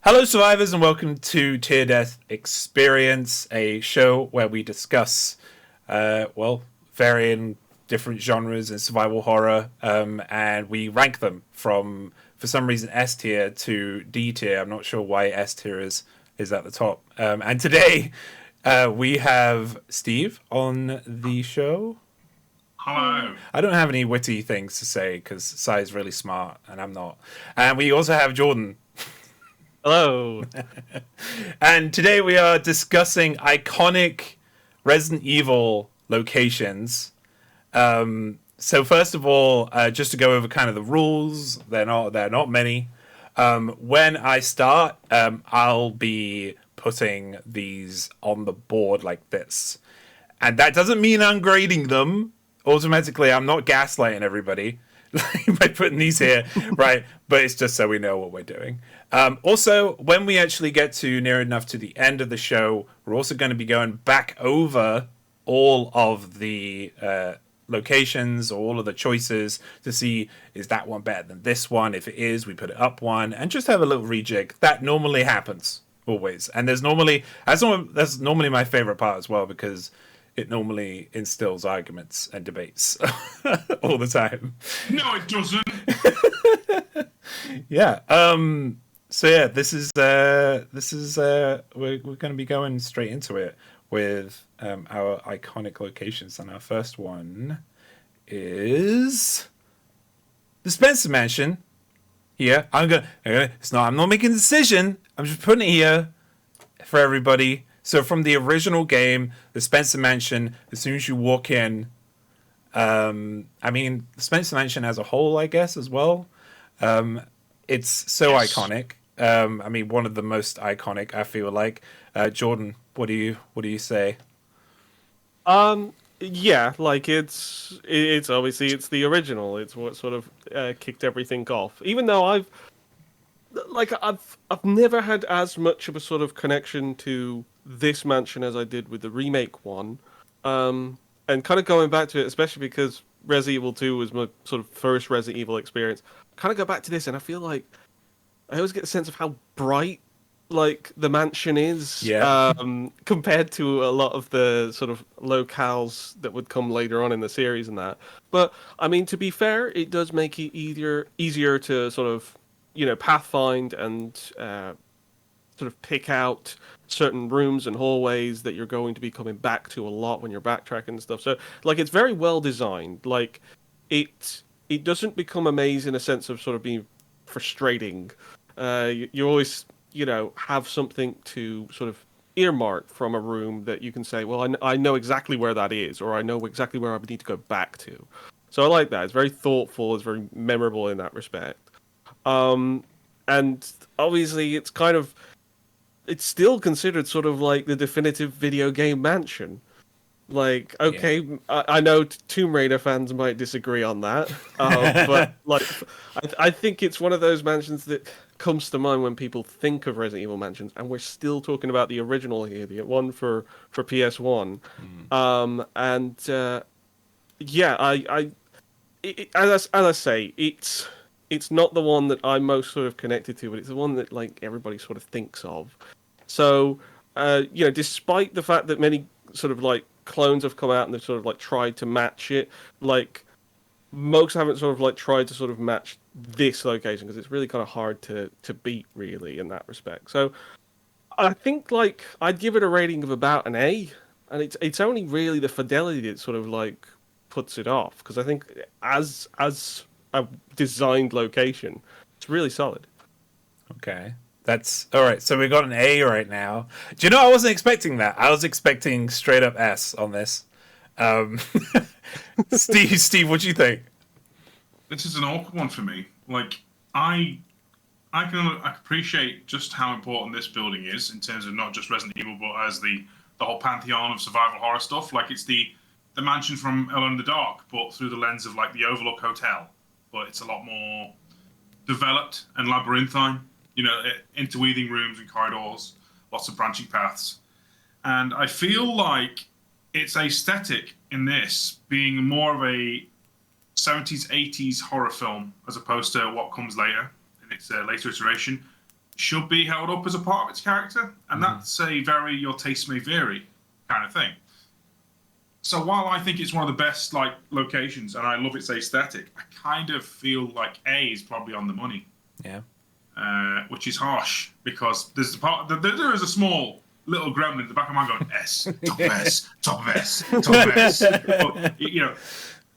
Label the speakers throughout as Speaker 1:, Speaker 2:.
Speaker 1: Hello, survivors, and welcome to Tear Death Experience, a show where we discuss, varying different genres in survival horror, and we rank them from, for some reason, S tier to D tier. I'm not sure why S tier is at the top. And today, we have Steve on the show.
Speaker 2: Hello.
Speaker 1: I don't have any witty things to say because Sai is really smart and I'm not. And we also have Jordan.
Speaker 3: Hello.
Speaker 1: And today we are discussing iconic Resident Evil locations. So first of all, just to go over kind of the rules, they're not many. When I start, I'll be putting these on the board like this, and that doesn't mean I'm grading them automatically. I'm not gaslighting everybody by putting these here, right? But it's just so we know what we're doing. Also, when we actually get to near enough to the end of the show, we're also going to be going back over all of the locations, all of the choices to see, is that one better than this one? If it is, we put it up one and just have a little rejig. That normally happens always, and that's normally my favorite part as well, because it normally instills arguments and debates all the time.
Speaker 2: No, it doesn't.
Speaker 1: Yeah. So yeah, this is we're going to be going straight into it with our iconic locations, and our first one is the Spencer Mansion. Here, I'm not making a decision. I'm just putting it here for everybody. So from the original game, the Spencer Mansion, as soon as you walk in, the Spencer Mansion as a whole, I guess, as well, it's so iconic. One of the most iconic, I feel like. Jordan, what do you say?
Speaker 3: Yeah, like it's obviously it's the original. It's what sort of kicked everything off. Even though I've never had as much of a sort of connection to this mansion as I did with the remake one. And kind of going back to it, especially because Resident Evil 2 was my sort of first Resident Evil experience. Kind of go back to this, and I feel like I always get a sense of how bright like the mansion is, compared to a lot of the sort of locales that would come later on in the series and that. But I mean, to be fair, it does make it easier to sort of, pathfind and sort of pick out certain rooms and hallways that you're going to be coming back to a lot when you're backtracking and stuff. So like it's very well designed. Like it doesn't become a maze in a sense of sort of being frustrating. You always, have something to sort of earmark from a room that you can say, well, I know exactly where that is, or I know exactly where I would need to go back to. So I like that. It's very thoughtful. It's very memorable in that respect. And obviously it's still considered sort of like the definitive video game mansion. Like, okay, yeah. I know Tomb Raider fans might disagree on that, but like, I think it's one of those mansions that comes to mind when people think of Resident Evil mansions, and we're still talking about the original here, the one for PS1. As I say, it's not the one that I'm most sort of connected to, but it's the one that like everybody sort of thinks of. So, despite the fact that many sort of like clones have come out and they've sort of like tried to match it, like most haven't sort of like tried to sort of match this location because it's really kind of hard to beat really in that respect. So I think like I'd give it a rating of about an A, and it's only really the fidelity that sort of like puts it off, because I think as a designed location, it's really solid.
Speaker 1: Okay. That's all right. So we got an A right now. Do you know, I wasn't expecting that. I was expecting straight up S on this. Steve, what do you think?
Speaker 2: This is an awkward one for me. Like, I can appreciate just how important this building is in terms of not just Resident Evil, but as the whole pantheon of survival horror stuff. Like, it's the mansion from Alone in the Dark, but through the lens of like the Overlook Hotel. But it's a lot more developed and labyrinthine. Interweaving rooms and corridors, lots of branching paths. And I feel like its aesthetic in this being more of a 70s, 80s horror film as opposed to what comes later in its later iteration should be held up as a part of its character, and that's a very your taste may vary kind of thing. So while I think it's one of the best like locations and I love its aesthetic, I kind of feel like A is probably on the money.
Speaker 1: Yeah.
Speaker 2: Which is harsh because there's there is a small little gremlin in the back of my mind going S, top of S, top of S, top of S. But, you know,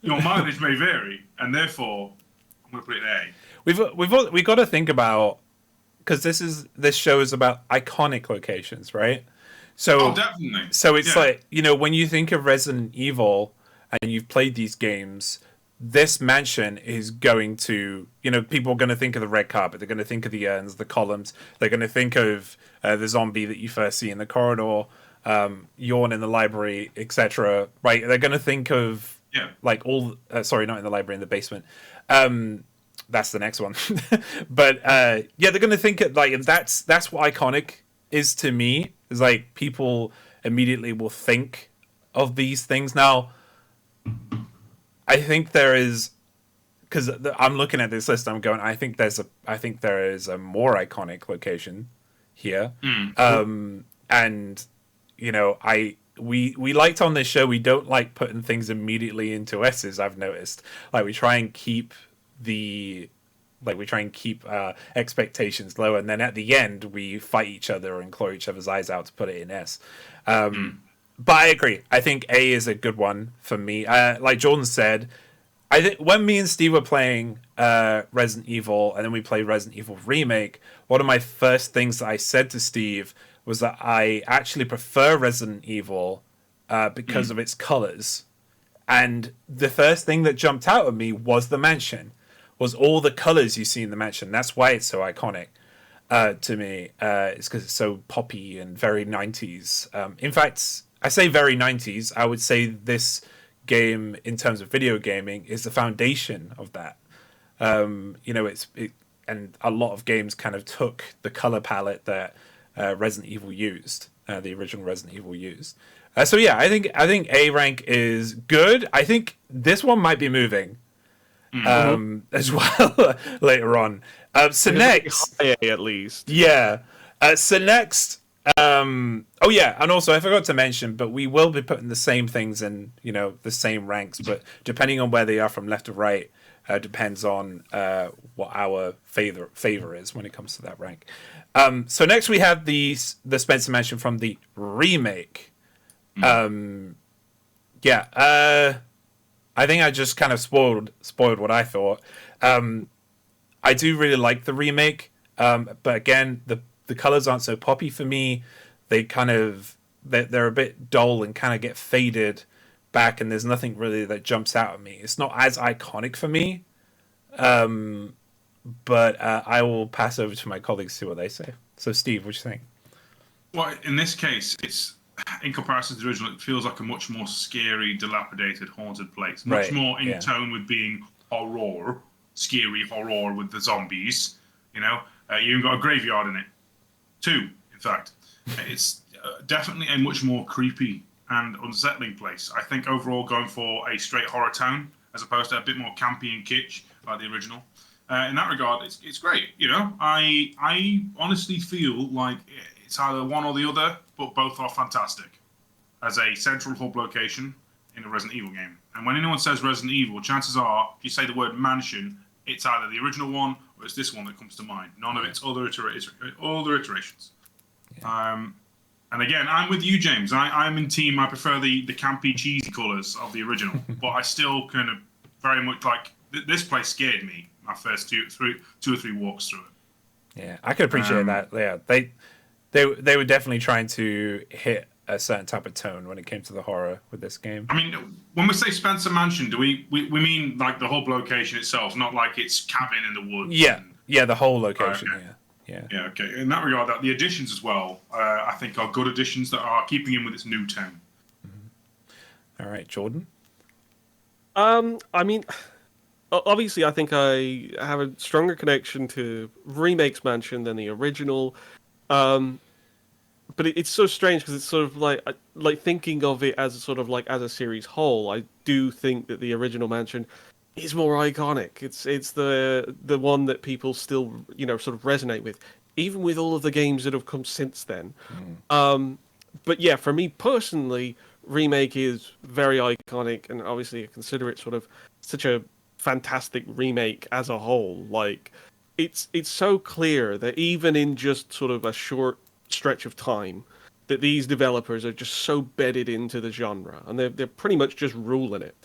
Speaker 2: your mileage may vary, and therefore I'm going to put it in A.
Speaker 1: We've got to think about, because this show is about iconic locations, right? So
Speaker 2: definitely.
Speaker 1: So it's like, you know, when you think of Resident Evil and you've played these games, this mansion is going to, you know, people are going to think of the red carpet. They're going to think of the urns, the columns. They're going to think of the zombie that you first see in the corridor, Yawn in the library, etc. Right? They're going to think of like all. Sorry, not in the library, in the basement. That's the next one. But yeah, they're going to think it like that's what iconic is to me. Is like people immediately will think of these things. Now, I think there is, because I'm looking at this list, I'm going, I think there is a more iconic location here. And you know, we liked on this show, we don't like putting things immediately into S's. I've noticed, like we try and keep expectations low, and then at the end we fight each other and claw each other's eyes out to put it in S. But I agree. I think A is a good one for me. Like Jordan said, I think when me and Steve were playing Resident Evil, and then we played Resident Evil Remake, one of my first things that I said to Steve was that I actually prefer Resident Evil because of its colors. And the first thing that jumped out at me was the mansion. Was all the colors you see in the mansion. That's why it's so iconic to me. It's because it's so poppy and very 90s. In fact, I say very 90s. I would say this game, in terms of video gaming, is the foundation of that. You know, and a lot of games kind of took the color palette that Resident Evil used, the original Resident Evil used. So yeah, I think A rank is good. I think this one might be moving. As well later on. So next,
Speaker 3: high A at least.
Speaker 1: Yeah. So next, oh yeah, and also I forgot to mention, but we will be putting the same things in, you know, the same ranks, but depending on where they are from left to right, depends on what our favor is when it comes to that rank. So next we have the Spencer Mansion from the remake. I think I just kind of spoiled what I thought. I do really like the remake, but again, the colors aren't so poppy for me. They kind of they're a bit dull and kind of get faded back, and there's nothing really that jumps out at me. It's not as iconic for me, but I will pass over to my colleagues to see what they say. So, Steve, what do you think?
Speaker 2: Well, in this case, it's in comparison to the original, it feels like a much more scary, dilapidated, haunted place. Much more in tone with being horror, scary horror with the zombies. You know, you even got a graveyard in it. 2, in fact. It's definitely a much more creepy and unsettling place. I think overall going for a straight horror tone as opposed to a bit more campy and kitsch like the original. In that regard, it's great. You know, I honestly feel like it's either one or the other, but both are fantastic as a central hub location in a Resident Evil game. And when anyone says Resident Evil, chances are, if you say the word mansion, it's either the original one or it's this one that comes to mind. None of its other iterations. Yeah. And again, I'm with you, James. I'm in team. I prefer the campy, cheesy colours of the original, but I still kind of very much like this place scared me. My first two or three walks through it.
Speaker 1: Yeah, I could appreciate that. Yeah, they were definitely trying to hit a certain type of tone when it came to the horror with this game.
Speaker 2: I mean, when we say Spencer Mansion, do we mean like the hub location itself, not like its cabin in the woods?
Speaker 1: Yeah, the whole location.
Speaker 2: Okay. Yeah. Okay. In that regard, the additions as well, I think, are good additions that are keeping in with its new tone.
Speaker 1: All right, Jordan.
Speaker 3: I mean, obviously, I think I have a stronger connection to Remake's Mansion than the original. But it's so strange because it's sort of like thinking of it as sort of like as a series whole. I do think that the original Mansion is more iconic. It's the one that people still, you know, sort of resonate with. even with all of the games that have come since then. But yeah, for me personally, Remake is very iconic, and obviously I consider it sort of such a fantastic remake as a whole. Like, it's so clear that even in just sort of a short stretch of time, that these developers are just so bedded into the genre, and they're pretty much just ruling it.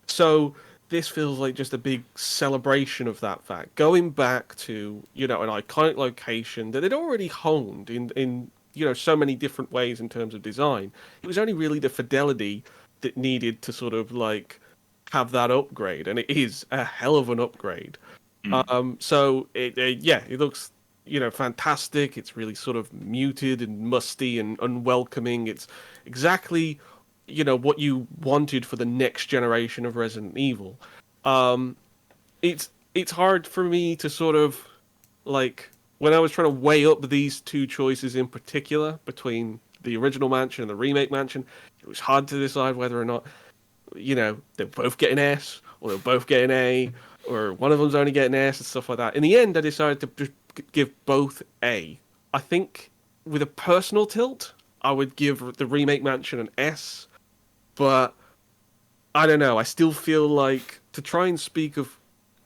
Speaker 3: So this feels like just a big celebration of that fact, going back to an iconic location that they'd already honed in so many different ways in terms of design. It was only really the fidelity that needed to sort of like have that upgrade, and it is a hell of an upgrade. So it looks fantastic. It's really sort of muted and musty and unwelcoming. It's exactly what you wanted for the next generation of Resident Evil. It's hard for me to sort of like, when I was trying to weigh up these two choices in particular between the original mansion and the remake mansion, it was hard to decide whether or not they'll both get an S, or they'll both get an A, or one of them's only getting an S and stuff like that. In the end, I decided to just give both A. I think with a personal tilt, I would give the remake mansion an S, but I don't know. I still feel like, to try and speak of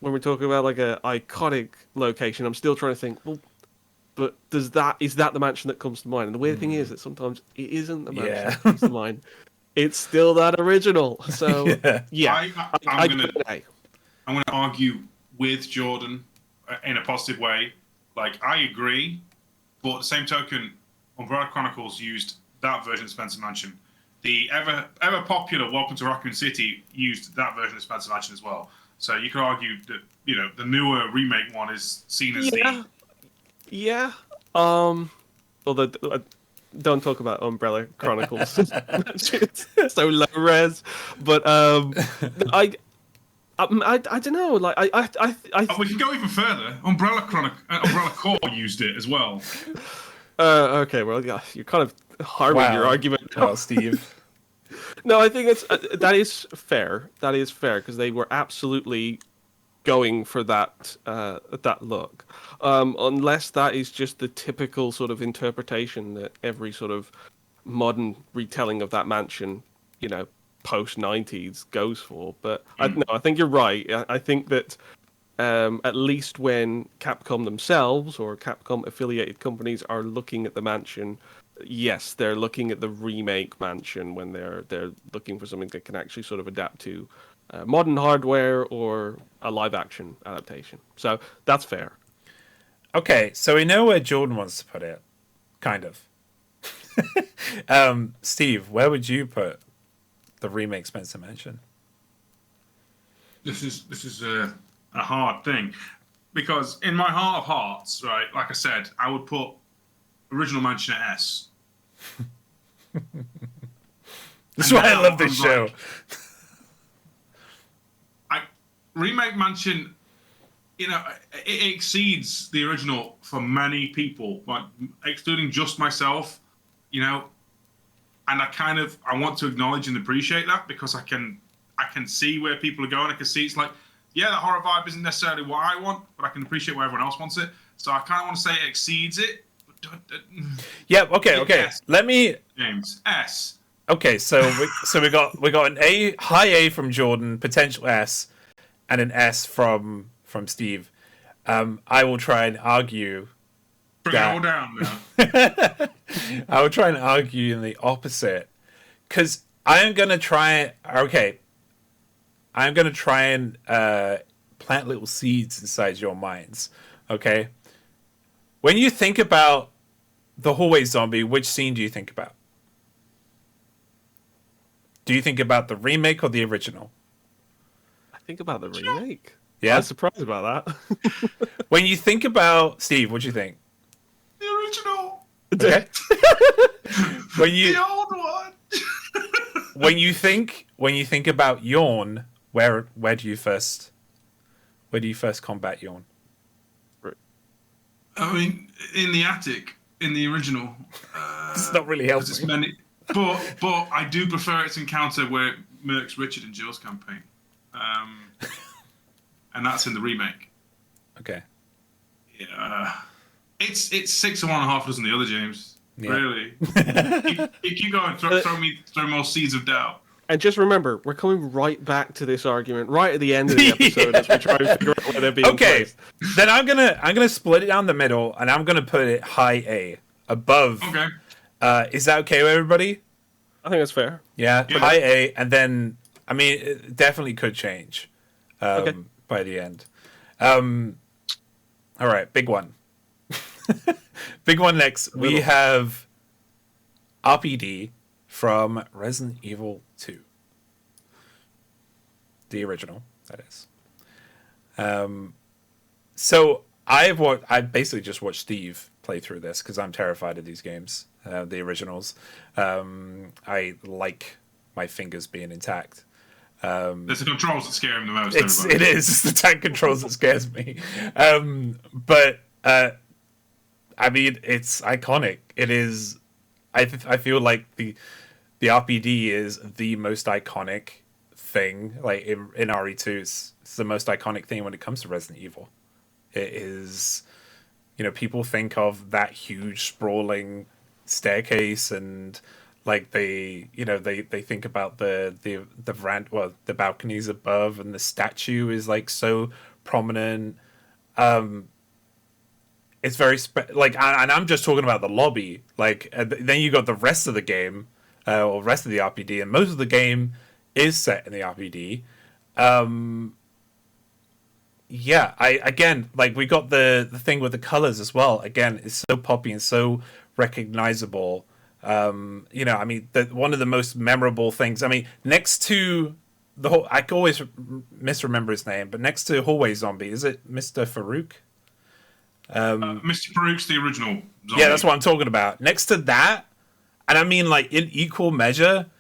Speaker 3: when we're talking about like a iconic location, I'm still trying to think, well, but is that the mansion that comes to mind? And the weird thing is that sometimes it isn't the mansion that comes to mind. It's still that original. So
Speaker 2: I'm gonna argue with Jordan in a positive way. Like, I agree, but at the same token, Umbrella Chronicles used that version of Spencer Mansion. The ever popular Welcome to Raccoon City used that version of Spencer Mansion as well. So you could argue that the newer remake one is seen as
Speaker 3: Although don't talk about Umbrella Chronicles. So low res, but I don't know. Like
Speaker 2: we can go even further. Umbrella Corps used it as well.
Speaker 3: Okay, well, yeah, you're kind of harming your argument.
Speaker 1: Well, Steve.
Speaker 3: No, I think that is fair. That is fair, because they were absolutely going for that look. Unless that is just the typical sort of interpretation that every sort of modern retelling of that mansion, post 90s goes for. But I think you're right. I think that at least when Capcom themselves or Capcom affiliated companies are looking at the mansion, yes, they're looking at the remake mansion when they're looking for something that can actually sort of adapt to modern hardware or a live action adaptation. So that's fair.
Speaker 1: Okay, so we know where Jordan wants to put it, kind of. Steve, where would you put the remake Spencer Mansion?
Speaker 2: This is a hard thing, because in my heart of hearts, right, like I said, I would put original Mansion at S.
Speaker 1: That's why I love this show.
Speaker 2: Remake Mansion, it exceeds the original for many people, like excluding just myself, and I want to acknowledge and appreciate that, because I can see where people are going. I can see it's like, yeah, the horror vibe isn't necessarily what I want, but I can appreciate where everyone else wants it. So I kind of want to say it exceeds it.
Speaker 1: Yeah. Okay.
Speaker 2: S.
Speaker 1: Let me.
Speaker 2: James S.
Speaker 1: Okay, so we got an A, high A from Jordan, potential S, and an S from Steve. I will try and argue.
Speaker 2: Bring it all down now.
Speaker 1: I will try and argue in the opposite, because I am gonna try. Okay, I'm gonna try and plant little seeds inside your minds. Okay, when you think about the hallway zombie, which scene do you think about? Do you think about the remake or the original?
Speaker 3: I think about the remake.
Speaker 1: Yeah,
Speaker 3: I was surprised about that.
Speaker 1: When you think about Steve, what do you think?
Speaker 2: The original.
Speaker 1: Okay.
Speaker 2: The old one.
Speaker 1: when you think about yawn, where do you first combat yawn?
Speaker 2: I mean, in the attic, in the original.
Speaker 1: It's not really helping.
Speaker 2: But I do prefer its encounter where it murks Richard in Jill's campaign. And that's in the remake.
Speaker 1: Okay.
Speaker 2: Yeah. It's 6 and 1.5 dozen the other, James.
Speaker 1: Yeah.
Speaker 2: Really. Keep going. Throw more seeds of doubt.
Speaker 3: And just remember, we're coming right back to this argument right at the end of the episode as we try and figure out where they're being placed.
Speaker 1: Then I'm gonna split it down the middle, and I'm gonna put it high A, above.
Speaker 2: Okay.
Speaker 1: Is that okay with everybody?
Speaker 3: I think that's fair.
Speaker 1: Yeah, high A, and then I mean, it definitely could change by the end. All right, big one. Big one next. We have RPD from Resident Evil 2. The original, that is. So I basically just watched Steve play through this because I'm terrified of these games, the originals. I like my fingers being intact.
Speaker 2: There's the controls that scare him the most.
Speaker 1: It is. It's the tank controls that scares me. But I mean, it's iconic. It is. I feel like the RPD is the most iconic thing. Like in RE2, it's the most iconic thing when it comes to Resident Evil. It is, people think of that huge sprawling staircase, and like they think about the veranda, well, the balconies above, and the statue is like so prominent. It's very and I'm just talking about the lobby. Like then you got the rest of the game, or rest of the RPD, and most of the game is set in the RPD. Yeah, we got the thing with the colors as well. Again, it's so poppy and so recognizable. I mean, one of the most memorable things. I mean, next to the whole, I always misremember his name, but next to Hallway Zombie, is it Mr. Farouk?
Speaker 2: Mr. Farouk's the original zombie.
Speaker 1: Yeah, that's what I'm talking about. Next to that, and I mean, like, in equal measure,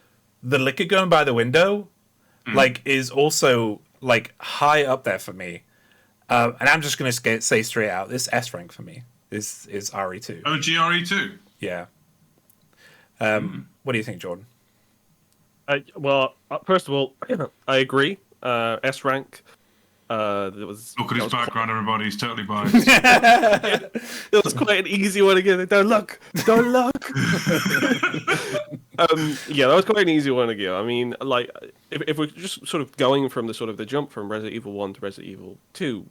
Speaker 1: the liquor going by the window, is also, like, high up there for me. And I'm just going to say straight out, this S rank for me is RE2.
Speaker 2: OG RE2?
Speaker 1: Yeah. What do you think, Jordan?
Speaker 3: First of all, I agree. S rank.
Speaker 2: Look at his background, everybody. He's totally biased.
Speaker 3: It was quite an easy one again. Don't look. That was quite an easy one to give. I mean, like, if we're just sort of going from the jump from Resident Evil 1 to Resident Evil 2,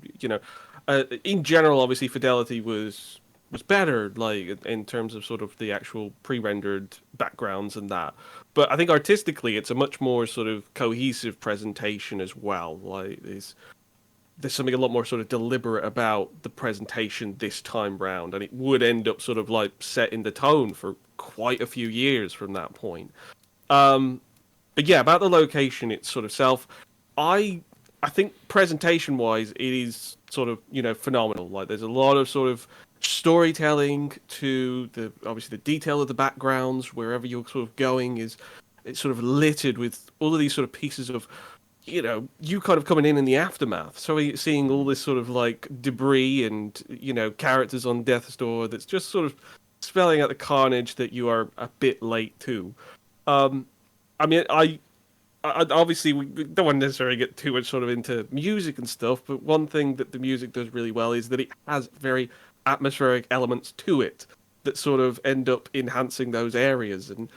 Speaker 3: in general, obviously, fidelity was better, like, in terms of sort of the actual pre-rendered backgrounds and that. But I think artistically, it's a much more sort of cohesive presentation as well. Like, there's something a lot more sort of deliberate about the presentation this time round, and it would end up sort of like setting the tone for quite a few years from that point. But yeah, about the location, it's sort of self. I think presentation wise, it is sort of phenomenal. Like, there's a lot of sort of storytelling to obviously the detail of the backgrounds. Wherever you're sort of going it's sort of littered with all of these sort of pieces of you kind of coming in the aftermath. So you're seeing all this sort of like debris and, characters on death's door that's just sort of spelling out the carnage that you are a bit late to. I mean, I obviously, we don't want to necessarily get too much sort of into music and stuff, but one thing that the music does really well is that it has very atmospheric elements to it that sort of end up enhancing those areas. And,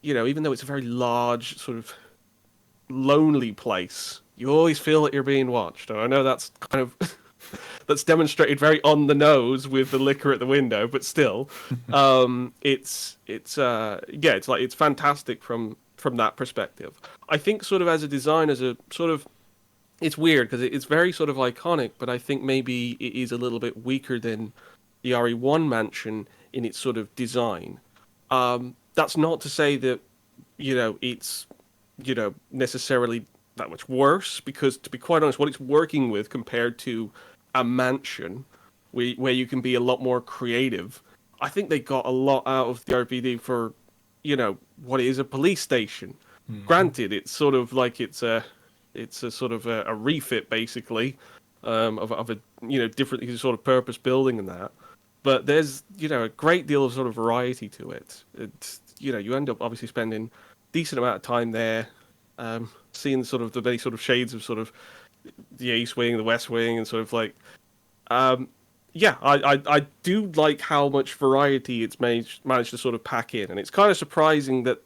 Speaker 3: even though it's a very large sort of lonely place, you always feel that you're being watched. And I know that's kind of that's demonstrated very on the nose with the liquor at the window, but still, it's fantastic from that perspective. I think sort of as a design, it's weird because it's very sort of iconic, but I think maybe it is a little bit weaker than the RE1 mansion in its sort of design. That's not to say that it's necessarily that much worse, because to be quite honest, what it's working with compared to a mansion where you can be a lot more creative, I think they got a lot out of the RPD for what is a police station. Granted, it's sort of like it's a sort of a refit basically of a different sort of purpose building and that, but there's a great deal of sort of variety to it. It's you end up obviously spending decent amount of time there, seeing sort of the many sort of shades of sort of the East Wing, the West Wing, and sort of like, yeah, I do like how much variety it's managed to sort of pack in, and it's kind of surprising that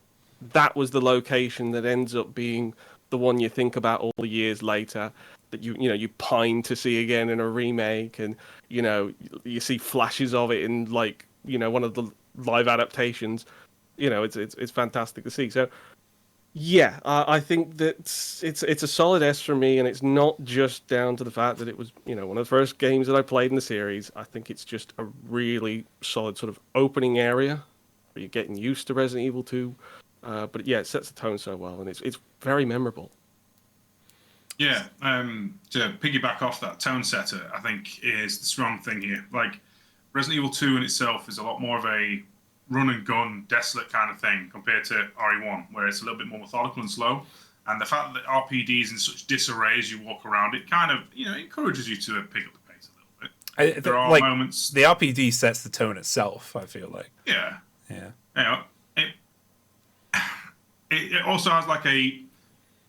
Speaker 3: that was the location that ends up being the one you think about all the years later, that you pine to see again in a remake, and you see flashes of it in like one of the live adaptations. It's fantastic to see. So yeah, I think that it's a solid S for me, and it's not just down to the fact that it was one of the first games that I played in the series. I think it's just a really solid sort of opening area where you're getting used to Resident Evil 2. But yeah, it sets the tone so well, and it's very memorable.
Speaker 2: Yeah, to piggyback off that, tone setter, I think, is the strong thing here. Like, Resident Evil 2 in itself is a lot more of a run and gun, desolate kind of thing compared to RE1, where it's a little bit more methodical and slow. And the fact that RPD is in such disarray as you walk around, it kind of, encourages you to pick up the pace a little bit. There are moments.
Speaker 1: The RPD sets the tone itself, I feel like.
Speaker 2: Yeah.
Speaker 1: Yeah.
Speaker 2: It also has like a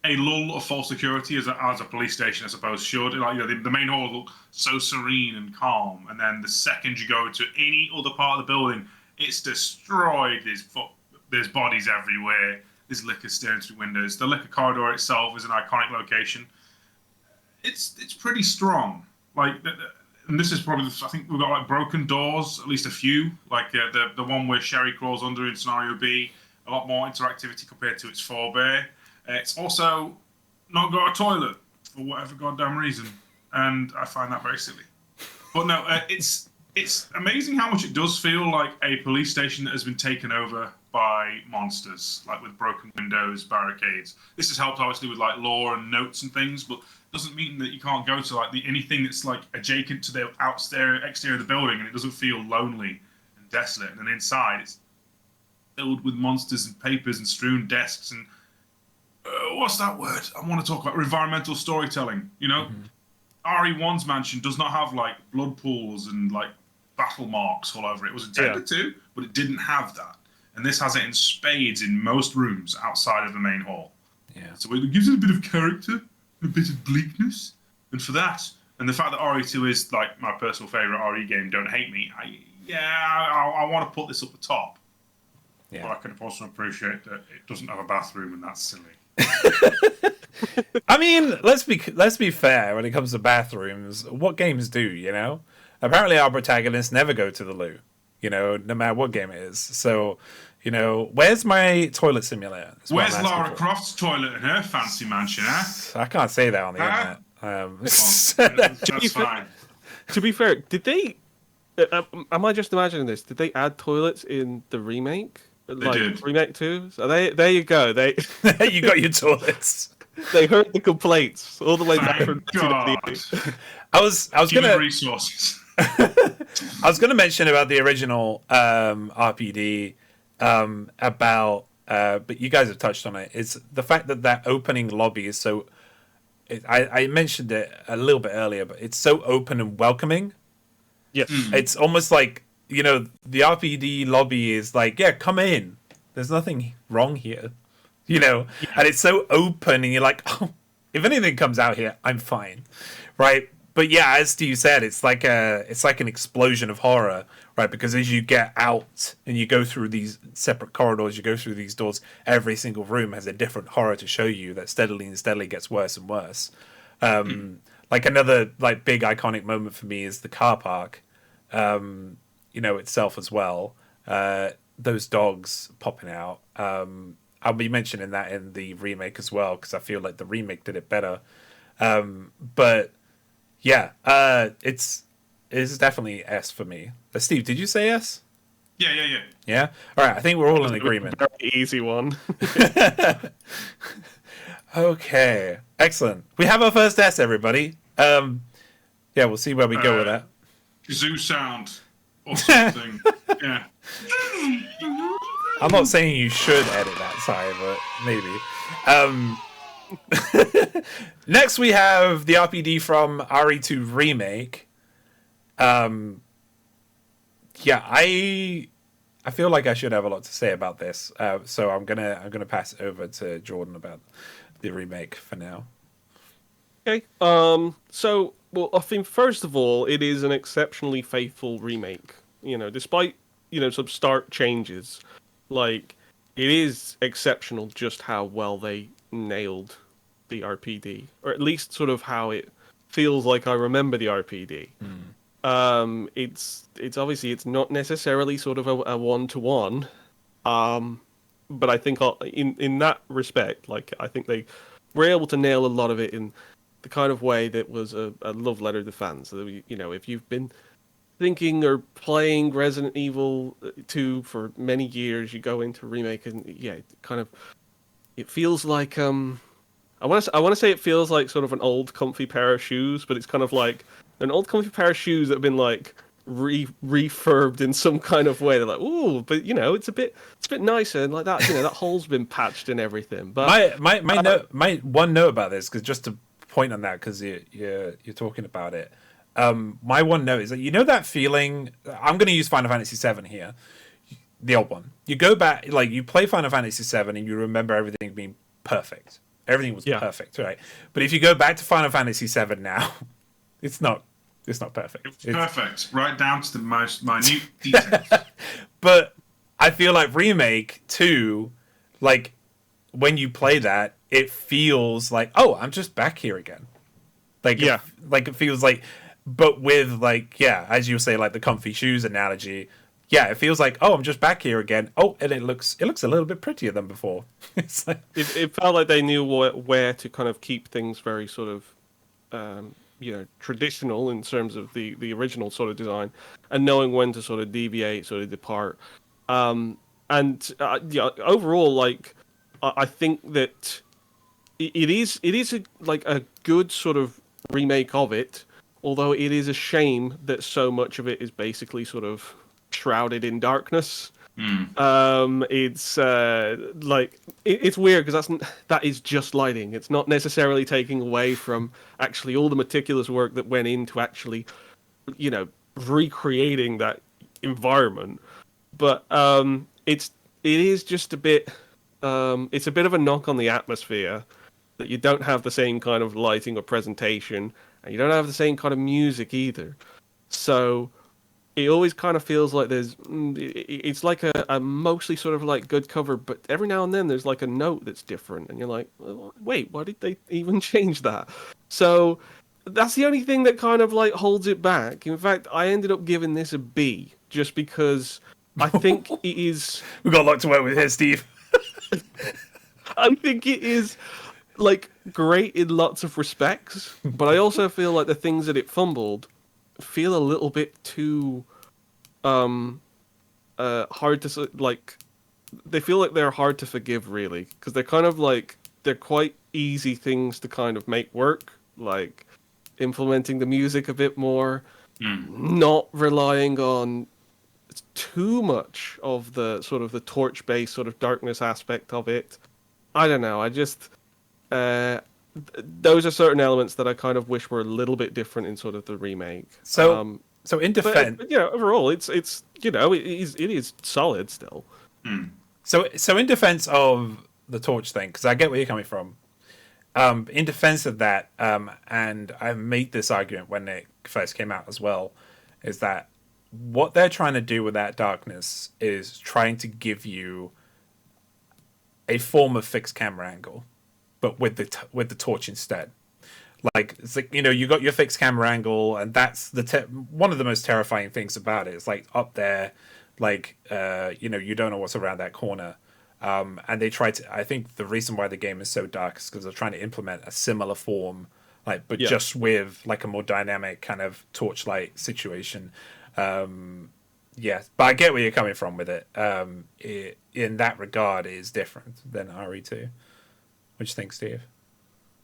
Speaker 2: lull of false security as a police station, I suppose, should. Like, the main hall look so serene and calm, and then the second you go to any other part of the building, it's destroyed. There's bodies everywhere. There's liquor staring through windows. The liquor corridor itself is an iconic location. It's pretty strong. Like, and this is probably, I think we've got like broken doors, at least a few. Like the one where Sherry crawls under in scenario B. A lot more interactivity compared to its forebear. It's also not got a toilet for whatever goddamn reason, and I find that very silly. But no, it's amazing how much it does feel like a police station that has been taken over by monsters, like with broken windows, barricades. This has helped obviously with like lore and notes and things, but doesn't mean that you can't go to like anything that's like adjacent to the exterior of the building, and it doesn't feel lonely and desolate. And then inside, it's filled with monsters and papers and strewn desks and what's that word? I want to talk about environmental storytelling. RE1's mansion does not have like blood pools and like battle marks all over it. It was intended to, but it didn't have that. And this has it in spades in most rooms outside of the main hall.
Speaker 1: Yeah.
Speaker 2: So it gives it a bit of character, a bit of bleakness, and for that, and the fact that RE2 is like my personal favorite RE game, don't hate me. I want to put this up the top. Yeah. But I can also appreciate that it doesn't have a bathroom, and that's silly.
Speaker 1: I mean, let's be fair when it comes to bathrooms. What games do, Apparently our protagonists never go to the loo, no matter what game it is. So, where's my toilet simulator?
Speaker 2: Where's Lara Croft's toilet in her fancy mansion,
Speaker 1: I can't say that on the internet.
Speaker 2: That's fine.
Speaker 3: To be fair, did they... am I just imagining this? Did they add toilets in the remake?
Speaker 2: They did.
Speaker 3: Remake 2? So there you go.
Speaker 1: You got your toilets.
Speaker 3: They heard the complaints all the way back from
Speaker 2: God.
Speaker 1: I was gonna
Speaker 2: resources.
Speaker 1: I was gonna mention about the original RPD about but you guys have touched on it. It's the fact that opening lobby is so. I mentioned it a little bit earlier, but it's so open and welcoming.
Speaker 3: Yes,
Speaker 1: it's almost like. The RPD lobby is like, yeah, come in. There's nothing wrong here, and it's so open, and you're like, oh, if anything comes out here, I'm fine, right? But yeah, as Steve said, it's like an explosion of horror, right? Because as you get out and you go through these separate corridors, you go through these doors, every single room has a different horror to show you that steadily and steadily gets worse and worse. Like another big iconic moment for me is the car park. Itself as well. Those dogs popping out. I'll be mentioning that in the remake as well because I feel like the remake did it better. But yeah, it's definitely S for me. Steve, did you say S?
Speaker 2: Yeah.
Speaker 1: Yeah. All right. I think we're all in agreement.
Speaker 3: Very easy one.
Speaker 1: Okay. Excellent. We have our first S, everybody. Yeah, we'll see where we go with that.
Speaker 2: Zoo sound. Or something. Yeah.
Speaker 1: I'm not saying you should edit that, sorry, but maybe. Next, we have the RPD from RE2 Remake. Yeah, I feel like I should have a lot to say about this, so I'm gonna pass it over to Jordan about the remake for now.
Speaker 3: Okay. So Well, I think first of all, it is an exceptionally faithful remake. Despite some stark changes, like it is exceptional just how well they nailed the RPD, or at least sort of how it feels like I remember the RPD. It's obviously it's not necessarily sort of a one-to-one, but I think in that respect, like I think they were able to nail a lot of it in the kind of way that was a love letter to fans. So that if you've been thinking or playing Resident Evil 2 for many years, you go into remake and yeah, it feels like I want to say it feels like sort of an old comfy pair of shoes, but it's kind of like an old comfy pair of shoes that have been like refurbed in some kind of way. They're like, ooh, but it's a bit nicer and like that. That hole's been patched and everything. But
Speaker 1: my one note about this, because just to point on that, because you're talking about it. My one note is that that feeling. I'm going to use Final Fantasy VII here, the old one. You go back, like you play Final Fantasy VII, and you remember everything being perfect. Everything was perfect, right? But if you go back to Final Fantasy VII now, it's not perfect.
Speaker 2: It's perfect, right down to the most minute details.
Speaker 1: But I feel like Remake 2, like when you play that, it feels like, oh, I'm just back here again. It feels like, but with like, yeah, as you say, like the comfy shoes analogy. Yeah, it feels like, oh, I'm just back here again. Oh, and it looks a little bit prettier than before. It's like...
Speaker 3: it felt like they knew where to kind of keep things very sort of, traditional in terms of the original sort of design, and knowing when to sort of deviate, sort of depart. Overall, like I think that it is a good sort of remake of it. Although it is a shame that so much of it is basically sort of shrouded in darkness. It's it's weird because that is just lighting. It's not necessarily taking away from actually all the meticulous work that went into actually, recreating that environment. But it is just a bit. It's a bit of a knock on the atmosphere that you don't have the same kind of lighting or presentation, and you don't have the same kind of music either. So it always kind of feels like it's like a mostly sort of like good cover, but every now and then there's like a note that's different, and you're like, wait, why did they even change that? So that's the only thing that kind of like holds it back. In fact, I ended up giving this a B just because I think it is.
Speaker 1: We've got a lot to work with here, Steve.
Speaker 3: I think it is like great in lots of respects, but I also feel like the things that it fumbled feel a little bit too hard to like. They feel like they're hard to forgive, really, because they're kind of like they're quite easy things to kind of make work, like implementing the music a bit more, not relying on too much of the sort of the torch-based sort of darkness aspect of it. I don't know. I just those are certain elements that I kind of wish were a little bit different in sort of the remake.
Speaker 1: So in defense,
Speaker 3: but, overall, it is solid still.
Speaker 1: So in defense of the torch thing, because I get where you're coming from. In defense of that, and I made this argument when it first came out as well, is that what they're trying to do with that darkness is trying to give you a form of fixed camera angle, but with the torch instead. Like it's like you got your fixed camera angle, and that's one of the most terrifying things about it. It's like up there, like you don't know what's around that corner. And they try to. I think the reason why the game is so dark is because they're trying to implement a similar form, just with like a more dynamic kind of torchlight situation. But I get where you're coming from with it. In that regard, it is different than RE2. What do you think, Steve?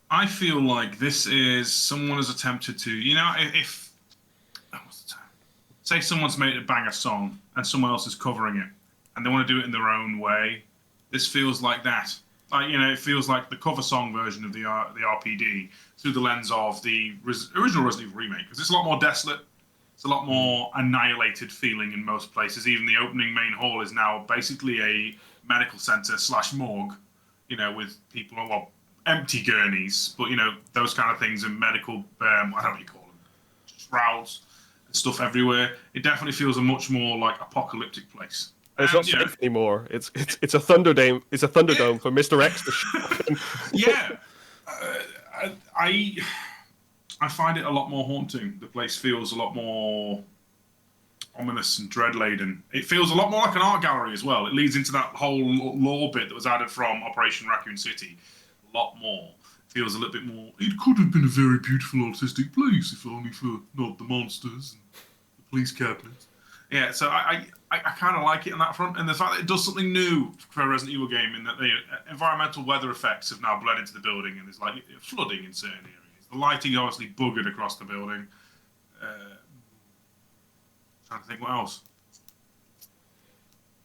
Speaker 2: I feel like this is someone has attempted to, if what's the time? Say someone's made a banger song and someone else is covering it, and they want to do it in their own way. This feels like that. It feels like the cover song version of the RPD through the lens of the original Resident Evil remake, because it's a lot more desolate. It's a lot more annihilated feeling in most places. Even the opening main hall is now basically a medical center / morgue, with people, empty gurneys, but those kind of things and medical, I don't know what you call them, shrouds and stuff everywhere. It definitely feels a much more like apocalyptic place.
Speaker 3: It's not safe anymore. It's a Thunderdome. It's a Thunderdome for Mr. X to show up in.
Speaker 2: Yeah, I find it a lot more haunting. The place feels a lot more ominous and dread-laden. It feels a lot more like an art gallery as well. It leads into that whole lore bit that was added from Operation Raccoon City. A lot more. It feels a little bit more. It could have been a very beautiful artistic place if only for not the monsters and the police cabinets. Yeah, so I kind of like it on that front, and the fact that it does something new for a Resident Evil game in that the environmental weather effects have now bled into the building, and there's like flooding in certain areas. The lighting obviously buggered across the building. Trying to think what else.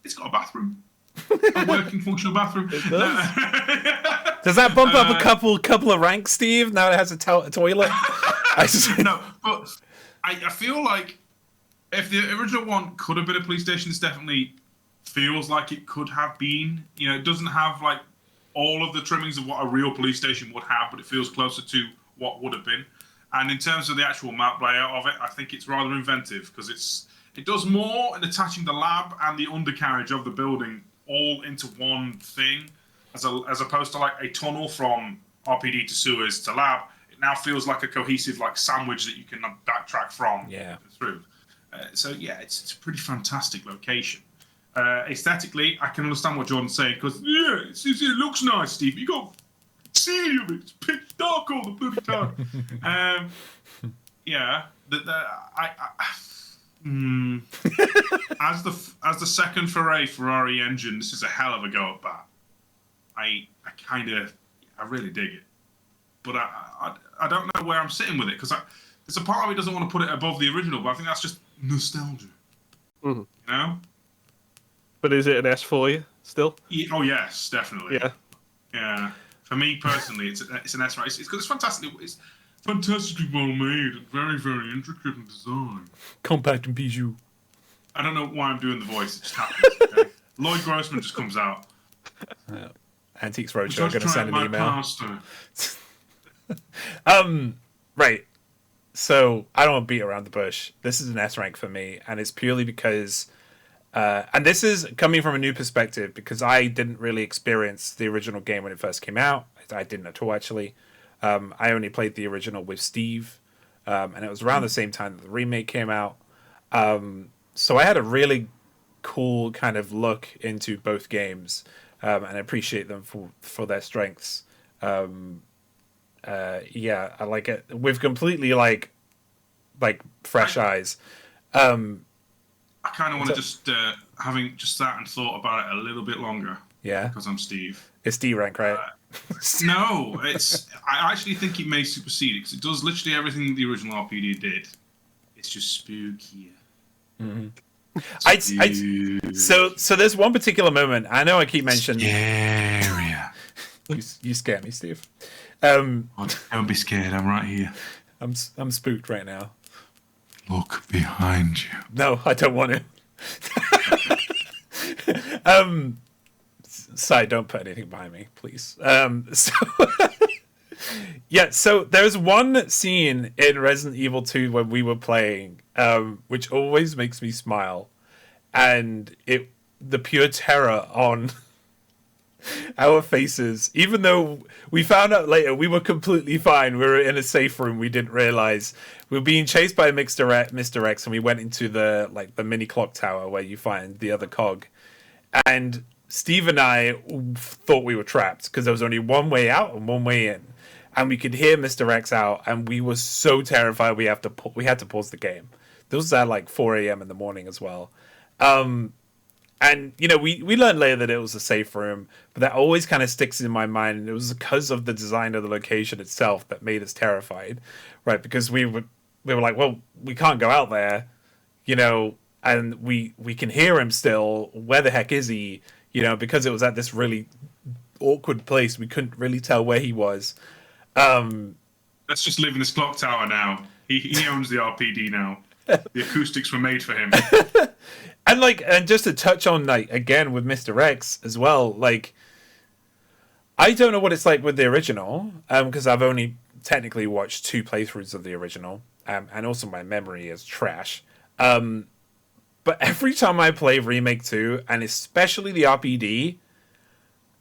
Speaker 2: It's got a bathroom, a working functional bathroom.
Speaker 1: It does. Does that bump up a couple of ranks, Steve? Now it has a toilet.
Speaker 2: No, but I feel like if the original one could have been a police station, this definitely feels like it could have been. You know, it doesn't have like all of the trimmings of what a real police station would have, but it feels closer to what would have been. And in terms of the actual map layout of it, I think it's rather inventive because it does more in attaching the lab and the undercarriage of the building all into one thing, as opposed to like a tunnel from RPD to sewers to lab. It now feels like a cohesive like sandwich that you can backtrack from through. So yeah, it's a pretty fantastic location. Aesthetically, I can understand what Jordan's saying because it looks nice, Steve. You got see of it. It's pitch dark all the bloody time. As the second foray Ferrari engine, this is a hell of a go at bat. I really dig it, but I don't know where I'm sitting with it because there's a part of me doesn't want to put it above the original, but I think that's just nostalgia.
Speaker 3: Mm-hmm.
Speaker 2: You know.
Speaker 3: But is it an S for you still?
Speaker 2: Oh yes, definitely. Yeah. For me personally, it's an S. Right? It's because it's fantastic. It's fantastically well made and very, very intricate in design.
Speaker 1: Compact and bijou.
Speaker 2: I don't know why I'm doing the voice. It just happens. Okay? Lloyd Grossman just comes out.
Speaker 1: Antiques Roadshow. I'm going to send an email. Right. So I don't want to beat around the bush. This is an S rank for me, and it's purely because, and this is coming from a new perspective because I didn't really experience the original game when it first came out. I didn't at all, actually. I only played the original with Steve, and it was around the same time that the remake came out. So I had a really cool kind of look into both games, and I appreciate them for their strengths. I like it with completely like fresh eyes. I
Speaker 2: kind of want to just having just sat and thought about it a little bit longer.
Speaker 1: Yeah,
Speaker 2: because I'm Steve.
Speaker 1: It's D rank, right?
Speaker 2: No, I actually think it may supersede it because it does literally everything the original RPD did. It's just spookier.
Speaker 1: Mm-hmm. So there's one particular moment. I know I keep mentioning.
Speaker 2: Scarier.
Speaker 1: You scare me, Steve.
Speaker 2: Don't be scared. I'm right here.
Speaker 1: I'm spooked right now.
Speaker 2: Look behind you.
Speaker 1: No, I don't want to. Sorry, don't put anything behind me, please. So there's one scene in Resident Evil 2 when we were playing, which always makes me smile, and the pure terror on our faces, even though we found out later we were completely fine. We were in a safe room. We didn't realize we were being chased by Mr. X, and we went into the mini clock tower where you find the other cog, and Steve and I thought we were trapped because there was only one way out and one way in, and we could hear Mr. X out, and we were so terrified we had to pause the game. This was at 4 a.m. in the morning as well. And, we learned later that it was a safe room, but that always kind of sticks in my mind. And it was because of the design of the location itself that made us terrified, right? Because we were like, well, we can't go out there, and we can hear him still. Where the heck is he? Because it was at this really awkward place. We couldn't really tell where he was.
Speaker 2: Let's just live in this clock tower now. He owns the RPD now. The acoustics were made for him.
Speaker 1: And just to touch on again with Mr. X as well, I don't know what it's like with the original, because I've only technically watched 2 playthroughs of the original. and also my memory is trash. But every time I play Remake 2, and especially the RPD,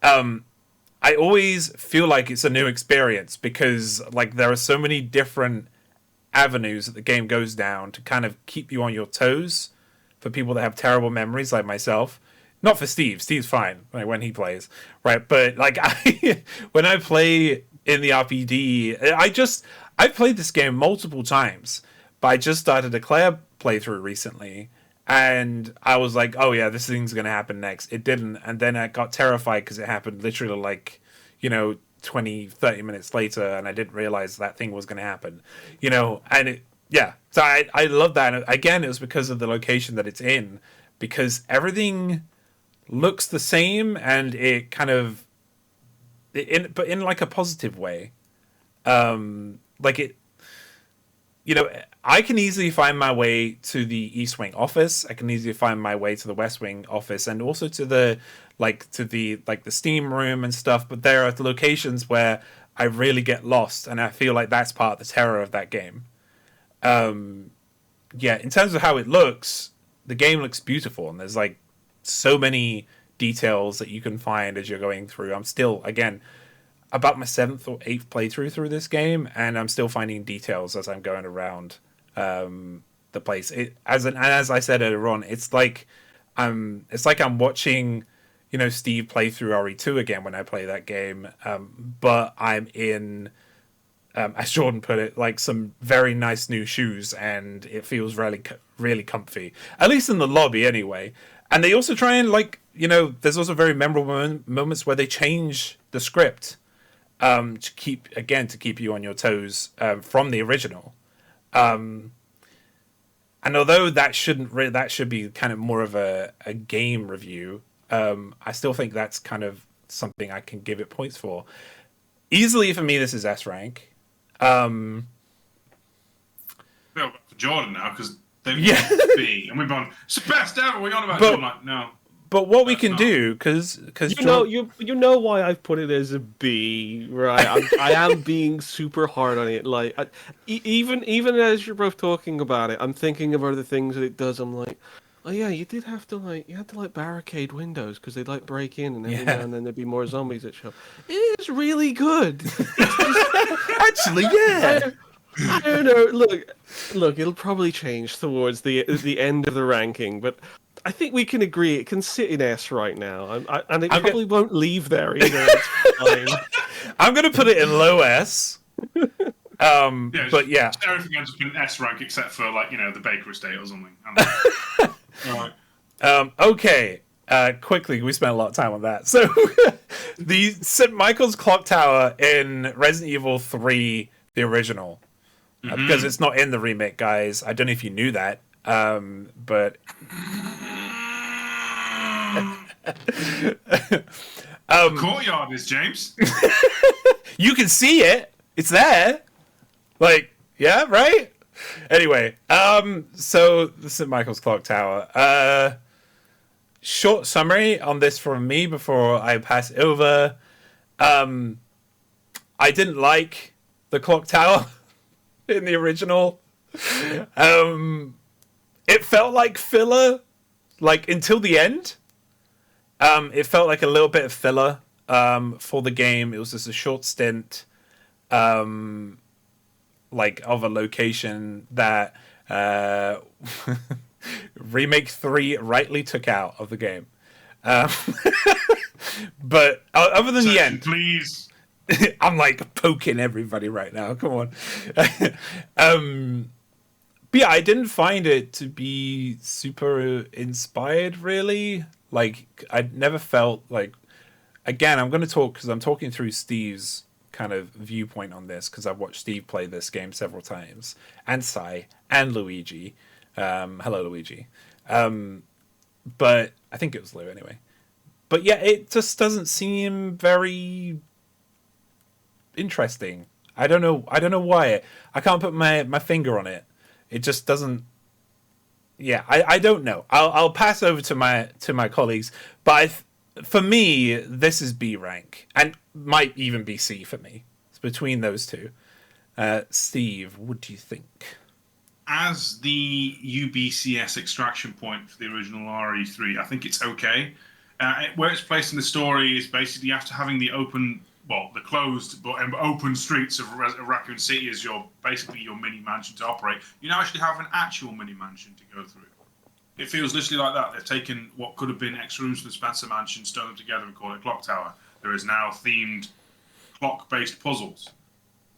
Speaker 1: I always feel like it's a new experience because like there are so many different avenues that the game goes down to kind of keep you on your toes for people that have terrible memories like myself. Not for Steve. Steve's fine like, when he plays, right? But like when I play in the RPD, I've played this game multiple times, but I just started a Claire playthrough recently, and I was like, oh yeah, this thing's gonna happen next. It didn't, and then I got terrified because it happened literally like 20-30 minutes later, and I didn't realize that thing was gonna happen, and it yeah. So I love that. And again, it was because of the location that it's in, because everything looks the same, and it kind of but in like a positive way. Like it, I can easily find my way to the East Wing office. I can easily find my way to the West Wing office, and also to the the steam room and stuff. But there are locations where I really get lost, and I feel like that's part of the terror of that game. Yeah, in terms of how it looks, the game looks beautiful, and there's like so many details that you can find as you're going through. I'm still, again, about my 7th or 8th playthrough through this game, and I'm still finding details as I'm going around the place. As I said earlier on, it's like I'm watching Steve play through RE2 again when I play that game, but I'm in, as Jordan put it, like some very nice new shoes, and it feels really comfy, at least in the lobby anyway. And they also try and there's also very memorable moments where they change the script to keep you on your toes from the original. And although that should be kind of more of a game review, I still think that's kind of something I can give it points for. Easily for me, this is S rank.
Speaker 2: For Jordan now, because they've B, and we've gone, it's the best ever. We're on about Jordan. Like, no.
Speaker 1: But what we can do, because
Speaker 3: you know why I've put it as a B, right? I am being super hard on it. Like even as you're both talking about it, I'm thinking of other things that it does. I'm like, oh yeah, you had to barricade windows because they'd break in, and every now and then there'd be more zombies that show up. It is really good.
Speaker 1: Actually, yeah.
Speaker 3: I don't know. Look, it'll probably change towards the end of the ranking, but I think we can agree it can sit in S right now, and it probably won't leave there either. It's fine.
Speaker 1: I'm going to put it in low S. But yeah,
Speaker 2: everything else has been S rank except for the Baker Estate or something.
Speaker 1: All right. Okay. Quickly, we spent a lot of time on that. So, the St. Michael's Clock Tower in Resident Evil 3, the original, because it's not in the remake, guys. I don't know if you knew that, but
Speaker 2: the courtyard is, James.
Speaker 1: You can see it. It's there. Yeah, right? Anyway, so the St. Michael's Clock Tower. Short summary on this from me before I pass it over. I didn't like the clock tower in the original. It felt like filler, until the end. It felt like a little bit of filler for the game. It was just a short stint, of a location that Remake 3 rightly took out of the game. But other than the end,
Speaker 2: please.
Speaker 1: I'm poking everybody right now. Come on. But yeah, I didn't find it to be super inspired, really. I never felt again, I'm going to talk because I'm talking through Steve's kind of viewpoint on this, because I've watched Steve play this game several times, and Sai, and Luigi. Hello, Luigi. But I think it was Lou anyway. But yeah, it just doesn't seem very interesting. I don't know why. I can't put my finger on it. It just doesn't. Yeah, I don't know. I'll pass over to my colleagues. But for me, this is B rank, and might even be C for me. It's between those two. Steve, what do you think?
Speaker 2: as the UBCS extraction point for the original RE3, I think it's okay. Where it's placed in the story is basically after having the closed but open streets of Raccoon City as basically your mini mansion to operate. You now actually have an actual mini mansion to go through. It feels literally like that. They've taken what could have been extra rooms from the Spencer Mansion, stoned them together, and called it Clock Tower. There is now themed clock-based puzzles.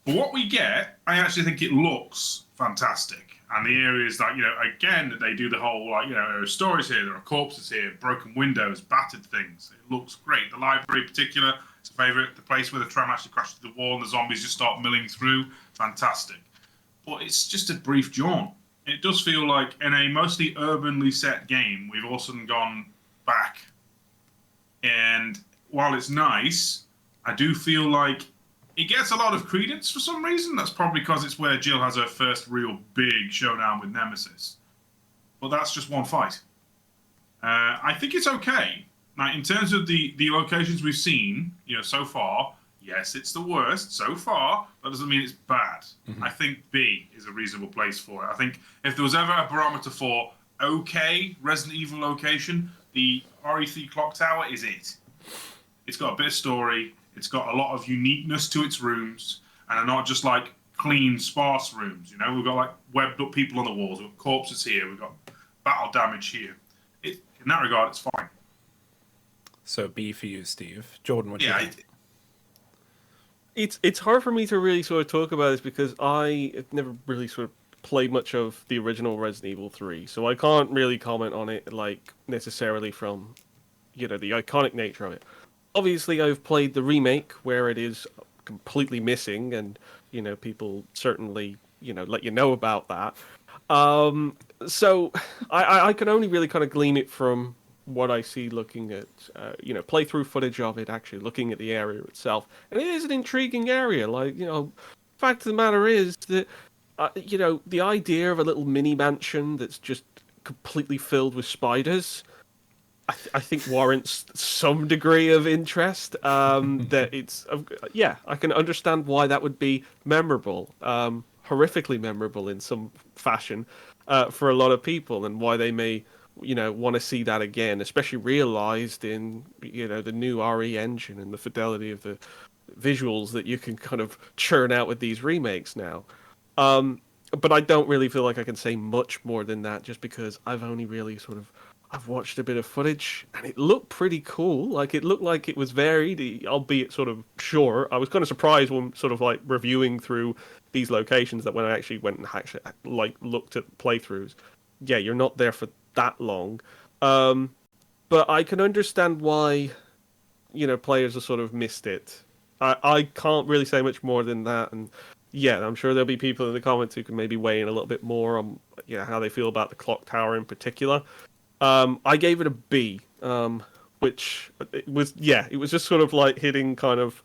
Speaker 2: But what we get, I actually think it looks fantastic. And the areas that, again, they do the whole, there are stories here, there are corpses here, broken windows, battered things. It looks great. The library in particular, it's a favourite. The place where the tram actually crashes through the wall and the zombies just start milling through, fantastic. But it's just a brief jaunt. It does feel like in a mostly urbanly set game, we've also gone back. And while it's nice, I do feel like it gets a lot of credence for some reason. That's probably because it's where Jill has her first real big showdown with Nemesis. But that's just one fight. I think it's okay. Now, in terms of the locations we've seen, so far, yes, it's the worst so far. That doesn't mean it's bad. Mm-hmm. I think B is a reasonable place for it. I think if there was ever a barometer for okay Resident Evil location, the RE3 Clock Tower is it. It's got a bit of story. It's got a lot of uniqueness to its rooms, and are not just like clean, sparse rooms. We've got like webbed up people on the walls. We've got corpses here. We've got battle damage here. In that regard, it's fine.
Speaker 1: So B for you, Steve. Jordan, what do you think?
Speaker 3: It's hard for me to really sort of talk about this because I have never really sort of played much of the original Resident Evil 3, so I can't really comment on it like necessarily from the iconic nature of it. Obviously, I've played the remake where it is completely missing, and people certainly let you know about that. So I can only really kind of glean it from what I see looking at playthrough footage of it, actually looking at the area itself, and it is an intriguing area. Fact of the matter is that the idea of a little mini mansion that's just completely filled with spiders, I think warrants some degree of interest. That it's I can understand why that would be memorable, horrifically memorable in some fashion for a lot of people, and why they may want to see that again, especially realized in the new RE engine and the fidelity of the visuals that you can kind of churn out with these remakes now. But I don't really feel like I can say much more than that, just because I've only really I've watched a bit of footage, and it looked pretty cool. Like, it looked like it was varied, albeit sort of short. I was kind of surprised when sort of like reviewing through these locations that when I actually went and looked at playthroughs, yeah, you're not there for that long. But I can understand why, players have sort of missed it. I can't really say much more than that, and yeah, I'm sure there'll be people in the comments who can maybe weigh in a little bit more on how they feel about the clock tower in particular. I gave it a B, which it was just sort of like hitting kind of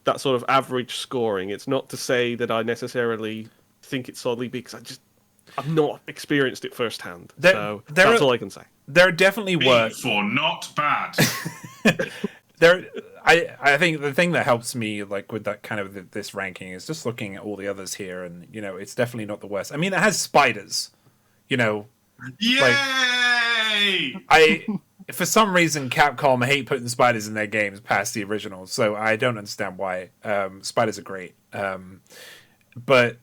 Speaker 3: that sort of average scoring. It's not to say that I necessarily think it's solidly B, because I've not experienced it firsthand. That's all I can say.
Speaker 1: There are definitely worse.
Speaker 2: For not bad.
Speaker 1: I think the thing that helps me like with that kind of this ranking is just looking at all the others here, and it's definitely not the worst. I mean, it has spiders.
Speaker 2: Yay!
Speaker 1: For some reason, Capcom hate putting spiders in their games past the originals, so I don't understand why. Spiders are great, but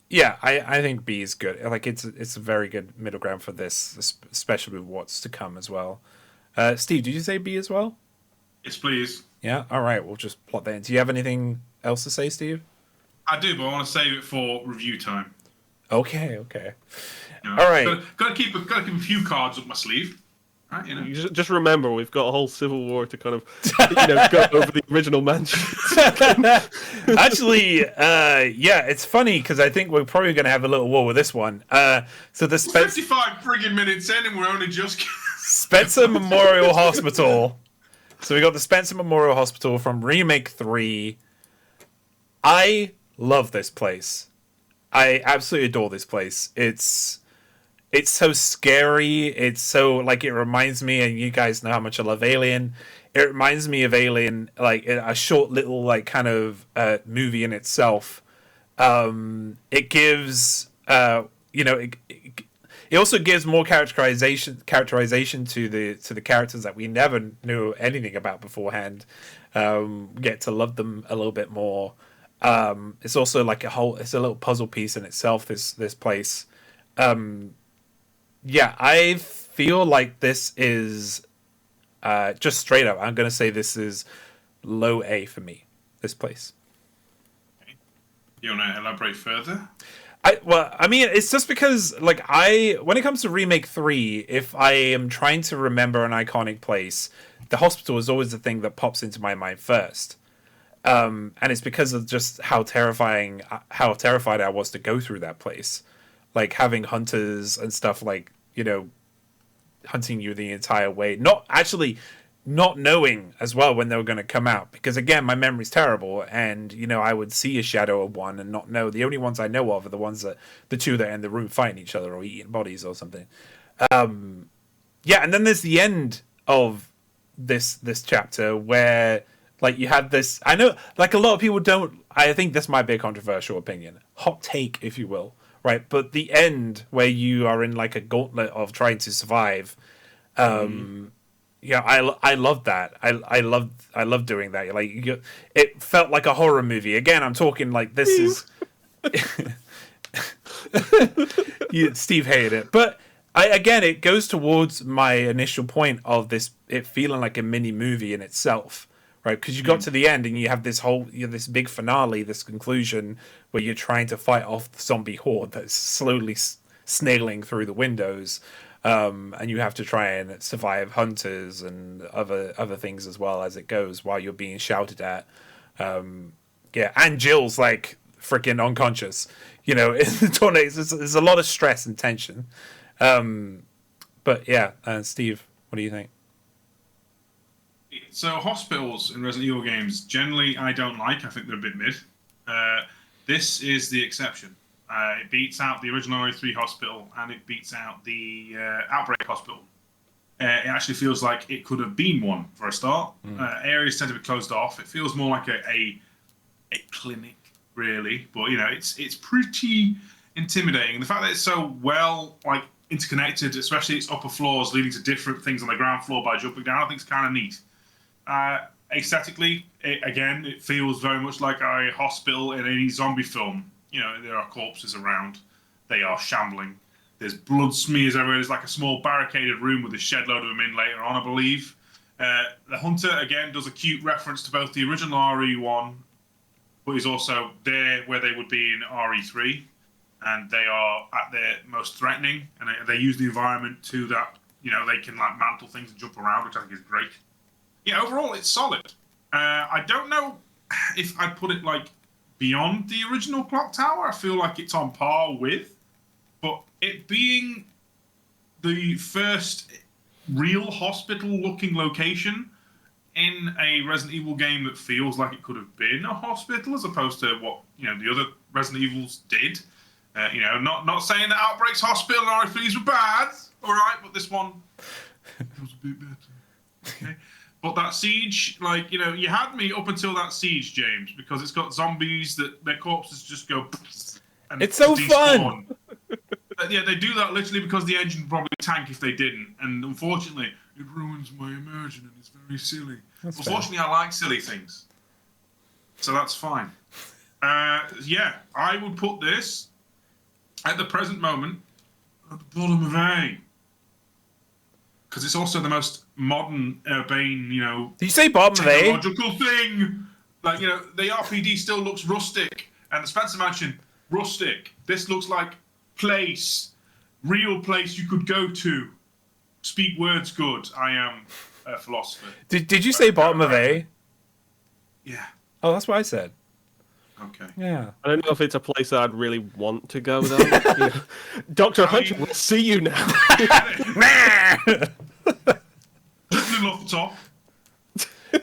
Speaker 1: yeah, I think B is good. Like, it's a very good middle ground for this, especially with what's to come as well. Steve, did you say B as well?
Speaker 2: Yes, please.
Speaker 1: Yeah. All right. We'll just plot that in. Do you have anything else to say, Steve?
Speaker 2: I do, but I want to save it for review time.
Speaker 1: Okay. All right.
Speaker 2: Got to keep a few cards up my sleeve. Right,
Speaker 3: Just remember, we've got a whole civil war to kind of go over the original mansion.
Speaker 1: Actually, it's funny because I think we're probably going to have a little war with this one. So the
Speaker 2: 55 friggin' minutes in, and we're only just
Speaker 1: Spencer Memorial Hospital. So we got the Spencer Memorial Hospital from Remake 3. I love this place. I absolutely adore this place. It's so scary. It's so, like, it reminds me, and you guys know how much I love Alien. It reminds me of Alien, like a short little, like, kind of movie in itself. It gives, it also gives more characterization to the characters that we never knew anything about beforehand. Get to love them a little bit more. It's also like it's a little puzzle piece in itself. This place. Yeah, I feel like this is just straight up. I'm gonna say this is low A for me. This place.
Speaker 2: You want to elaborate further?
Speaker 1: I mean, it's just because, like, when it comes to Remake 3, if I am trying to remember an iconic place, the hospital is always the thing that pops into my mind first. And it's because of just how terrified I was to go through that place. Like, having hunters and stuff, like, hunting you the entire way. Not knowing as well when they were going to come out, because again, my memory's terrible, and I would see a shadow of one and not know. The only ones I know of are the two that are in the room fighting each other or eating bodies or something. Yeah, and then there's the end of this chapter where, like, you had this. I know, like, a lot of people don't. I think this might be a controversial opinion, hot take, if you will, right? But the end where you are in like a gauntlet of trying to survive. Yeah, I love that. I love doing that. Like, it felt like a horror movie. Again, I'm talking like this is. Steve hated it, but again, it goes towards my initial point of it feeling like a mini movie in itself, right? Because you got to the end and you have this big finale, this conclusion where you're trying to fight off the zombie horde that's slowly snaling through the windows. And you have to try and survive hunters and other things as well as it goes while you're being shouted at. Yeah, and Jill's like freaking unconscious. In the tornado, there's a lot of stress and tension. But yeah, Steve, what do you think?
Speaker 2: So hospitals in Resident Evil games, generally I don't like. I think they're a bit mid. This is the exception. It beats out the original RE3 hospital, and it beats out the Outbreak hospital. It actually feels like it could have been one for a start. Areas tend to be closed off. It feels more like a clinic, really. But it's pretty intimidating. The fact that it's so well interconnected, especially its upper floors leading to different things on the ground floor by jumping down, I think it's kind of neat. Aesthetically, it feels very much like a hospital in any zombie film. There are corpses around. They are shambling. There's blood smears everywhere. There's like a small barricaded room with a shed load of them in later on, I believe. The Hunter, again, does a cute reference to both the original RE1, but is also there where they would be in RE3. And they are at their most threatening. And they use the environment to that, they can like mantle things and jump around, which I think is great. Yeah, overall, it's solid. I don't know if I'd put it like beyond the original clock tower. I feel like it's on par with, but it being the first real hospital-looking location in a Resident Evil game that feels like it could have been a hospital as opposed to what the other Resident Evils did. Not saying that Outbreak's hospital and RE3s were bad, all right, but this one was a bit better. Okay. But that siege, you had me up until that siege, James, because it's got zombies that their corpses just go. And
Speaker 1: it's so fun.
Speaker 2: Yeah, they do that literally because the engine would probably tank if they didn't, and unfortunately, it ruins my immersion and it's very silly. Unfortunately, I like silly things, so that's fine. Yeah, I would put this at the present moment at the bottom of A. Because it's also the most modern, urbane,
Speaker 1: Did you say bottom of A?
Speaker 2: Technological thing. The RPD still looks rustic. And the Spencer Mansion, rustic. This looks like real place you could go to. Speak words good. I am a philosopher.
Speaker 1: Did you say bottom of A?
Speaker 2: Yeah.
Speaker 1: Oh, that's what I said.
Speaker 2: Okay.
Speaker 1: Yeah.
Speaker 3: I don't know if it's a place that I'd really want to go, though. Dr. Hunter, we'll see you now.
Speaker 2: Just a little off the top.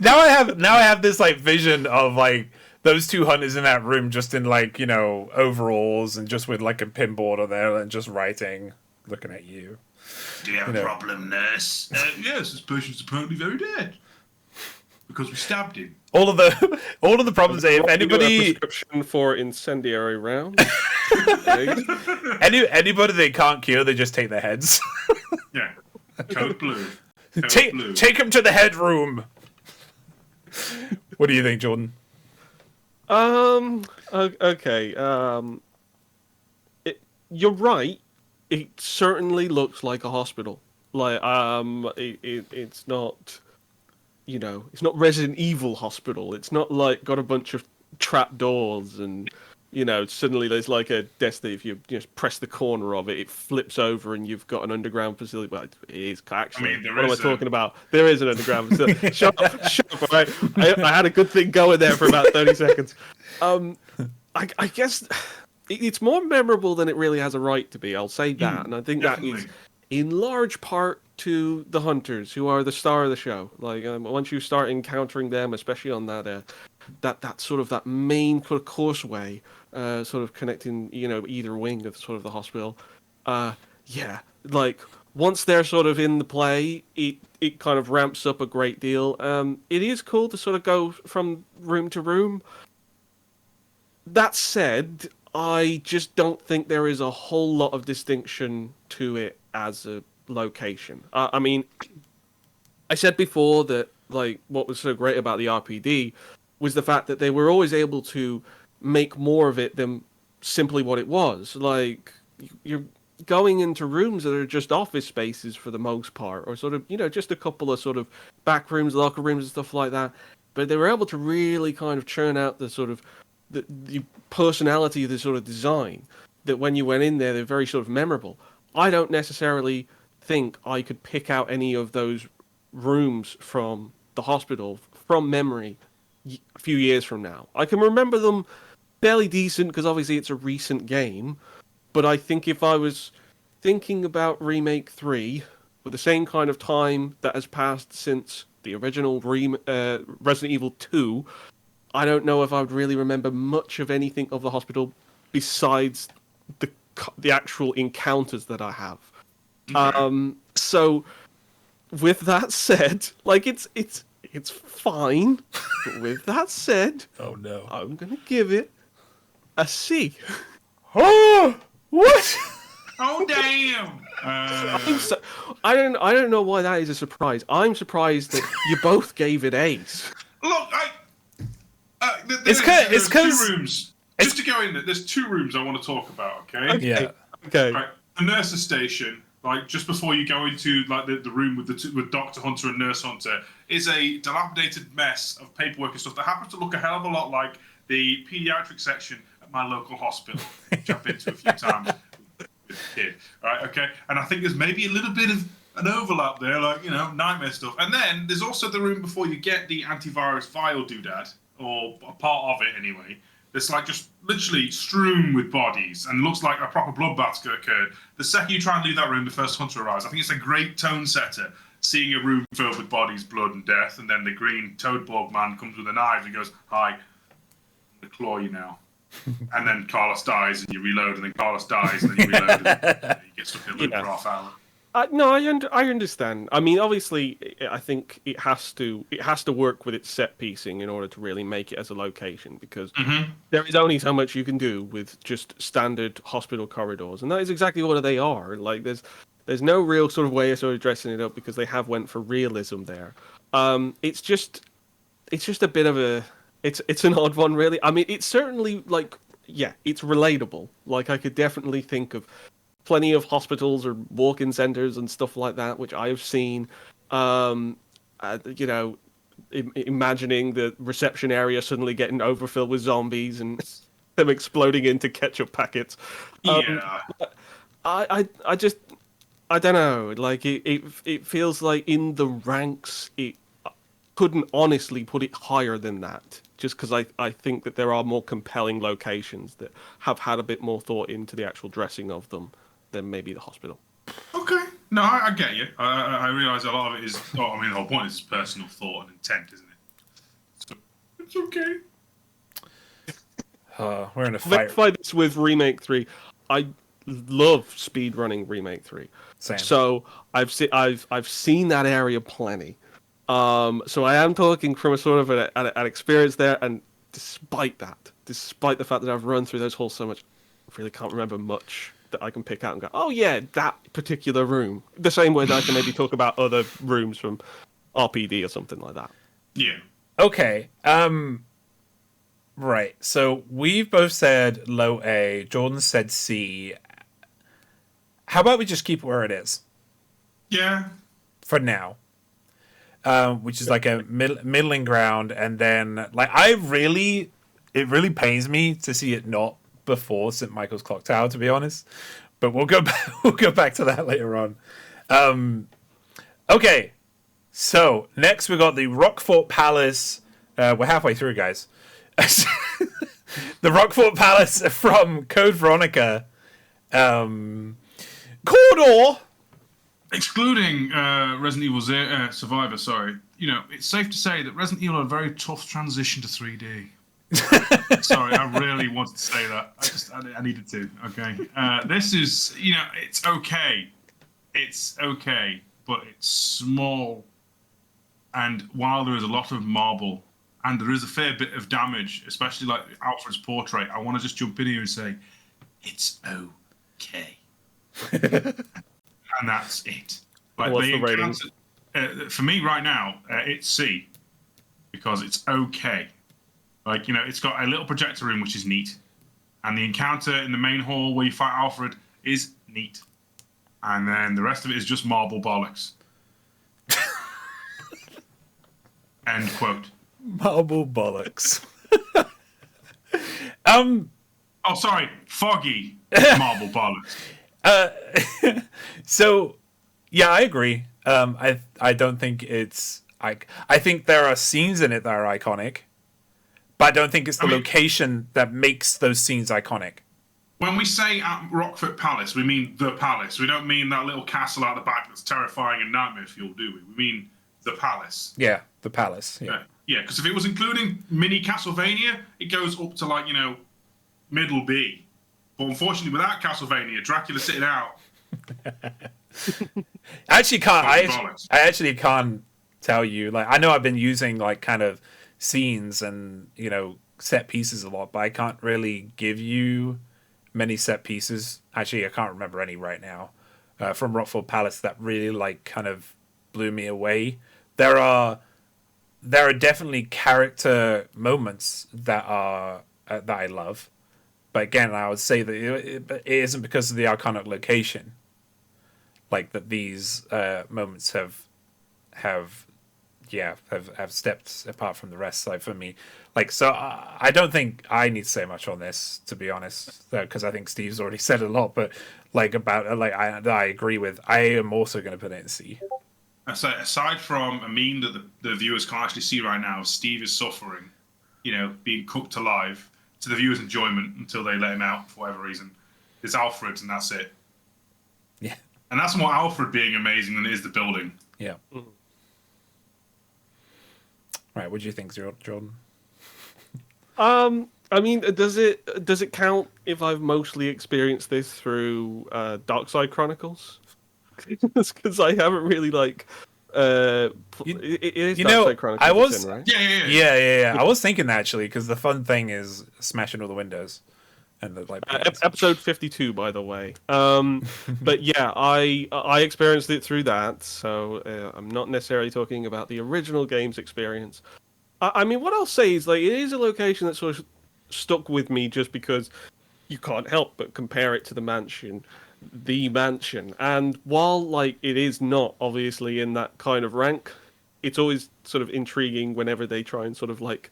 Speaker 1: Now I have this vision of those two hunters in that room just in overalls and just with a pinboard on there and just writing, looking at you.
Speaker 2: Do you have a problem, nurse? Yes, this patient's apparently very dead. Because we stabbed him.
Speaker 1: all of the problems. If anybody,
Speaker 3: prescription for incendiary rounds.
Speaker 1: anybody they can't cure, they just take their heads.
Speaker 2: Yeah, code blue.
Speaker 1: Take him to the head room. What do you think, Jordan?
Speaker 3: Okay. You're right. It certainly looks like a hospital. Like, it's not, it's not Resident Evil Hospital. It's not like got a bunch of trap doors and, suddenly there's like a desk that if you just press the corner of it, it flips over and you've got an underground facility. Well, it is actually. What am I talking about? There is an underground facility. Shut up! Right? I had a good thing going there for about 30 seconds. I guess it's more memorable than it really has a right to be. I'll say that, and I think
Speaker 2: definitely.
Speaker 3: that is in large part to the hunters, who are the star of the show. Like once you start encountering them, especially on that sort of that main sort of courseway, sort of connecting, either wing of sort of the hospital. Yeah, like once they're sort of in the play, it kind of ramps up a great deal. It is cool to sort of go from room to room. That said, I just don't think there is a whole lot of distinction to it as a location. I mean, I said before that like what was so great about the RPD was the fact that they were always able to make more of it than simply what it was. Like you're going into rooms that are just office spaces for the most part, or sort of just a couple of sort of back rooms, locker rooms, and stuff like that. But they were able to really kind of churn out the sort of the personality of the sort of design that when you went in there, they're very sort of memorable. I don't necessarily think I could pick out any of those rooms from the hospital from memory a few years from now. I can remember them fairly decent because obviously it's a recent game, but I think if I was thinking about Remake 3 with the same kind of time that has passed since the original Resident Evil 2, I don't know if I would really remember much of anything of the hospital besides the actual encounters that I have.
Speaker 2: Okay.
Speaker 3: So with that said, like it's fine. But with that said,
Speaker 1: Oh no!
Speaker 3: I'm gonna give it a C.
Speaker 1: Oh, what?
Speaker 2: Oh damn!
Speaker 3: I don't know why that is a surprise. I'm surprised that you both gave it A's.
Speaker 2: Look,
Speaker 1: It's
Speaker 2: there's
Speaker 1: 'cause-
Speaker 2: two rooms. Just to go in there, there's two rooms I want to talk about. Okay.
Speaker 1: Yeah.
Speaker 3: Okay.
Speaker 2: Right. The nurse's station, like just before you go into like the room with Doctor Hunter and Nurse Hunter, is a dilapidated mess of paperwork and stuff that happens to look a hell of a lot like the pediatric section at my local hospital, which I've been to a few times with a kid. Right. Okay. And I think there's maybe a little bit of an overlap there, like nightmare stuff. And then there's also the room before you get the antivirus vial doodad, or a part of it anyway. It's like just literally strewn with bodies and looks like a proper bloodbath's occurred. The second you try and leave that room, the first hunter arrives. I think it's a great tone setter, seeing a room filled with bodies, blood, and death, and then the green toadblob man comes with a knife and goes, "Hi, I'm gonna claw you now." And then Carlos dies and you reload, and then Carlos dies and then you reload, and you get stuck in a loop for half hour.
Speaker 3: No, I understand. I mean, obviously, I think it has to work with its set piecing in order to really make it as a location, because there is only so much you can do with just standard hospital corridors, and that is exactly what they are. Like, there's no real sort of way of sort of dressing it up because they have went for realism there. It's just a bit of it's an odd one, really. I mean, it's certainly like, yeah, it's relatable. Like, I could definitely think of plenty of hospitals or walk-in centers and stuff like that, which I have seen. Imagining the reception area suddenly getting overfilled with zombies and them exploding into ketchup packets.
Speaker 2: Yeah.
Speaker 3: I don't know. Like it feels like in the ranks, it couldn't honestly put it higher than that. Just because I think that there are more compelling locations that have had a bit more thought into the actual dressing of them than maybe the hospital.
Speaker 2: Okay. No, I get you. I realise a lot of it is... Oh, I mean, the whole point is personal thought and intent, isn't it? So, it's okay.
Speaker 1: We're in a fight.
Speaker 3: Let's fight this with Remake 3. I love speedrunning Remake 3.
Speaker 1: Same.
Speaker 3: So I've seen that area plenty. So I am talking from a sort of an experience there, and despite the fact that I've run through those halls so much, I really can't remember much that I can pick out and go, oh yeah, that particular room. The same way that I can maybe talk about other rooms from RPD or something like that.
Speaker 2: Yeah.
Speaker 1: Okay. Right. So we've both said low A. Jordan said C. How about we just keep it where it is
Speaker 2: Yeah.
Speaker 1: for now? Which is like a middling ground, and then like it really pains me to see it not before St. Michael's Clock Tower, to be honest. But we'll go back to that later on. Okay, so next we got the Rockford Palace. We're halfway through, guys. The Rockford Palace from Code Veronica. Corridor.
Speaker 2: Excluding Resident Evil Survivor, sorry. You know, it's safe to say that Resident Evil had a very tough transition to 3D. Sorry, I really wanted to say that. I needed to. Okay. This is, you know, it's okay. It's okay, but it's small. And while there is a lot of marble, and there is a fair bit of damage, especially like Alfred's portrait, I want to just jump in here and say, it's okay. And that's it. Like,
Speaker 3: What's the rating?
Speaker 2: For me right now, it's C, because it's okay. Like, you know, it's got a little projector room, which is neat. And the encounter in the main hall where you fight Alfred is neat. And then the rest of it is just marble bollocks. End quote.
Speaker 1: Marble bollocks.
Speaker 2: Oh, sorry. Foggy marble bollocks.
Speaker 1: So, yeah, I agree. I don't think it's... I think there are scenes in it that are iconic. But I don't think it's the location that makes those scenes iconic.
Speaker 2: When we say at Rockford Palace, we mean the palace. We don't mean that little castle out the back that's terrifying and nightmare fuel, do we? We mean the palace.
Speaker 1: Yeah, the palace. Yeah,
Speaker 2: yeah. Because if it was including mini Castlevania, it goes up to, like, you know, middle B. But unfortunately, without Castlevania, Dracula sitting out.
Speaker 1: I actually can't tell you. Like, I know I've been using like kind of scenes and, you know, set pieces a lot, but I can't really give you many set pieces. Actually, I can't remember any right now from Rockford Palace that really like kind of blew me away. There are definitely character moments that are that I love, but again, I would say that it isn't because of the iconic location. Like that, these moments have stepped apart from the rest. Like for me, like so, I don't think I need to say much on this, to be honest, because I think Steve's already said a lot. But like about like I agree with. I am also going to put it in C.
Speaker 2: So aside from a meme that the viewers can't actually see right now, Steve is suffering, you know, being cooked alive to the viewers' enjoyment until they let him out for whatever reason. It's Alfred, and that's it.
Speaker 1: Yeah.
Speaker 2: And that's more Alfred being amazing than it is the building.
Speaker 1: Yeah. Mm. Right. What do you think, Jordan?
Speaker 3: I mean, does it count if I've mostly experienced this through Dark Side Chronicles? Because I haven't really like. It is
Speaker 1: you
Speaker 3: Dark
Speaker 1: know,
Speaker 3: Side Chronicles.
Speaker 1: I was
Speaker 3: right?
Speaker 1: Yeah. I was thinking that actually, because the fun thing is smashing all the windows. And the, like,
Speaker 3: episode 52, by the way. But yeah, I experienced it through that, so I'm not necessarily talking about the original game's experience. I mean, what I'll say is, like, it is a location that sort of stuck with me just because you can't help but compare it to the mansion. And while, like, it is not obviously in that kind of rank, it's always sort of intriguing whenever they try and sort of, like,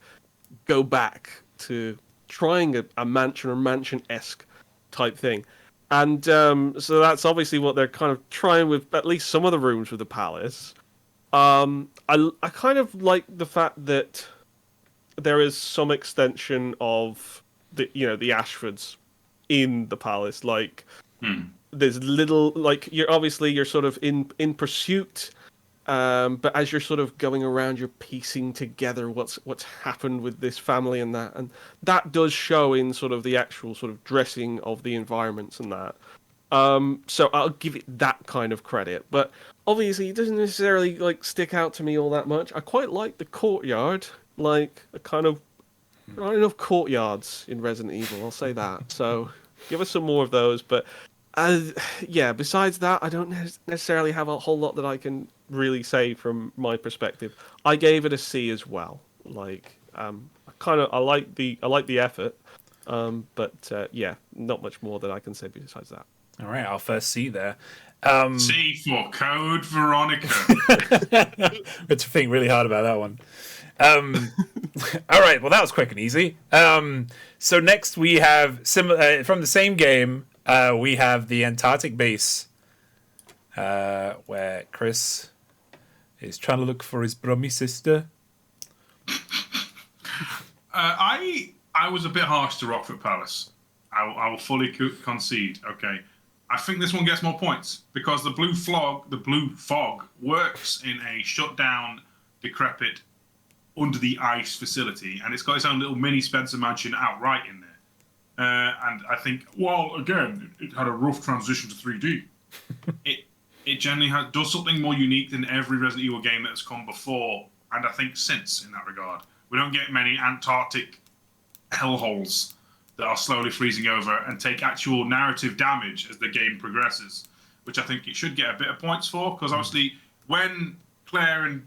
Speaker 3: go back to trying a mansion or mansion-esque type thing. And so that's obviously what they're kind of trying with at least some of the rooms with the palace. I kind of like the fact that there is some extension of the Ashfords in the palace. Like there's little, like, you're sort of in pursuit. But as you're sort of going around, you're piecing together what's happened with this family and that does show in sort of the actual sort of dressing of the environments and that. So I'll give it that kind of credit. But obviously it doesn't necessarily like stick out to me all that much. I quite like the courtyard, like a kind of not enough courtyards in Resident Evil. I'll say that. So give us some more of those. But yeah, besides that, I don't necessarily have a whole lot that I can really say from my perspective. I gave it a C as well. Like I like the effort. But yeah, not much more that I can say besides that.
Speaker 1: All right, our first C there.
Speaker 2: C for Code Veronica.
Speaker 1: Had to think really hard about that one. All right, well that was quick and easy. So next we have from the same game. We have the Antarctic base, where Chris is trying to look for his brummy sister.
Speaker 2: I was a bit harsh to Rockford Palace. I will fully concede. Okay, I think this one gets more points because the blue fog works in a shut down, decrepit, under the ice facility, and it's got its own little mini Spencer mansion outright in there. And I think, well, again, it had a rough transition to 3D. It generally does something more unique than every Resident Evil game that has come before, and I think since in that regard. We don't get many Antarctic hellholes that are slowly freezing over and take actual narrative damage as the game progresses, which I think it should get a bit of points for, because obviously when Claire and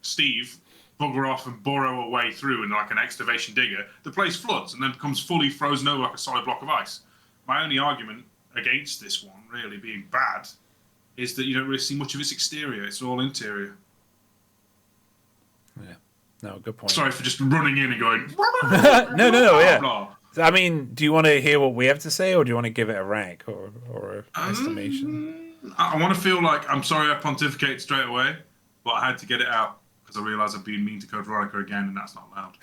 Speaker 2: Steve bugger off and burrow a way through in like an excavation digger, the place floods and then becomes fully frozen over like a solid block of ice. My only argument against this one really being bad is that you don't really see much of its exterior. It's all interior.
Speaker 1: Yeah. No, good point.
Speaker 2: Sorry for just running in and going...
Speaker 1: No, yeah. I mean, do you want to hear what we have to say, or do you want to give it a rank or estimation?
Speaker 2: I want to feel like, I'm sorry I pontificate straight away, but I had to get it out because I realised I've been mean to Code Veronica again, and that's not allowed.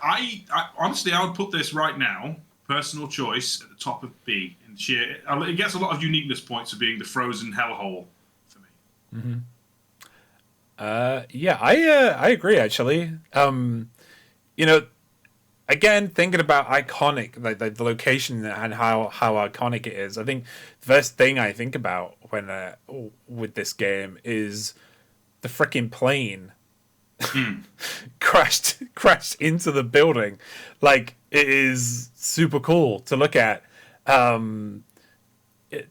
Speaker 2: I honestly, I would put this right now, personal choice, at the top of B. In sheer, it gets a lot of uniqueness points for being the frozen hellhole for me.
Speaker 1: Mm-hmm. Yeah, I agree actually. Again, thinking about iconic, like the location and how iconic it is. I think the first thing I think about when with this game is the freaking plane crashed into the building. Like, it is super cool to look at.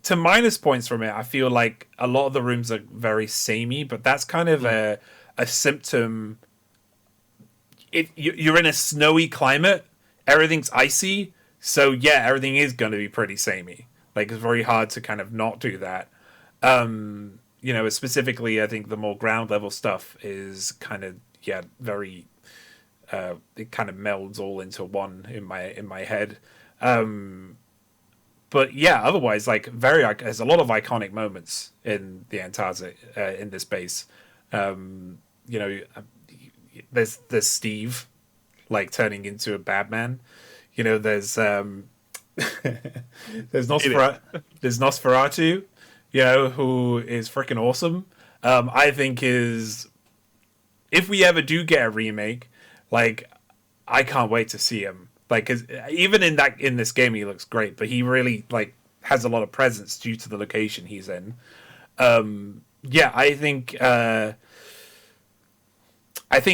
Speaker 1: To minus points from it, I feel like a lot of the rooms are very samey, but that's kind of a symptom. You're in a snowy climate, everything's icy, so yeah, everything is going to be pretty samey. Like, it's very hard to kind of not do that. Specifically, I think the more ground level stuff is kind of very. It kind of melds all into one in my head. But yeah, otherwise, like, there's a lot of iconic moments in the Antarctic in this base. There's Steve, like, turning into a bad man. There's there's Nosferatu, who is freaking awesome. I think if we ever do get a remake, like, I can't wait to see him. Like, 'cause even in this game, he looks great, but he really, like, has a lot of presence due to the location he's in. I think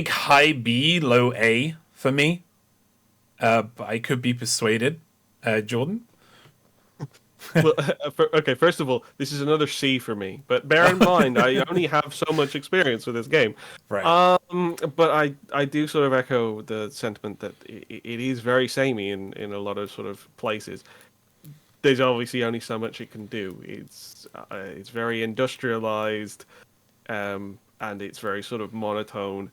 Speaker 1: high B, low A for me. But I could be persuaded. Jordan?
Speaker 3: Well, okay, first of all, this is another C for me. But bear in mind, I only have so much experience with this game.
Speaker 1: Right.
Speaker 3: But I do sort of echo the sentiment that it is very samey in a lot of sort of places. There's obviously only so much it can do. It's very industrialized, and it's very sort of monotone.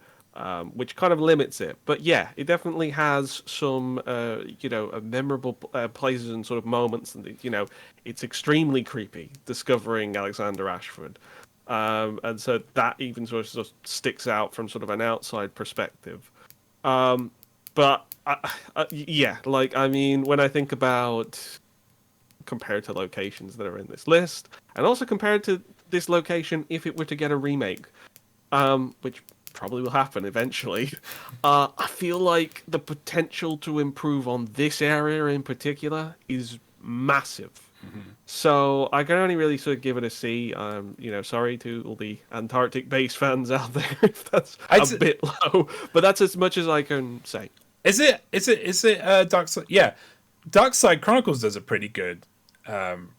Speaker 3: Which kind of limits it. But yeah, it definitely has some, memorable places and sort of moments. And, it's extremely creepy discovering Alexander Ashford. And so that even sort of sticks out from sort of an outside perspective. But, when I think about compared to locations that are in this list, and also compared to this location if it were to get a remake, which probably will happen eventually. I feel like the potential to improve on this area in particular is massive. So I can only really sort of give it a C. Sorry to all the Antarctic base fans out there if that's bit low, but that's as much as I can say.
Speaker 1: Is it Dark Side? Yeah, Dark Side Chronicles does a pretty good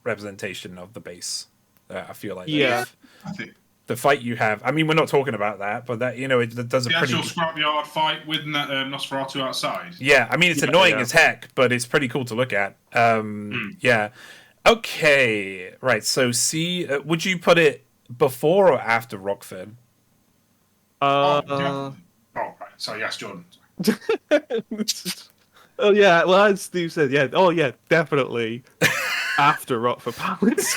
Speaker 1: representation of the base. I feel like
Speaker 3: Yeah.
Speaker 2: I think
Speaker 1: the fight you have. I mean, we're not talking about that, but that it does a
Speaker 2: the
Speaker 1: pretty
Speaker 2: actual scrapyard fight with Nosferatu outside.
Speaker 1: Yeah, I mean it's annoying
Speaker 3: yeah.
Speaker 1: as heck, but it's pretty cool to look at. Yeah. Okay, right. So, C. Would you put it before or after Rockford?
Speaker 2: Definitely. Right. So yes, Jordan.
Speaker 3: Oh yeah, well as Steve said, yeah. Oh yeah, definitely after Rockford Palace.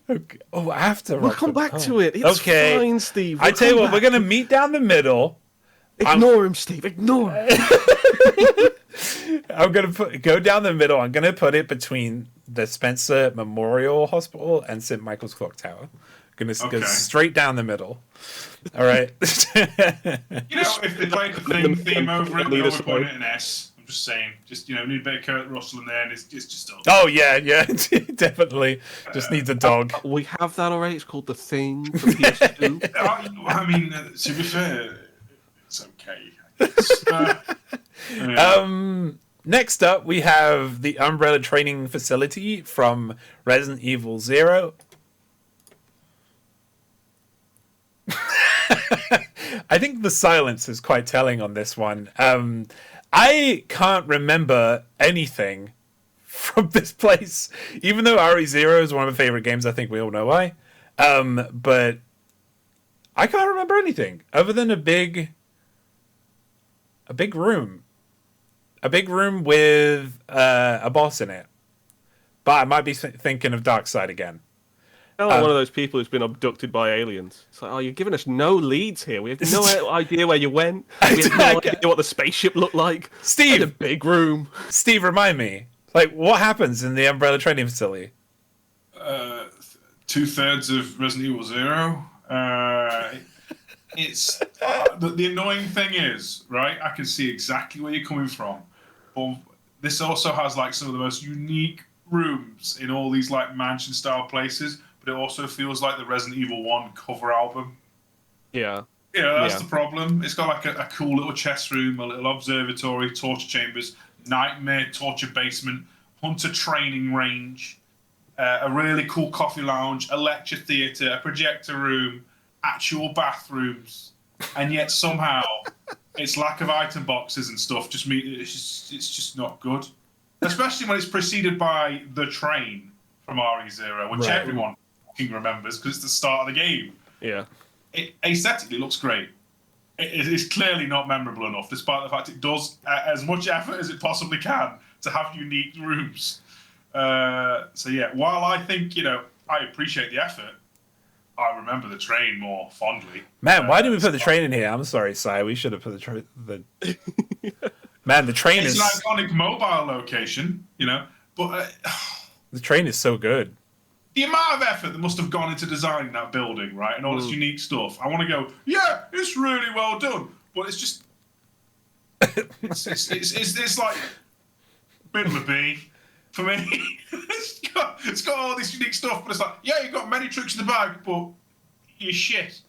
Speaker 1: Okay. Oh, after
Speaker 3: We'll
Speaker 1: Rockford.
Speaker 3: come back to it. It's
Speaker 1: okay.
Speaker 3: fine, Steve.
Speaker 1: I tell you what, we're gonna meet down the middle.
Speaker 3: Ignore him, Steve. Ignore him.
Speaker 1: I'm gonna go down the middle. I'm gonna put it between the Spencer Memorial Hospital and St. Michael's Clock Tower. Gonna go straight down the middle. All right.
Speaker 2: If they played the theme over it, they would put it an S. I'm just saying. Just need a bit of Kurt Russell in there, and it's just up.
Speaker 1: Oh yeah, definitely. Just needs a dog.
Speaker 3: We have that already. It's called The Thing for PS2.
Speaker 2: I mean, to be fair, it's okay.
Speaker 1: Next up, we have the Umbrella Training Facility from Resident Evil 0. I think the silence is quite telling on this one. I can't remember anything from this place, even though RE0 is one of my favorite games. I think we all know why. But I can't remember anything other than a big room. A big room with a boss in it. But I might be thinking of Dark Side again.
Speaker 3: I'm like one of those people who's been abducted by aliens. It's like, oh, you're giving us no leads here. We have no idea where you went. We have no idea what the spaceship looked like.
Speaker 1: Steve!
Speaker 3: It's a big room.
Speaker 1: Steve, remind me. Like, what happens in the Umbrella Training Facility?
Speaker 2: 2/3 of Resident Evil 0. It's the annoying thing is, right? I can see exactly where you're coming from, but this also has like some of the most unique rooms in all these like mansion-style places. But it also feels like the Resident Evil 1 cover album.
Speaker 3: Yeah.
Speaker 2: Yeah, that's the problem. It's got like a cool little chess room, a little observatory, torture chambers, nightmare torture basement, hunter training range, a really cool coffee lounge, a lecture theatre, a projector room, actual bathrooms, and yet somehow its lack of item boxes and stuff it's just not good. Especially when it's preceded by the train from RE0, which everyone remembers because it's the start of the game.
Speaker 3: Yeah.
Speaker 2: It aesthetically looks great. It is clearly not memorable enough, despite the fact it does as much effort as it possibly can to have unique rooms. So yeah, while I think I appreciate the effort, I remember the train more fondly.
Speaker 1: Man, why did we put the train in here? I'm sorry, Si. We should have put the Man, the train is
Speaker 2: an iconic mobile location, but
Speaker 1: the train is so good.
Speaker 2: The amount of effort that must have gone into designing that building, right, and all this unique stuff. I want to go, yeah, it's really well done, but it's just, it's like bit of a B for me. it's got all this unique stuff, but it's like, yeah, you've got many tricks in the bag, but you're shit.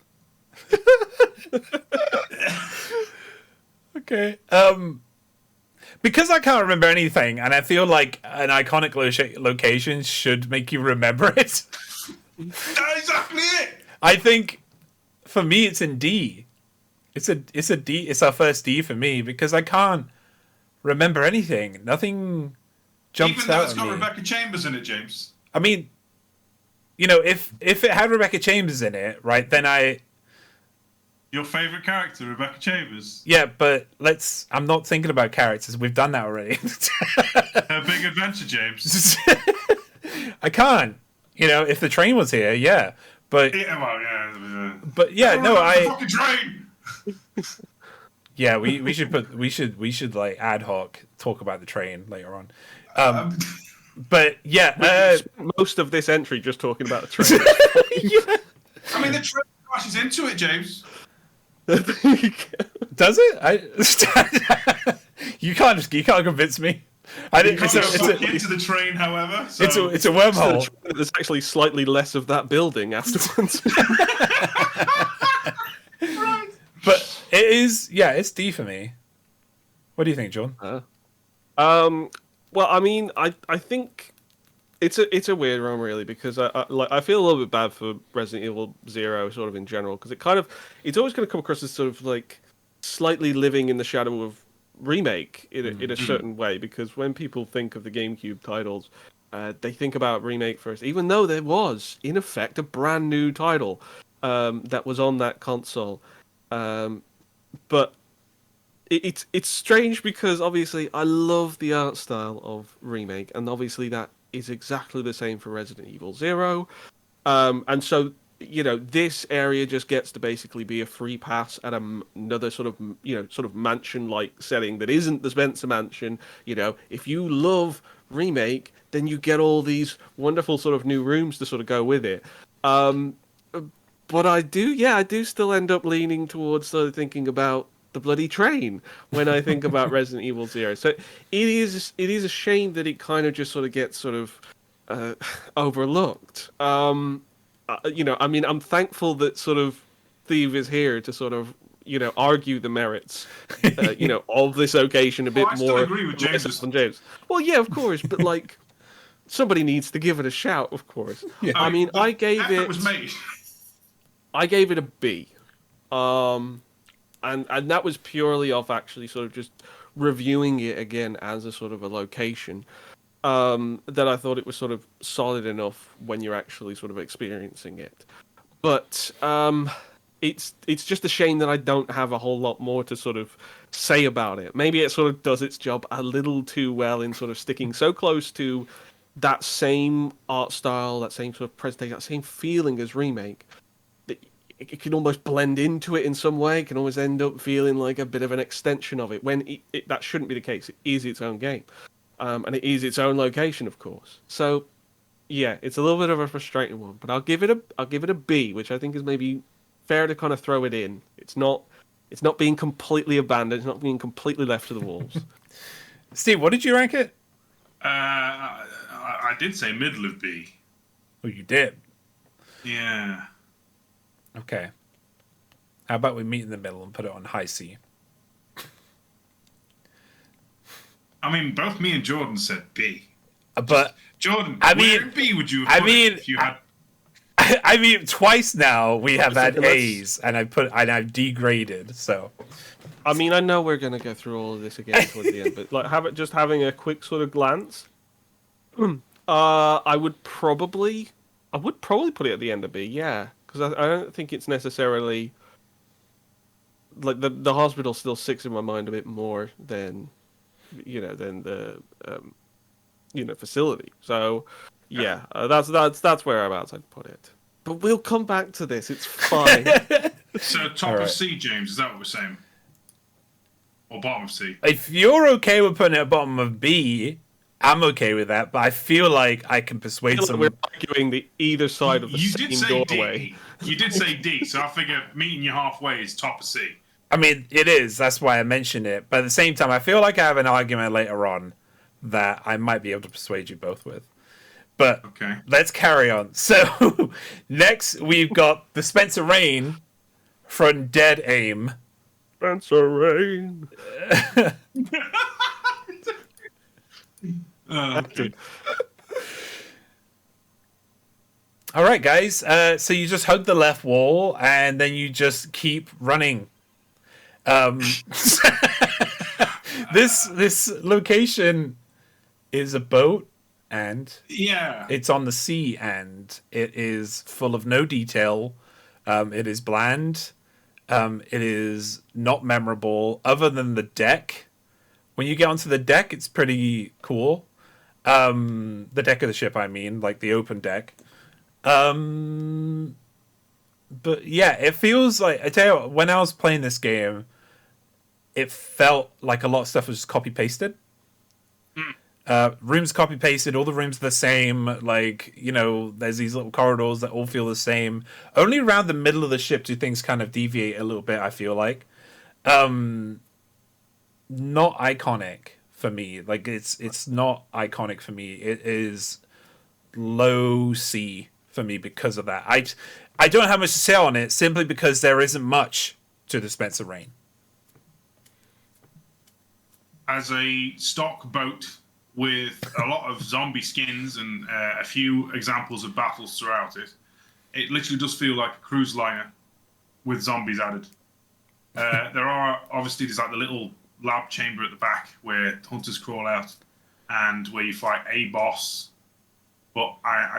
Speaker 1: Okay. Because I can't remember anything, and I feel like an iconic location should make you remember it.
Speaker 2: That's exactly it.
Speaker 1: I think, for me, it's in D. It's a D. It's our first D for me because I can't remember anything. Nothing jumps
Speaker 2: Even though
Speaker 1: out
Speaker 2: it's
Speaker 1: at
Speaker 2: got
Speaker 1: me.
Speaker 2: Rebecca Chambers in it, James.
Speaker 1: I mean, if it had Rebecca Chambers in it, right, then
Speaker 2: Your favourite character, Rebecca Chambers?
Speaker 1: Yeah, but I'm not thinking about characters. We've done that already.
Speaker 2: Her big adventure, James.
Speaker 1: I can't. If the train was here, yeah. But But yeah, no,
Speaker 2: the fucking train.
Speaker 1: Yeah, we should like ad hoc talk about the train later on. But yeah,
Speaker 3: most of this entry just talking about the train.
Speaker 1: yeah.
Speaker 2: I mean, the train crashes into it, James.
Speaker 1: Does it? You can't convince me. I
Speaker 2: You
Speaker 1: didn't.
Speaker 2: can't go back into the train, however. So.
Speaker 1: It's a wormhole.
Speaker 3: There's actually slightly less of that building afterwards.
Speaker 2: Right.
Speaker 1: But it is, yeah, it's D for me. What do you think, John?
Speaker 3: Well, I mean, I think it's a weird one really because I feel a little bit bad for Resident Evil 0 sort of in general because it's always going to come across as sort of like slightly living in the shadow of Remake in a certain way because when people think of the GameCube titles, they think about Remake first, even though there was in effect a brand new title that was on that console, but. It's strange because obviously I love the art style of Remake, and obviously that is exactly the same for Resident Evil 0. And so, this area just gets to basically be a free pass at another sort of mansion-like setting that isn't the Spencer Mansion. If you love Remake, then you get all these wonderful sort of new rooms to sort of go with it. But I do still end up leaning towards sort of thinking about the bloody train when I think about Resident Evil 0. So it is a shame that it kind of just sort of gets sort of overlooked. I mean, I'm thankful that sort of Steve is here to sort of argue the merits of this occasion a bit
Speaker 2: I still
Speaker 3: more.
Speaker 2: agree with James.
Speaker 3: Well, yeah, of course, but like somebody needs to give it a shout, of course.
Speaker 1: Yeah.
Speaker 3: I mean, I gave it a B. And that was purely off actually sort of just reviewing it again as a sort of a location that I thought it was sort of solid enough when you're actually sort of experiencing it. But it's just a shame that I don't have a whole lot more to sort of say about it. Maybe it sort of does its job a little too well in sort of sticking so close to that same art style, that same sort of presentation, that same feeling as Remake. It can almost blend into it in some way. It can always end up feeling like a bit of an extension of it when that shouldn't be the case. It is its own game, and it is its own location, of course. So, yeah, it's a little bit of a frustrating one, but I'll give it a B, which I think is maybe fair to kind of throw it in. It's not being completely abandoned. It's not being completely left to the wolves.
Speaker 1: Steve, what did you rank it?
Speaker 2: I did say middle of B.
Speaker 1: Oh, you did.
Speaker 2: Yeah.
Speaker 1: Okay. How about we meet in the middle and put it on high C?
Speaker 2: I mean, both me and Jordan said B.
Speaker 1: But
Speaker 2: Jordan,
Speaker 1: I mean,
Speaker 2: where in B would you have put it if you had?
Speaker 1: I mean, twice now we have had A's, and I've degraded. So,
Speaker 3: I mean, I know we're gonna go through all of this again towards the end, but like having a quick sort of glance. I would probably put it at the end of B, yeah, because I don't think it's necessarily like the hospital still sticks in my mind a bit more than the facility. So yeah, that's whereabouts I'd put it. But we'll come back to this. It's fine.
Speaker 2: So top of C, James, is that what we're saying? Or bottom of C?
Speaker 1: if you're okay with putting it at bottom of B, I'm okay with that. But I feel like I can persuade
Speaker 3: Like
Speaker 1: some.
Speaker 3: we're arguing the either side of the
Speaker 2: You
Speaker 3: same
Speaker 2: did say
Speaker 3: doorway.
Speaker 2: D. You did say D, so I figure meeting you halfway is top of C.
Speaker 1: I mean, it is. That's why I mentioned it. But at the same time, I feel like I have an argument later on that I might be able to persuade you both with. But
Speaker 2: Okay.
Speaker 1: let's carry on. So next we've got the Spencer Rain from Dead Aim.
Speaker 3: Spencer Rain.
Speaker 2: Okay.
Speaker 1: All right, guys. So you just hug the left wall, and then you just keep running. This location is a boat, and
Speaker 2: Yeah.
Speaker 1: it's on the sea, and it is full of no detail. It is bland. It is not memorable, other than the deck. When you get onto the deck, it's pretty cool. The deck of the ship, I mean, like the open deck. But yeah, it feels like, I tell you what, when I was playing this game, it felt like a lot of stuff was just copy pasted. Rooms copy pasted, all the rooms are the same. Like, there's these little corridors that all feel the same. Only around the middle of the ship do things kind of deviate a little bit, I feel like. Not iconic for me. Like it's not iconic for me. It is low C for me because of that. I don't have much to say on it simply because there isn't much to the Spencer Reign.
Speaker 2: As a stock boat with a lot of zombie skins and a few examples of battles throughout it, it literally does feel like a cruise liner with zombies added. There are obviously there's like the little lab chamber at the back where hunters crawl out and where you fight a boss. But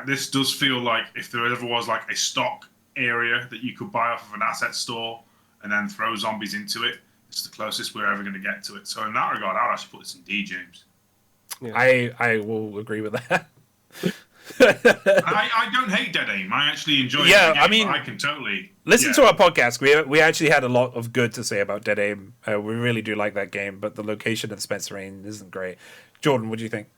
Speaker 2: this does feel like if there ever was like a stock area that you could buy off of an asset store and then throw zombies into it, it's the closest we're ever going to get to it. So in that regard, I'd actually put this in D, James.
Speaker 1: Yeah. I will agree with that.
Speaker 2: I don't hate Dead Aim. I actually enjoy it. Yeah, I mean, I can totally
Speaker 1: listen to our podcast. We actually had a lot of good to say about Dead Aim. We really do like that game, but the location of Spencer Reign isn't great. Jordan, what do you think?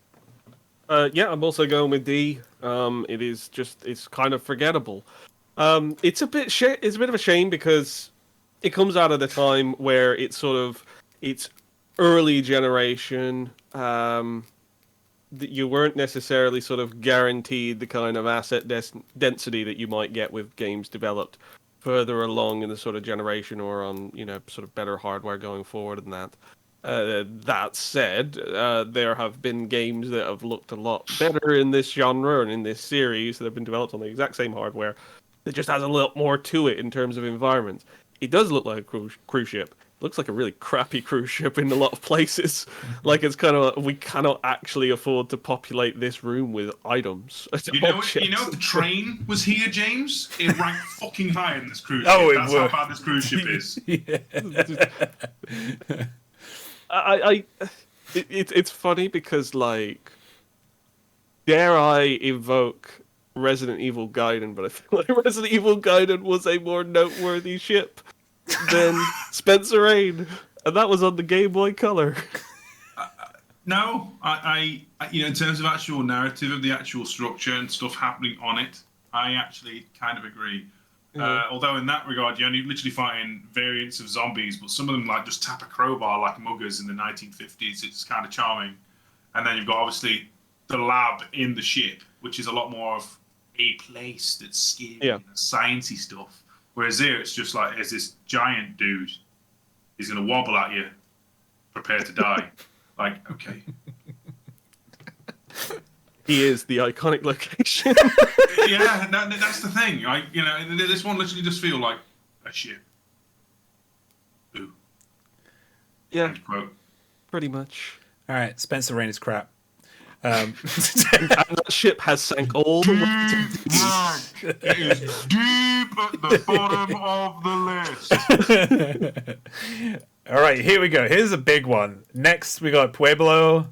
Speaker 3: Yeah, I'm also going with D. It's kind of forgettable. It's a bit of a shame because it comes out at a time where it's early generation. You weren't necessarily sort of guaranteed the kind of asset density that you might get with games developed further along in the sort of generation or on sort of better hardware going forward than that. That said, there have been games that have looked a lot better in this genre and in this series that have been developed on the exact same hardware that just has a lot more to it in terms of environments. It does look like a cruise ship. It looks like a really crappy cruise ship in a lot of places. Like it's kind of we cannot actually afford to populate this room with items.
Speaker 2: You know if the train was here, James, it ranked fucking high in this cruise ship.
Speaker 1: Oh,
Speaker 2: That's how bad this cruise ship is.
Speaker 3: It's funny because, like, dare I evoke Resident Evil Gaiden, but I feel like Resident Evil Gaiden was a more noteworthy ship than Spencer Reign, and that was on the Game Boy Color.
Speaker 2: No, I in terms of actual narrative of the actual structure and stuff happening on it, I actually kind of agree. Although in that regard, you're only literally fighting variants of zombies, but some of them like just tap a crowbar like muggers in the 1950s. It's kind of charming. And then you've got obviously the lab in the ship, which is a lot more of a place that's scary and sciencey stuff. Whereas here, it's just like, there's this giant dude. He's going to wobble at you. Prepare to die. Like, okay.
Speaker 3: He is the iconic location.
Speaker 2: Yeah, that's the thing. This one literally just feels like a ship. Ooh.
Speaker 3: Yeah. Pretty much.
Speaker 1: All right, Spencer Reign is crap.
Speaker 3: And that ship has sank all the way to
Speaker 2: deep. It is deep at the bottom of the list.
Speaker 1: All right, here we go. Here's a big one. Next, we got Pueblo.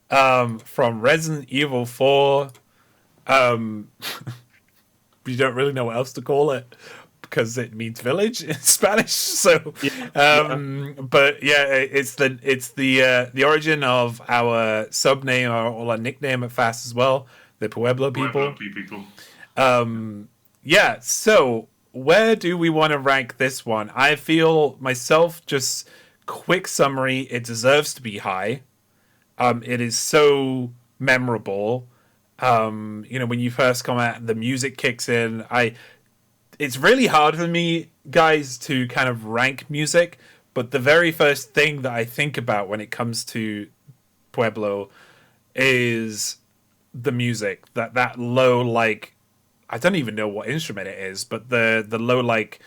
Speaker 1: From Resident Evil 4. You don't really know what else to call it because it means village in Spanish. So, but yeah, it's the origin of our sub name or our nickname at Fast as well, the Pueblo people. Yeah. So where do we want to rank this one? I feel myself, just quick summary, it deserves to be high. It is so memorable. When you first come out, the music kicks in. It's really hard for me, guys, to kind of rank music, but the very first thing that I think about when it comes to Pueblo is the music. That low, like, I don't even know what instrument it is, but the low, like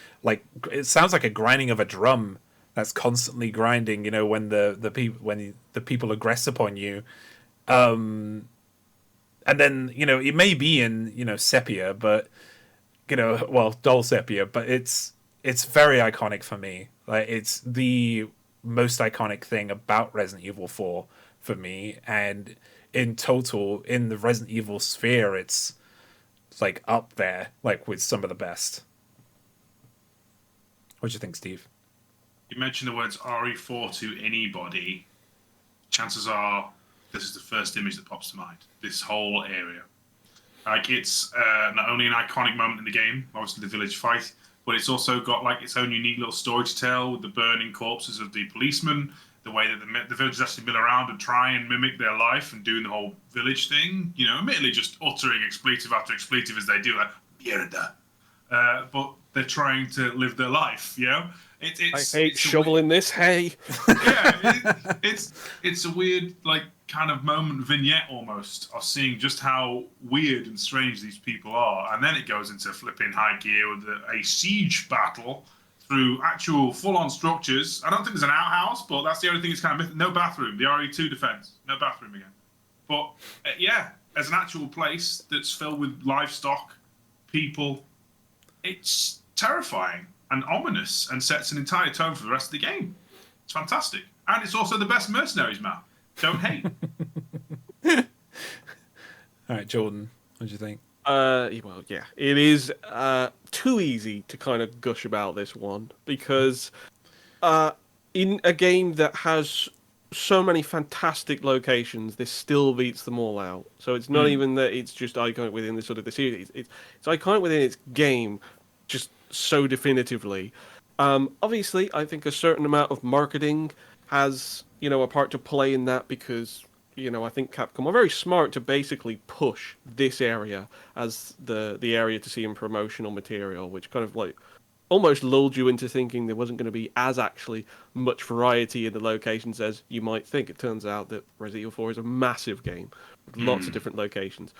Speaker 1: it sounds like a grinding of a drum. That's constantly grinding, when the people aggress upon you, and then it may be in sepia, but dull sepia, but it's very iconic for me. Like it's the most iconic thing about Resident Evil 4 for me, and in total in the Resident Evil sphere, it's like up there, like with some of the best. What do you think, Steve?
Speaker 2: You mentioned the words RE4 to anybody, chances are this is the first image that pops to mind. This whole area. Like, it's not only an iconic moment in the game, obviously the village fight, but it's also got like its own unique little story to tell with the burning corpses of the policemen, the way that the villagers actually mill around and try and mimic their life and doing the whole village thing. You know, admittedly just uttering expletive after expletive as they do, like mierda. But they're trying to live their life. You know, it's
Speaker 3: I hate shoveling this hay.
Speaker 2: Yeah, it's a weird like kind of moment vignette almost of seeing just how weird and strange these people are, and then it goes into flipping high gear with a siege battle through actual full-on structures. I don't think there's an outhouse, but that's the only thing that's kind of no bathroom. The RE2 defense, no bathroom again. But yeah, as an actual place that's filled with livestock, people, it's terrifying and ominous and sets an entire tone for the rest of the game. It's fantastic. And it's also the best mercenaries map. Don't hate.
Speaker 1: All right, Jordan, what do you think?
Speaker 3: Well, yeah, it is too easy to kind of gush about this one because in a game that has so many fantastic locations, this still beats them all out. So it's not even that it's just iconic within the sort of the series. It's iconic within its game, just so definitively. Obviously, I think a certain amount of marketing has, a part to play in that because, I think Capcom are very smart to basically push this area as the area to see in promotional material, which kind of like almost lulled you into thinking there wasn't going to be as actually much variety in the locations as you might think. It turns out that Resident Evil 4 is a massive game with lots of different locations.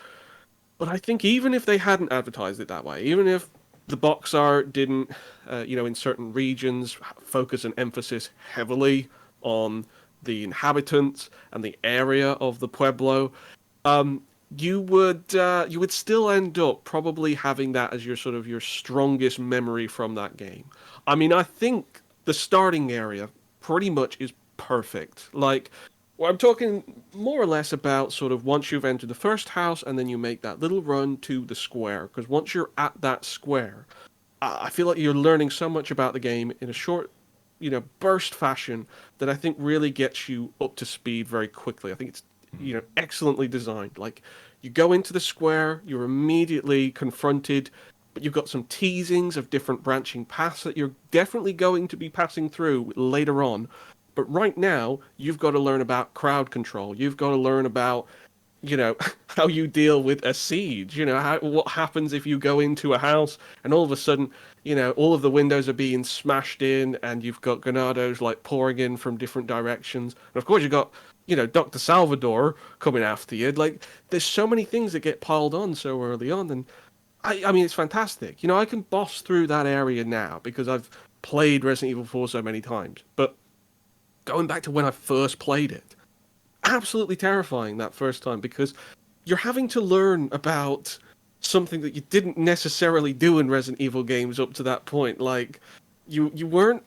Speaker 3: But I think even if they hadn't advertised it that way, even if the box art didn't, in certain regions, focus an emphasis heavily on the inhabitants and the area of the Pueblo, you would still end up probably having that as your sort of your strongest memory from that game. I mean, I think the starting area pretty much is perfect. Like, well, I'm talking more or less about sort of once you've entered the first house and then you make that little run to the square. Because once you're at that square, I feel like you're learning so much about the game in a short, burst fashion that I think really gets you up to speed very quickly. I think it's, excellently designed. Like, you go into the square, you're immediately confronted, but you've got some teasings of different branching paths that you're definitely going to be passing through later on. But right now, you've got to learn about crowd control. You've got to learn about, how you deal with a siege. What happens if you go into a house and all of a sudden, all of the windows are being smashed in and you've got granados like pouring in from different directions. And of course, you've got, Dr. Salvador coming after you. Like, there's so many things that get piled on so early on. And I mean, it's fantastic. I can boss through that area now because I've played Resident Evil 4 so many times. But going back to when I first played it, absolutely terrifying that first time because you're having to learn about something that you didn't necessarily do in Resident Evil games up to that point. Like, you weren't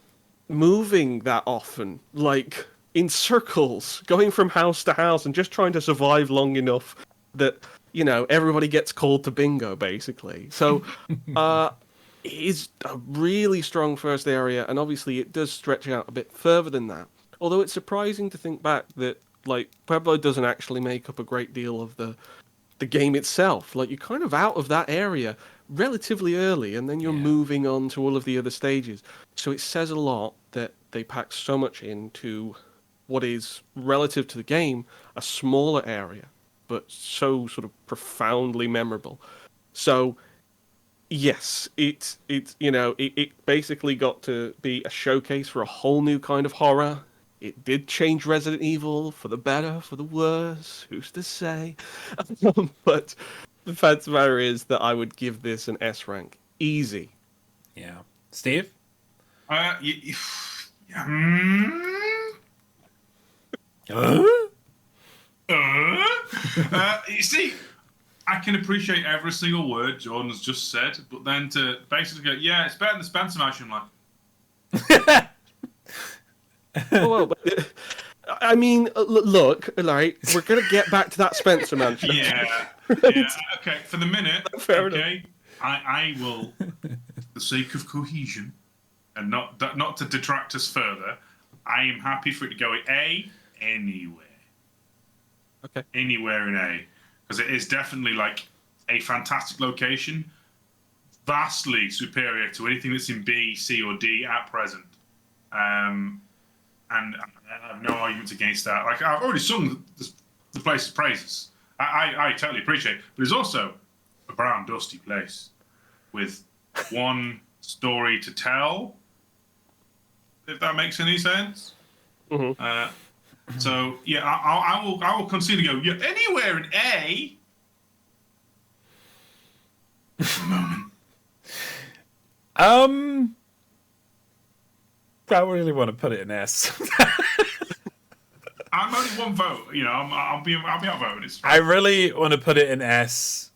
Speaker 3: moving that often, like in circles, going from house to house and just trying to survive long enough that, everybody gets called to bingo, basically. So, it's a really strong first area, and obviously it does stretch out a bit further than that. Although it's surprising to think back that, like, Pueblo doesn't actually make up a great deal of the game itself. Like, you're kind of out of that area relatively early, and then you're moving on to all of the other stages. So it says a lot that they pack so much into what is, relative to the game, a smaller area, but so sort of profoundly memorable. So, yes, it basically got to be a showcase for a whole new kind of horror. It did change Resident Evil for the better, for the worse. Who's to say? But the fact of the matter is that I would give this an S rank. Easy.
Speaker 1: Yeah. Steve?
Speaker 2: You see, I can appreciate every single word Jordan's just said, but then to basically go, yeah, it's better than the Spencer match, I'm like...
Speaker 3: Well, I mean, look, right, we're going to get back to that Spencer mansion.
Speaker 2: Yeah. Okay, for the minute,
Speaker 3: Fair
Speaker 2: okay,
Speaker 3: enough.
Speaker 2: I will, for the sake of cohesion, and not to detract us further, I am happy for it to go A, anywhere.
Speaker 3: Okay.
Speaker 2: Anywhere in A. Because it is definitely, like, a fantastic location, vastly superior to anything that's in B, C, or D at present. and I have no arguments against that. Like I've already sung the place's praises. I totally appreciate it, but it's also a brown, dusty place with one story to tell. If that makes any sense.
Speaker 3: Mm-hmm.
Speaker 2: So yeah, I will concede to go. Yeah, anywhere in A. For a moment.
Speaker 1: I really want to put it in S.
Speaker 2: I'm only one vote. You know, I'll be outvoted. It's
Speaker 1: I
Speaker 2: fine.
Speaker 1: really want to put it in S.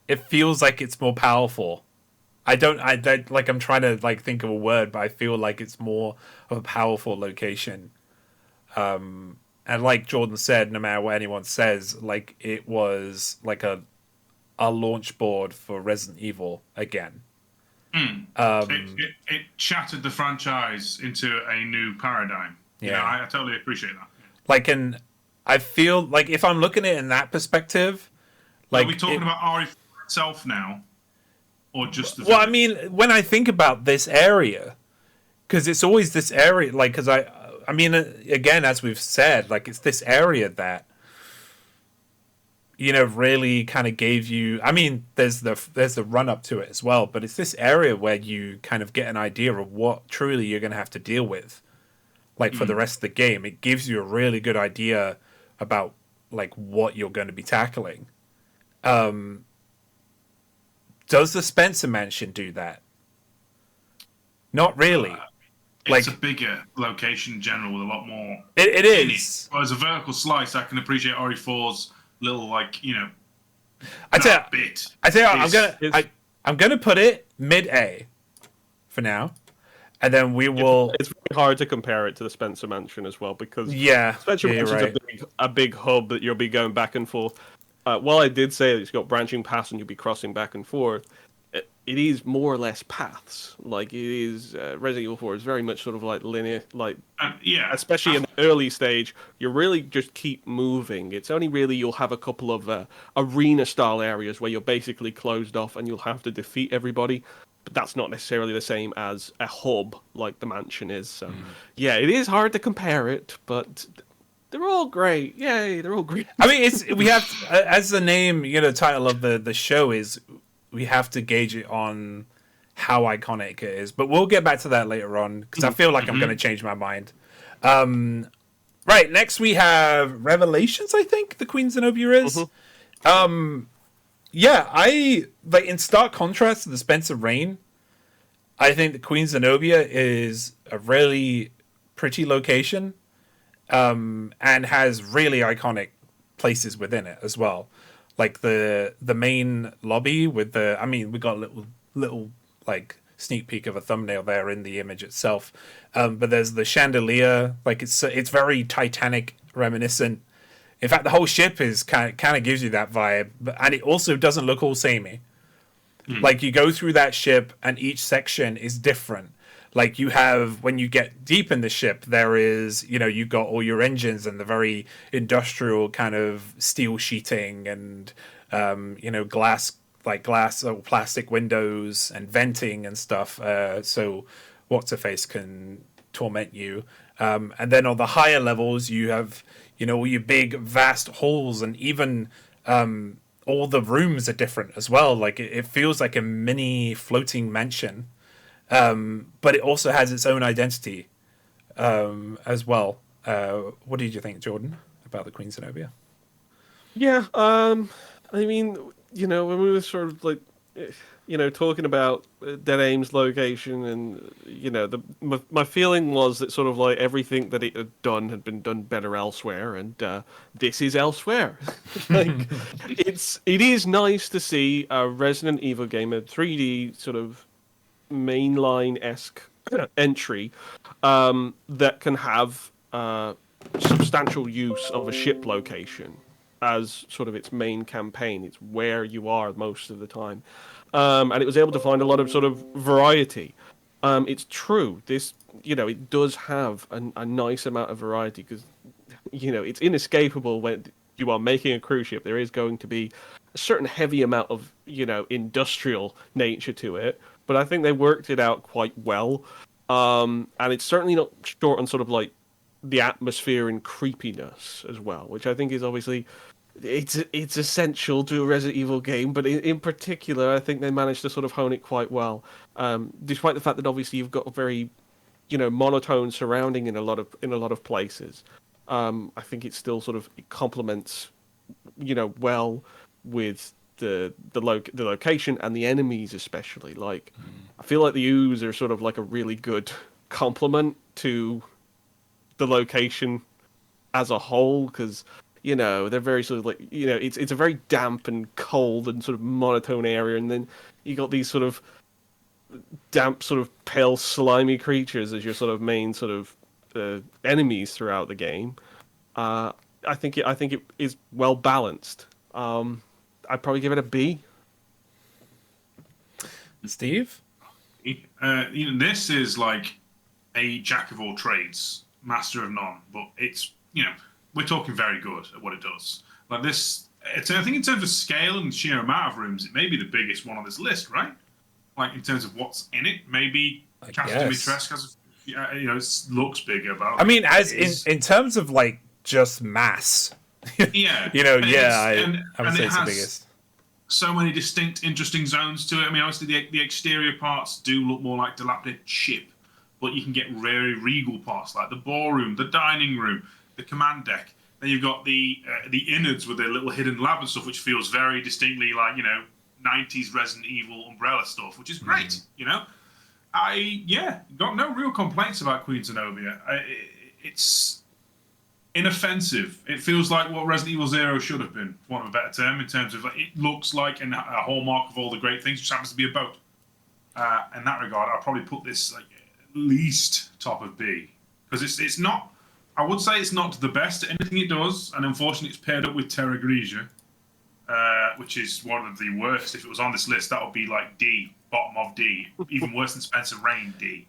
Speaker 1: It feels like it's more powerful. I don't like, I'm trying to like think of a word, but I feel like it's more of a powerful location. And like Jordan said, no matter what anyone says, like it was like a launch board for Resident Evil again.
Speaker 2: It shattered the franchise into a new paradigm.
Speaker 1: Yeah.
Speaker 2: You know, I totally appreciate that.
Speaker 1: Like, and I feel like if I'm looking at it in that perspective, like
Speaker 2: Are we talking about RE itself now, or just the?
Speaker 1: Well, I
Speaker 2: village?
Speaker 1: mean, when I think about this area, because it's always this area, like, because I mean, again, as we've said, like, it's this area that, you know, really kind of gave you. I mean, there's the run up to it as well, but it's this area where you kind of get an idea of what truly you're going to have to deal with, like for the rest of the game. It gives you a really good idea about like what you're going to be tackling. Does the Spencer Mansion do that? Not really.
Speaker 2: It's a bigger location in general with a lot more.
Speaker 1: It
Speaker 2: in
Speaker 1: is.
Speaker 2: it. Well, as a vertical slice, I can appreciate RE4's little, like, you know,
Speaker 1: I tell you,
Speaker 2: bit.
Speaker 1: I'm gonna put it mid A for now, and then we will.
Speaker 3: It's very hard to compare it to the Spencer Mansion as well because Spencer
Speaker 1: you're
Speaker 3: Mansion's
Speaker 1: right.
Speaker 3: a big hub that you'll be going back and forth. While I did say that it's got branching paths and you'll be crossing back and forth, it is more or less paths. Like it is, Resident Evil 4 is very much sort of like linear, like
Speaker 2: Yeah.
Speaker 3: especially in the early stage, you really just keep moving. It's only really you'll have a couple of arena-style areas where you're basically closed off and you'll have to defeat everybody. But that's not necessarily the same as a hub like the mansion is. So, yeah, it is hard to compare it, but they're all great. Yay, they're all great.
Speaker 1: I mean, we have as the name, you know, the title of the show is. We have to gauge it on how iconic it is, but we'll get back to that later on because I feel like I'm going to change my mind. Right, next we have Revelations. I think the Queen Zenobia is. Yeah, I like in stark contrast to the Spencer Reign. I think the Queen Zenobia is a really pretty location, and has really iconic places within it as well. Like the main lobby with the, I mean, we got a little like sneak peek of a thumbnail there in the image itself. But there's the chandelier, like it's very Titanic reminiscent. In fact, the whole ship is kind of gives you that vibe, and it also doesn't look all samey. Like you go through that ship, and each section is different. Like you have, when you get deep in the ship, there is, you know, you got all your engines and the very industrial kind of steel sheeting and, you know, glass or plastic windows and venting and stuff. So What's-Her-Face can torment you. And then on the higher levels, you have, you know, all your big, vast halls and even all the rooms are different as well. Like it feels like a mini floating mansion. But it also has its own identity as well. What did you think, Jordan, about the Queen Zenobia?
Speaker 3: Yeah, I mean, you know, when we were sort of like, you know, talking about Dead Aim's location, and you know, my feeling was that sort of like everything that it had been done better elsewhere, and this is elsewhere. Like, it is nice to see a Resident Evil game, a 3D sort of mainline-esque entry that can have substantial use of a ship location as sort of its main campaign. It's where you are most of the time. And it was able to find a lot of sort of variety. It's true, this, you know, it does have a nice amount of variety because, you know, it's inescapable when you are making a cruise ship. There is going to be a certain heavy amount of, you know, industrial nature to it. but I think they worked it out quite well. And it's certainly not short on sort of like the atmosphere and creepiness as well, which I think is obviously it's essential to a Resident Evil game. But in particular, I think they managed to sort of hone it quite well, despite the fact that obviously you've got a very monotone surrounding in a lot of places. I think it still sort of it complements well with the location and the enemies especially. Like I feel like the ooze are sort of like a really good complement to the location as a whole, because they're very sort of like it's a very damp and cold and sort of monotone area, and then you got these sort of damp, sort of pale, slimy creatures as your sort of main sort of enemies throughout the game. I think it is well balanced. I'd probably give it a B.
Speaker 1: Steve?
Speaker 2: This is like a jack of all trades, master of none, but it's, we're talking very good at what it does. Like this, I think in terms of scale and sheer amount of rooms, it may be the biggest one on this list, right? Like in terms of what's in it, maybe Captain Dimitrescu has, it looks bigger, but
Speaker 1: I mean, as in terms of like just mass.
Speaker 2: Yeah.
Speaker 1: I would say it's the biggest.
Speaker 2: So many distinct, interesting zones to it. I mean, obviously the exterior parts do look more like dilapidated ship, but you can get very regal parts like the ballroom, the dining room, the command deck. Then you've got the innards with their little hidden lab and stuff, which feels very distinctly like 90s Resident Evil umbrella stuff, which is great. I got no real complaints about Queen Zenobia. It's inoffensive. It feels like what Resident Evil Zero should have been, for want of a better term, in terms of like, it looks like a hallmark of all the great things, which happens to be a boat. In that regard, I'll probably put this like at least top of B, because it's not. I would say it's not the best at anything it does, and unfortunately, it's paired up with Terra Grigia, which is one of the worst. If it was on this list, that would be like D, bottom of D, even worse than Spencer Rain D.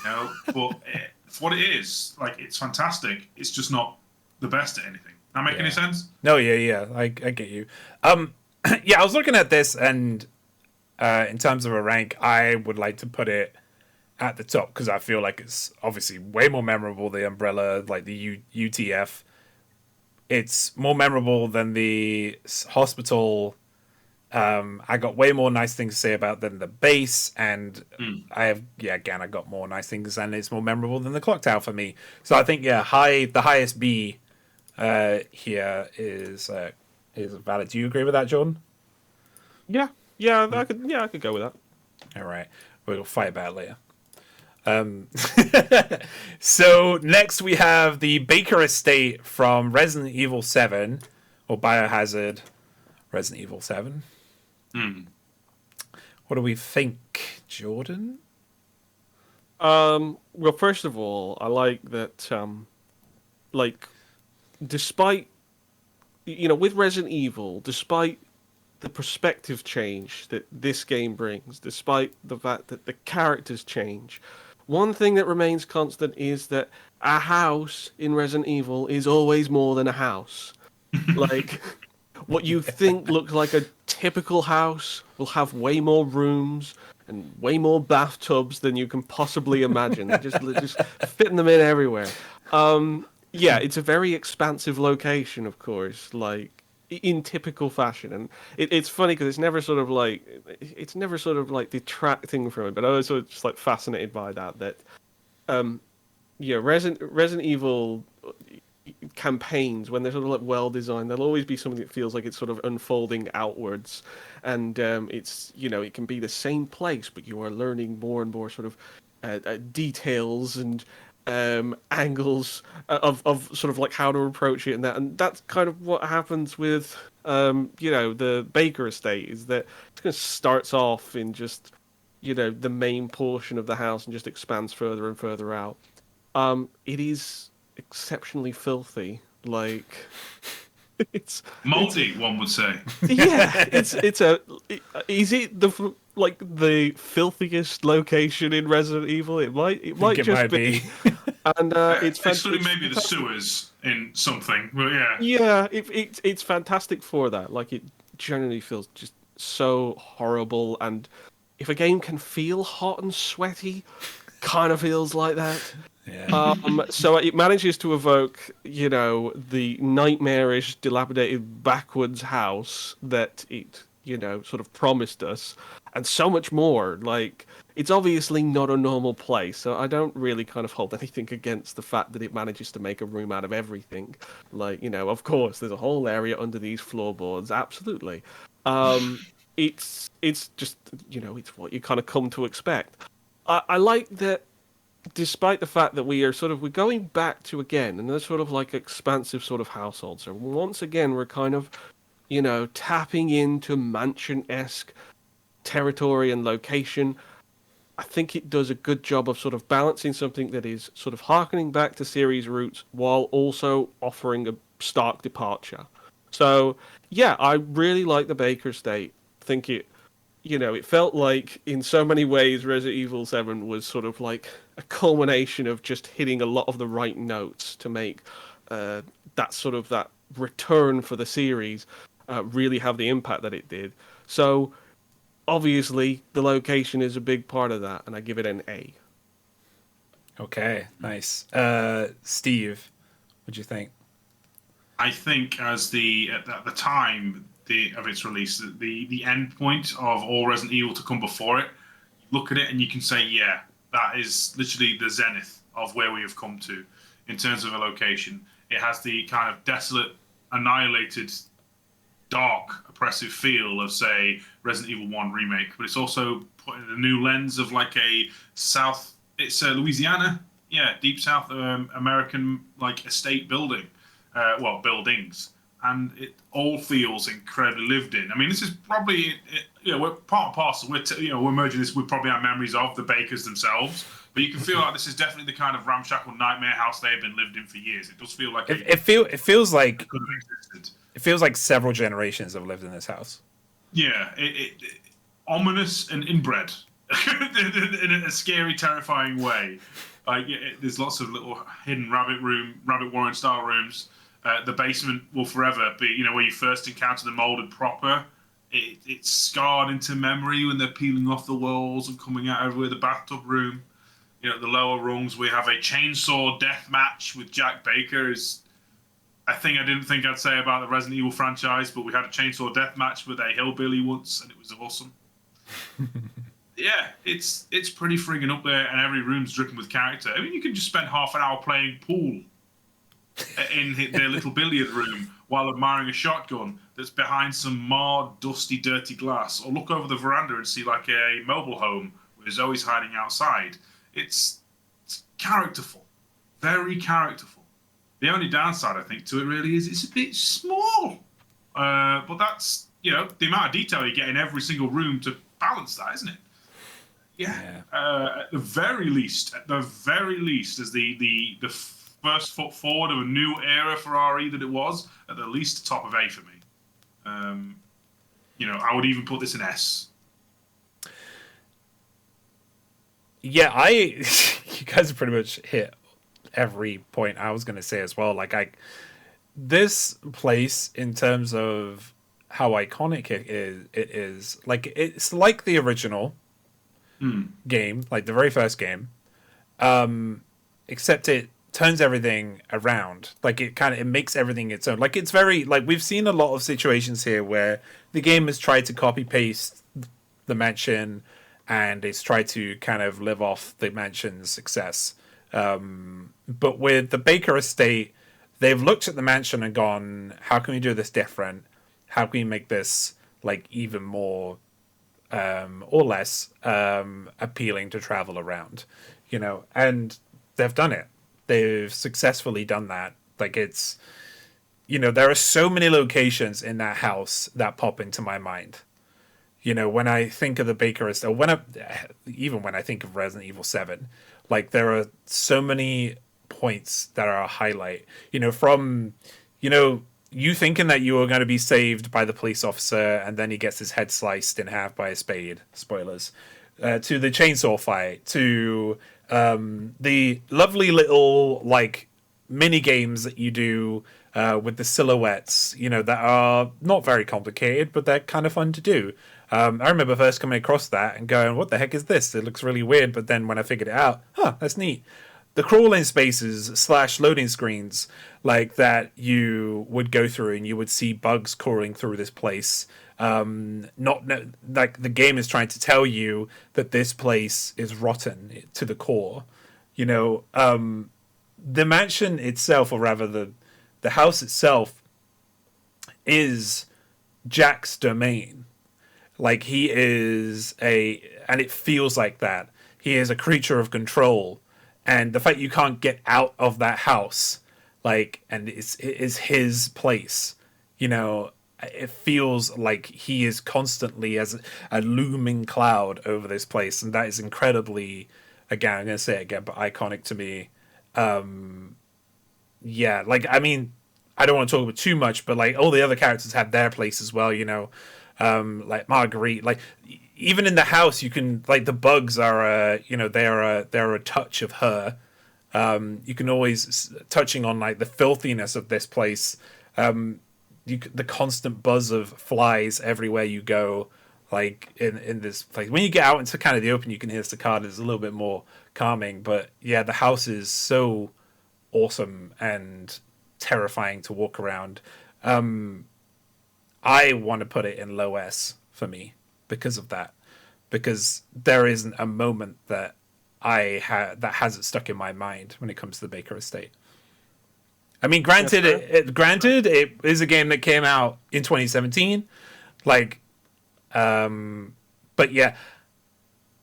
Speaker 2: But for what it is, like it's fantastic. It's just not the best at anything. That make any sense?
Speaker 1: No, yeah, I get you. I was looking at this, and in terms of a rank, I would like to put it at the top because I feel like it's obviously way more memorable. The Umbrella, like the UTF, it's more memorable than the hospital. I got way more nice things to say about than the base, and I got more nice things, and it's more memorable than the clock tower for me. So I think the highest B here is valid. Do you agree with that, Jordan?
Speaker 3: Yeah, I could go with that.
Speaker 1: All right, we'll fight about it later. So next we have the Baker Estate from Resident Evil 7 or Biohazard Resident Evil 7. What do we think, Jordan?
Speaker 3: Well, first of all, I like that despite with Resident Evil, despite the perspective change that this game brings, despite the fact that the characters change, one thing that remains constant is that a house in Resident Evil is always more than a house. Like, what you think looks like a typical house will have way more rooms and way more bathtubs than you can possibly imagine. They're just fitting them in everywhere. It's a very expansive location, of course, like in typical fashion, and it's funny because it's never sort of like detracting from it, but I was sort of just like fascinated by that. Resident Evil campaigns, when they're sort of like well designed, there'll always be something that feels like it's sort of unfolding outwards, and it's it can be the same place, but you are learning more and more sort of details and angles of sort of like how to approach it, and that's kind of what happens with the Baker Estate, is that it kind of starts off in just the main portion of the house and just expands further and further out. It is exceptionally filthy, like it's
Speaker 2: moldy, one would say.
Speaker 3: Yeah, is it the filthiest location in Resident Evil? It might just be. And it's
Speaker 2: actually maybe the sewers in something, but yeah.
Speaker 3: Yeah, it's fantastic for that. Like, it generally feels just so horrible, and if a game can feel hot and sweaty, kind of feels like that.
Speaker 1: Yeah.
Speaker 3: So it manages to evoke, the nightmarish, dilapidated, backwards house that it, sort of promised us, and so much more. Like, it's obviously not a normal place, so I don't really kind of hold anything against the fact that it manages to make a room out of everything. Like, of course, there's a whole area under these floorboards, absolutely. It's just, it's what you kind of come to expect. I like that despite the fact that we're going back to again, and they're sort of like expansive sort of households. So once again, we're kind of, tapping into mansion-esque territory and location. I think it does a good job of sort of balancing something that is sort of harkening back to series roots while also offering a stark departure. So yeah, I really like the Baker Estate. I think it felt like in so many ways Resident Evil 7 was sort of like a culmination of just hitting a lot of the right notes to make that return for the series really have the impact that it did. So obviously the location is a big part of that, and I give it an A.
Speaker 1: Okay, nice. Steve, what do you think?
Speaker 2: I think at the time of its release, the end point of all Resident Evil to come before it, you look at it and you can say, yeah, that is literally the zenith of where we have come to in terms of a location. It has the kind of desolate, annihilated, dark, oppressive feel of, say, Resident Evil 1 Remake, but it's also put in a new lens of like it's Louisiana, yeah, deep South American like estate building, buildings, and it all feels incredibly lived in. I mean, this is probably, we're part and parcel. We're merging this with probably our memories of the Bakers themselves, but you can feel like this is definitely the kind of ramshackle nightmare house they have been lived in for years. It does feel like
Speaker 1: it feels like
Speaker 2: could have existed.
Speaker 1: It feels like several generations have lived in this house.
Speaker 2: Yeah, ominous and inbred in a scary, terrifying way. Like there's lots of little hidden rabbit warren style rooms. The basement will forever be, where you first encounter the molded proper. It's scarred into memory when they're peeling off the walls and coming out everywhere. The bathtub room, the lower rungs. We have a chainsaw death match with Jack Baker. Is I didn't think I'd say about the Resident Evil franchise, but we had a chainsaw death match with a hillbilly once, and it was awesome. Yeah, it's pretty friggin' up there, and every room's dripping with character. I mean, you could just spend half an hour playing pool in their little billiard room while admiring a shotgun that's behind some marred, dusty, dirty glass, or look over the veranda and see like a mobile home where Zoe's hiding outside. It's characterful, very characterful. The only downside, I think, to it really is it's a bit small. But that's, the amount of detail you get in every single room to balance that, isn't it? Yeah. At the very least, as the first foot forward of a new era for RE that it was, at the least top of A for me. I would even put this in S.
Speaker 1: Yeah, you guys have pretty much hit every point I was going to say as well. Like, this place, in terms of how iconic it is like, it's like the original game, like the very first game, except it turns everything around. Like, it makes everything its own. Like, it's very, like, we've seen a lot of situations here where the game has tried to copy paste the mansion, and it's tried to kind of live off the mansion's success. But with the Baker Estate, they've looked at the mansion and gone, how can we do this different? How can we make this like even more or less appealing to travel around? And they've done it. They've successfully done that. Like, it's, there are so many locations in that house that pop into my mind. When I think of the Baker Estate, even when I think of Resident Evil 7, like, there are so many points that are a highlight. From, you thinking that you were going to be saved by the police officer, and then he gets his head sliced in half by a spade. Spoilers. To the chainsaw fight, to the lovely little, like, mini games that you do with the silhouettes, that are not very complicated, but they're kind of fun to do. I remember first coming across that and going, "What the heck is this? It looks really weird." But then when I figured it out, that's neat. The crawling spaces / loading screens like that you would go through, and you would see bugs crawling through this place. Like the game is trying to tell you that this place is rotten to the core. You know, the mansion itself, or rather the house itself, is Jack's domain. Like he is and it feels like that. He is a creature of control, and the fact you can't get out of that house, like, and it is his place. You know, it feels like he is constantly as a looming cloud over this place, and that is incredibly, again, I'm going to say it again, but iconic to me. Yeah, like, I mean, I don't want to talk about too much, but like all the other characters have their place as well, you know. Like Marguerite, like even in the house, you can, like, the bugs are, you know, they're a touch of her. You can always, touching on like the filthiness of this place, the constant buzz of flies everywhere you go, like in this place. When you get out into kind of the open, you can hear cicadas, a little bit more calming. But yeah, the house is so awesome and terrifying to walk around. I want to put it in low S for me because of that. Because there isn't a moment that that hasn't stuck in my mind when it comes to the Baker Estate. I mean, granted, it is a game that came out in 2017, like, but yeah.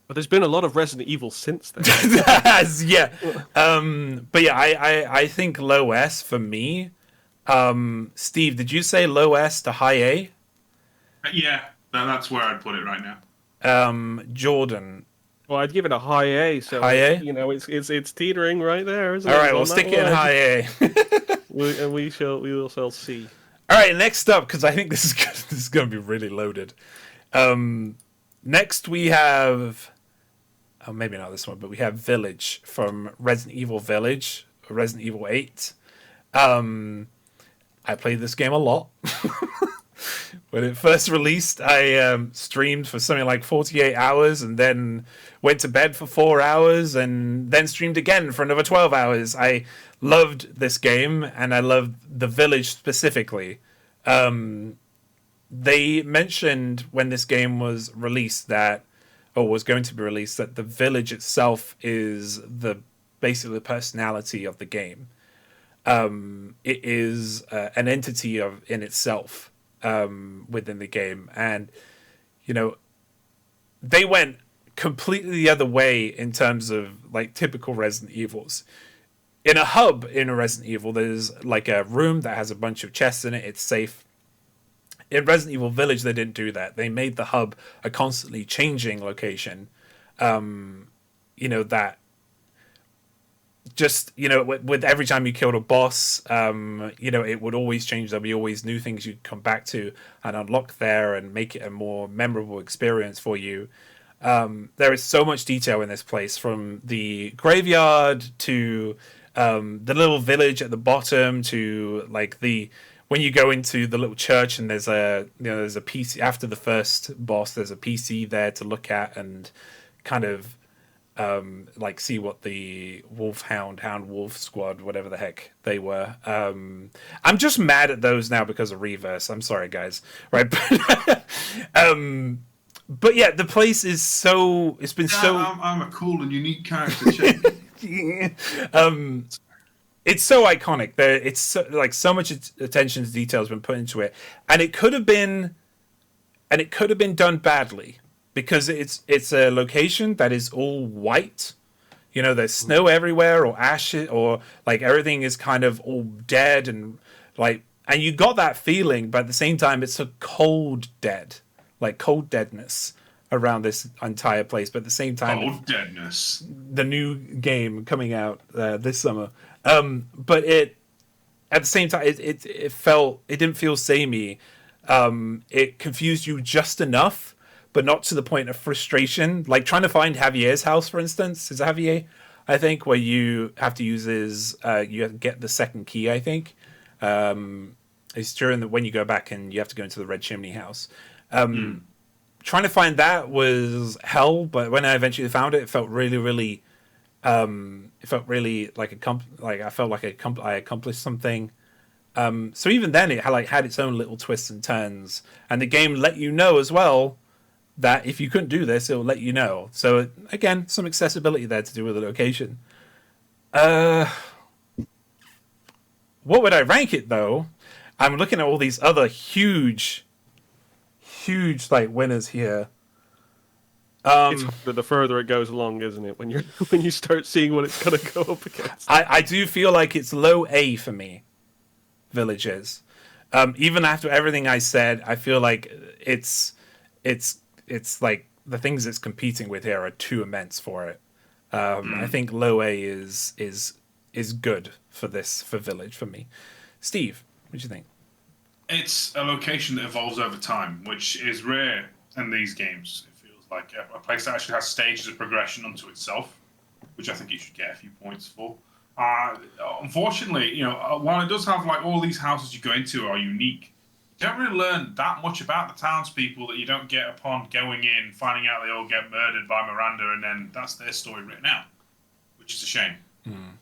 Speaker 3: But there's been a lot of Resident Evil since then.
Speaker 1: Yeah, but yeah, I think low S for me. Steve, did you say low S to high A?
Speaker 2: Yeah, that's where I'd put it right now.
Speaker 1: Jordan.
Speaker 3: Well, I'd give it a high A. So
Speaker 1: high A?
Speaker 3: You know, it's teetering right there, isn't it?
Speaker 1: All right, we'll stick it in high A.
Speaker 3: we shall see.
Speaker 1: All right, next up, because I think this is going to be really loaded. Next we have, maybe not this one, but we have Village from Resident Evil Village, Resident Evil 8. I played this game a lot. When it first released, I streamed for something like 48 hours and then went to bed for 4 hours and then streamed again for another 12 hours. I loved this game, and I loved the Village specifically. They mentioned when this game was released was going to be released, that the Village itself is basically the personality of the game. It is an entity in itself within the game, and you know, they went completely the other way in terms of like typical Resident Evils. In a hub in a Resident Evil, there's like a room that has a bunch of chests in it. It's safe. In Resident Evil Village, they didn't do that. They made the hub a constantly changing location. You know, that just, you know, with every time you killed a boss, you know, it would always change. There'll be always new things you'd come back to and unlock there and make it a more memorable experience for you. There is so much detail in this place, from the graveyard to the little village at the bottom to like when you go into the little church and there's a PC after the first boss. There's a PC there to look at and kind of like see what the Hound Wolf Squad, whatever the heck they were. I'm just mad at those now because of Reverse. I'm sorry, guys. Right, but yeah, the place is so. It's been so.
Speaker 2: I'm a cool and unique character.
Speaker 1: It's so iconic. It's so much attention to detail has been put into it, and it could have been done badly. Because it's a location that is all white, you know, there's snow everywhere, or ashes, or like everything is kind of all dead, and like, and you got that feeling, but at the same time, it's a cold deadness around this entire place. But at the same time,
Speaker 2: cold deadness.
Speaker 1: The new game coming out this summer, but at the same time, it didn't feel samey. It confused you just enough, but not to the point of frustration. Like trying to find Javier's house, for instance. Is it Javier? I think, where you have to use you get the second key, I think. It's during when you go back and you have to go into the Red Chimney house. Trying trying to find that was hell, but when I eventually found it, it felt really, really. It felt really like I felt like I accomplished something. So even then, it had its own little twists and turns, and the game let you know as well that if you couldn't do this, it'll let you know. So again, some accessibility there to do with the location. What would I rank it though? I'm looking at all these other huge like winners here.
Speaker 3: It's harder the further it goes along, isn't it? When you start seeing what it's gonna go up against.
Speaker 1: I do feel like it's low A for me. Villages. Even after everything I said, I feel like it's like the things it's competing with here are too immense for it. I think low A is good for Village for me. Steve, what do you think?
Speaker 2: It's a location that evolves over time, which is rare in these games. It feels like a place that actually has stages of progression unto itself, which I think it should get a few points for. Unfortunately, while it does have like all these houses you go into are unique, you don't really learn that much about the townspeople that you don't get upon going in, finding out they all get murdered by Miranda, and then that's their story written out, which is a shame.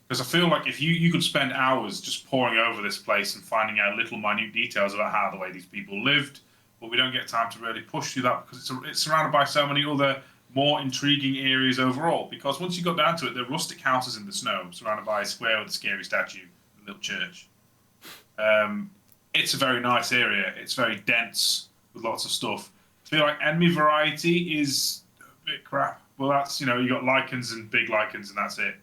Speaker 2: Because I feel like if you could spend hours just poring over this place and finding out little minute details about how the way these people lived, but we don't get time to really push through that because it's surrounded by so many other more intriguing areas overall. Because once you got down to it, they're rustic houses in the snow, surrounded by a square with a scary statue, a little church. It's a very nice area. It's very dense with lots of stuff. I feel like enemy variety is a bit crap. Well, that's, you got lichens and big lichens and that's it.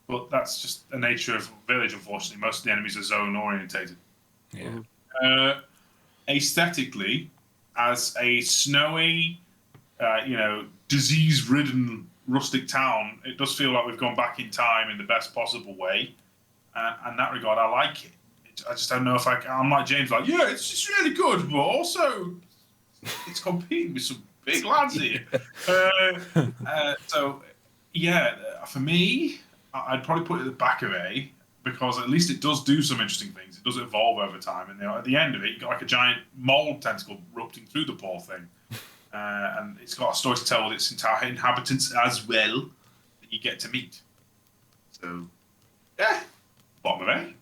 Speaker 2: But that's just the nature of Village, unfortunately. Most of the enemies are zone orientated.
Speaker 1: Yeah.
Speaker 2: Aesthetically, as a snowy, disease-ridden rustic town, it does feel like we've gone back in time in the best possible way. And in that regard, I like it. I just don't know if I'm like James, like, yeah, it's just really good, but also it's competing with some big lads here. So, yeah, for me, I'd probably put it at the back of A because at least it does do some interesting things. It does evolve over time, and at the end of it, you got like a giant mold tentacle erupting through the poor thing, and it's got a story to tell with its entire inhabitants as well that you get to meet. So, yeah, bottom of A.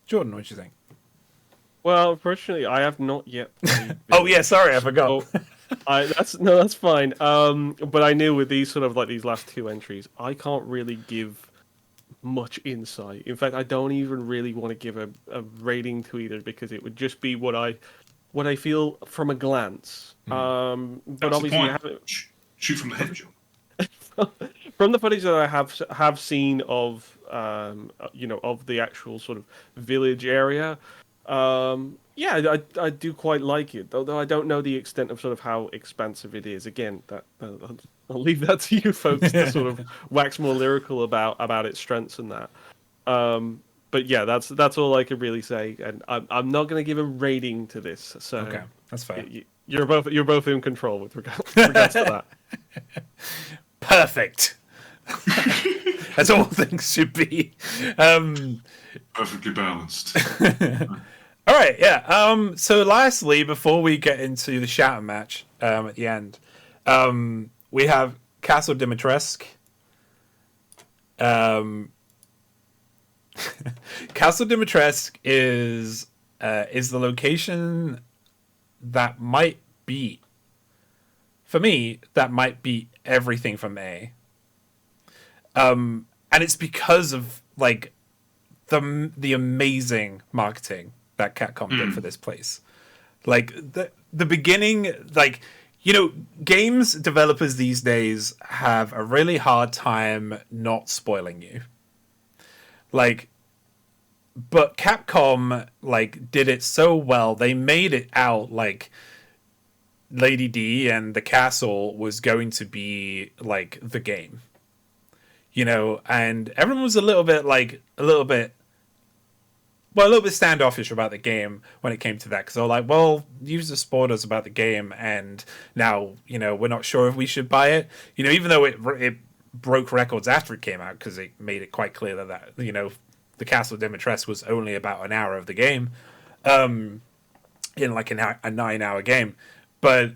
Speaker 1: Jordan, what do you think?
Speaker 3: Well, unfortunately, I have not yet played
Speaker 1: Oh yeah, sorry, I forgot.
Speaker 3: That's fine. But I knew with these these last two entries, I can't really give much insight. In fact, I don't even really want to give a rating to either because it would just be what I feel from a glance. But
Speaker 2: that's
Speaker 3: obviously,
Speaker 2: shoot from the hip, John.
Speaker 3: From the footage that I have seen of of the actual sort of village area. Yeah, I do quite like it, although I don't know the extent of sort of how expansive it is. Again, I'll leave that to you folks to sort of wax more lyrical about its strengths and that. But yeah, that's all I can really say, and I'm not going to give a rating to this. So
Speaker 1: okay, that's fair.
Speaker 3: You're both in control with regards to that.
Speaker 1: Perfect. As all things should be.
Speaker 2: Perfectly balanced.
Speaker 1: All right, yeah. So lastly, before we get into the shatter match at the end, we have Castle Dimitrescu. Castle Dimitrescu is the location that might beat, for me, that might beat everything from A. And it's because of like the amazing marketing that Capcom did for this place. Like the beginning, like, games developers these days have a really hard time not spoiling you. Like, but Capcom did it so well. They made it out like Lady D and the castle was going to be like the game. And everyone was a little bit standoffish about the game when it came to that, because they were like, well, users spoiled us about the game, and now, we're not sure if we should buy it. Even though it broke records after it came out, because it made it quite clear that the Castle of Dimitrescu was only about an hour of the game, in like a 9-hour game. But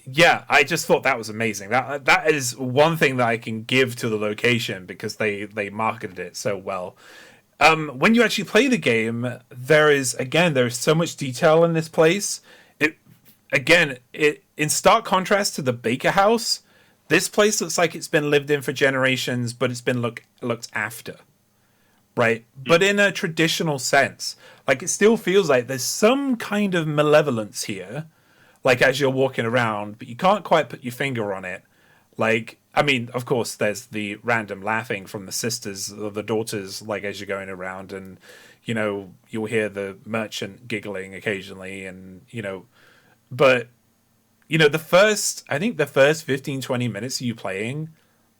Speaker 1: yeah, I just thought that was amazing. That is one thing that I can give to the location because they marketed it so well. When you actually play the game, there's so much detail in this place. It in stark contrast to the Baker House, this place looks like it's been lived in for generations, but it's been looked after, right? But in a traditional sense, like it still feels like there's some kind of malevolence here, like as you're walking around, but you can't quite put your finger on it. Like, I mean, of course, there's the random laughing from the sisters or the daughters, like as you're going around, and you'll hear the merchant giggling occasionally, and but I think the first 15-20 minutes of you playing,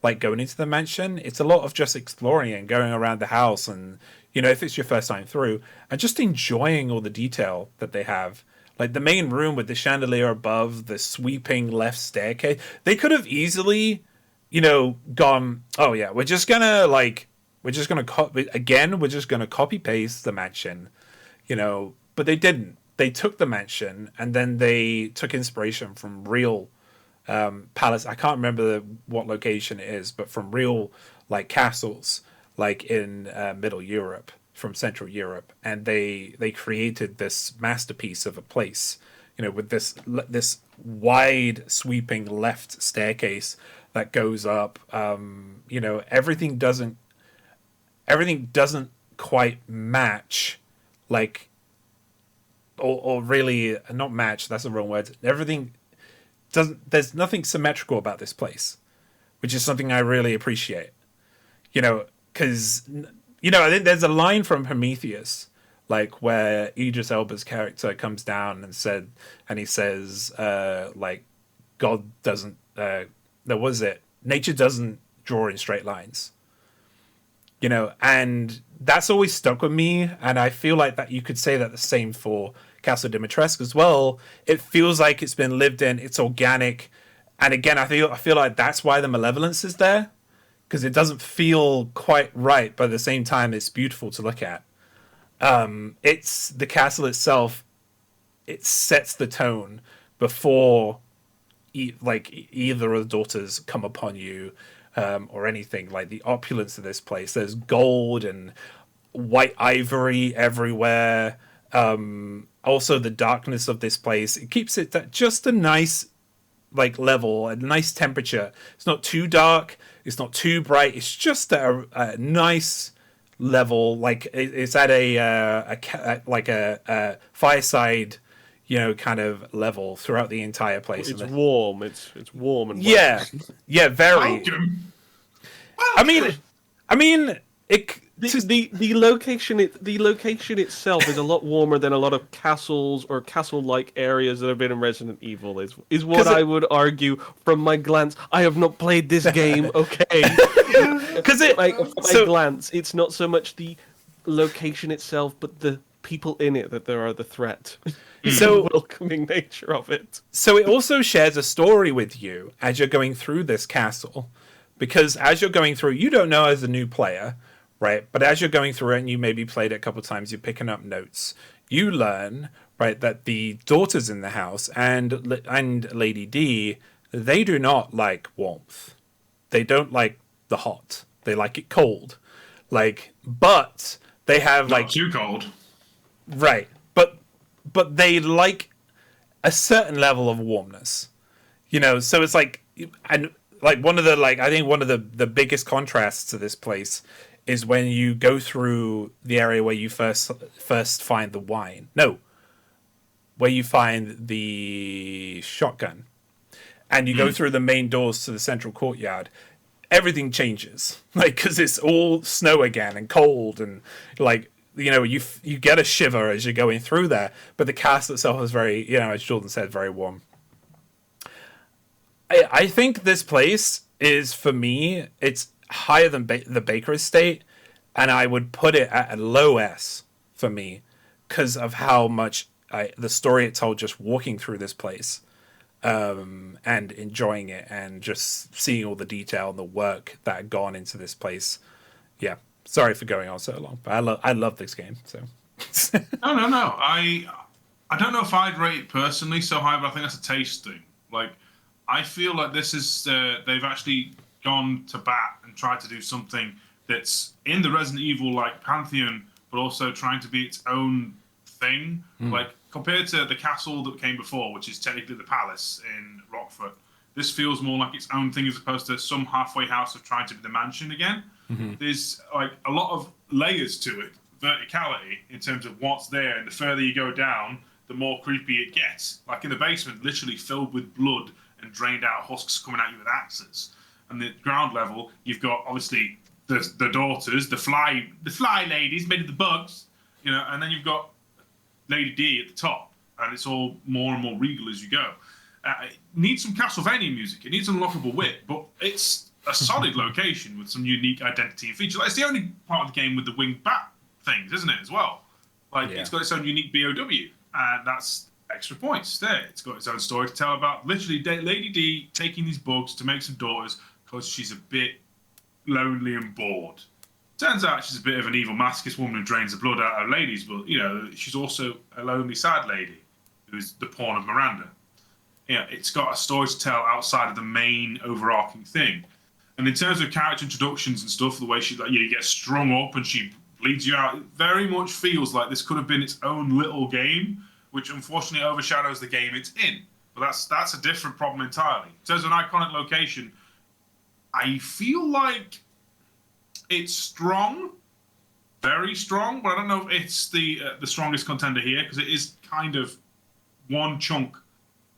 Speaker 1: like going into the mansion, it's a lot of just exploring and going around the house, and if it's your first time through, and just enjoying all the detail that they have. Like the main room with the chandelier above, the sweeping left staircase. They could have easily, gone, oh yeah, we're just gonna copy paste the mansion, but they didn't. They took the mansion and then they took inspiration from real palace. I can't remember what location it is, but from real like castles, like in Middle Europe, from Central Europe, and they created this masterpiece of a place, with this wide sweeping left staircase that goes up. Everything doesn't quite match, like, or really not match. That's the wrong word. Everything doesn't. There's nothing symmetrical about this place, which is something I really appreciate. Because I think there's a line from Prometheus, like where Idris Elba's character comes down and he says, like, God doesn't. Nature doesn't draw in straight lines. And that's always stuck with me, and I feel like that you could say that the same for Castle Dimitrescu as well. It feels like it's been lived in, it's organic, and again, I feel like that's why the malevolence is there, because it doesn't feel quite right, but at the same time, it's beautiful to look at. It's the castle itself. It sets the tone before, either of the daughters come upon you. Or anything, like the opulence of this place. There's gold and white ivory everywhere. Also, the darkness of this place, it keeps it at just a nice, like, level, a nice temperature. It's not too dark. It's not too bright. It's just a nice level. Like it's at a fireside, kind of level throughout the entire place.
Speaker 3: It's warm. It's warm and
Speaker 1: yeah, yeah, very. I mean,
Speaker 3: the location itself is a lot warmer than a lot of castles or castle-like areas that have been in Resident Evil. Is what I would argue from my glance. I have not played this game, okay?
Speaker 1: Because
Speaker 3: glance, it's not so much the location itself, but the people in it that there are the threat.
Speaker 1: So
Speaker 3: the welcoming nature of it.
Speaker 1: So it also shares a story with you as you're going through this castle, because as you're going through, you don't know as a new player, right? But as you're going through it, and you maybe played it a couple of times, you're picking up notes. You learn, right, that the daughters in the house and Lady D, they do not like warmth. They don't like the hot. They like it cold. But they have
Speaker 2: not too cold.
Speaker 1: Right. But they like a certain level of warmness, so it's like, and like one of the, I think one of the biggest contrasts to this place is when you go through the area where you first find the wine. No, where you find the shotgun, and you go through the main doors to the central courtyard. Everything changes, because it's all snow again and cold, and you get a shiver as you're going through there, but the castle itself is very, as Jordan said, very warm. I think this place is, for me, it's higher than the Baker Estate, and I would put it at a low S for me because of how much the story it told just walking through this place, and enjoying it and just seeing all the detail and the work that had gone into this place. Yeah. Sorry for going on so long, but I love this game. So
Speaker 2: no. I don't know if I'd rate it personally so high, but I think that's a taste thing. Like, I feel like this is they've actually gone to bat and tried to do something that's in the Resident Evil like pantheon, but also trying to be its own thing. Like compared to the castle that came before, which is technically the palace in Rockford, this feels more like its own thing as opposed to some halfway house of trying to be the mansion again. There's like a lot of layers to it, verticality in terms of what's there, and the further you go down, the more creepy it gets. Like in the basement, literally filled with blood and drained out husks coming at you with axes. And the ground level, you've got obviously the daughters, the fly ladies made of the bugs, you know, and then you've got Lady D at the top, and it's all more and more regal as you go. It needs some Castlevania music. It needs unlockable wit, but it's a solid location with some unique identity and features. Like, it's the only part of the game with the winged bat things, isn't it, as well? Like, It's got its own unique BOW, and that's extra points there. It's got its own story to tell about literally Lady D taking these bugs to make some daughters because she's a bit lonely and bored. Turns out she's a bit of an evil masochist woman who drains the blood out of ladies, but, you know, she's also a lonely, sad lady who's the pawn of Miranda. Yeah, it's got a story to tell outside of the main overarching thing. And in terms of character introductions and stuff, the way she, like, you get strung up and she bleeds you out, it very much feels like this could have been its own little game, which unfortunately overshadows the game it's in. But that's a different problem entirely. In terms of an iconic location, I feel like it's strong, very strong, but I don't know if it's the strongest contender here, because it is kind of one chunk,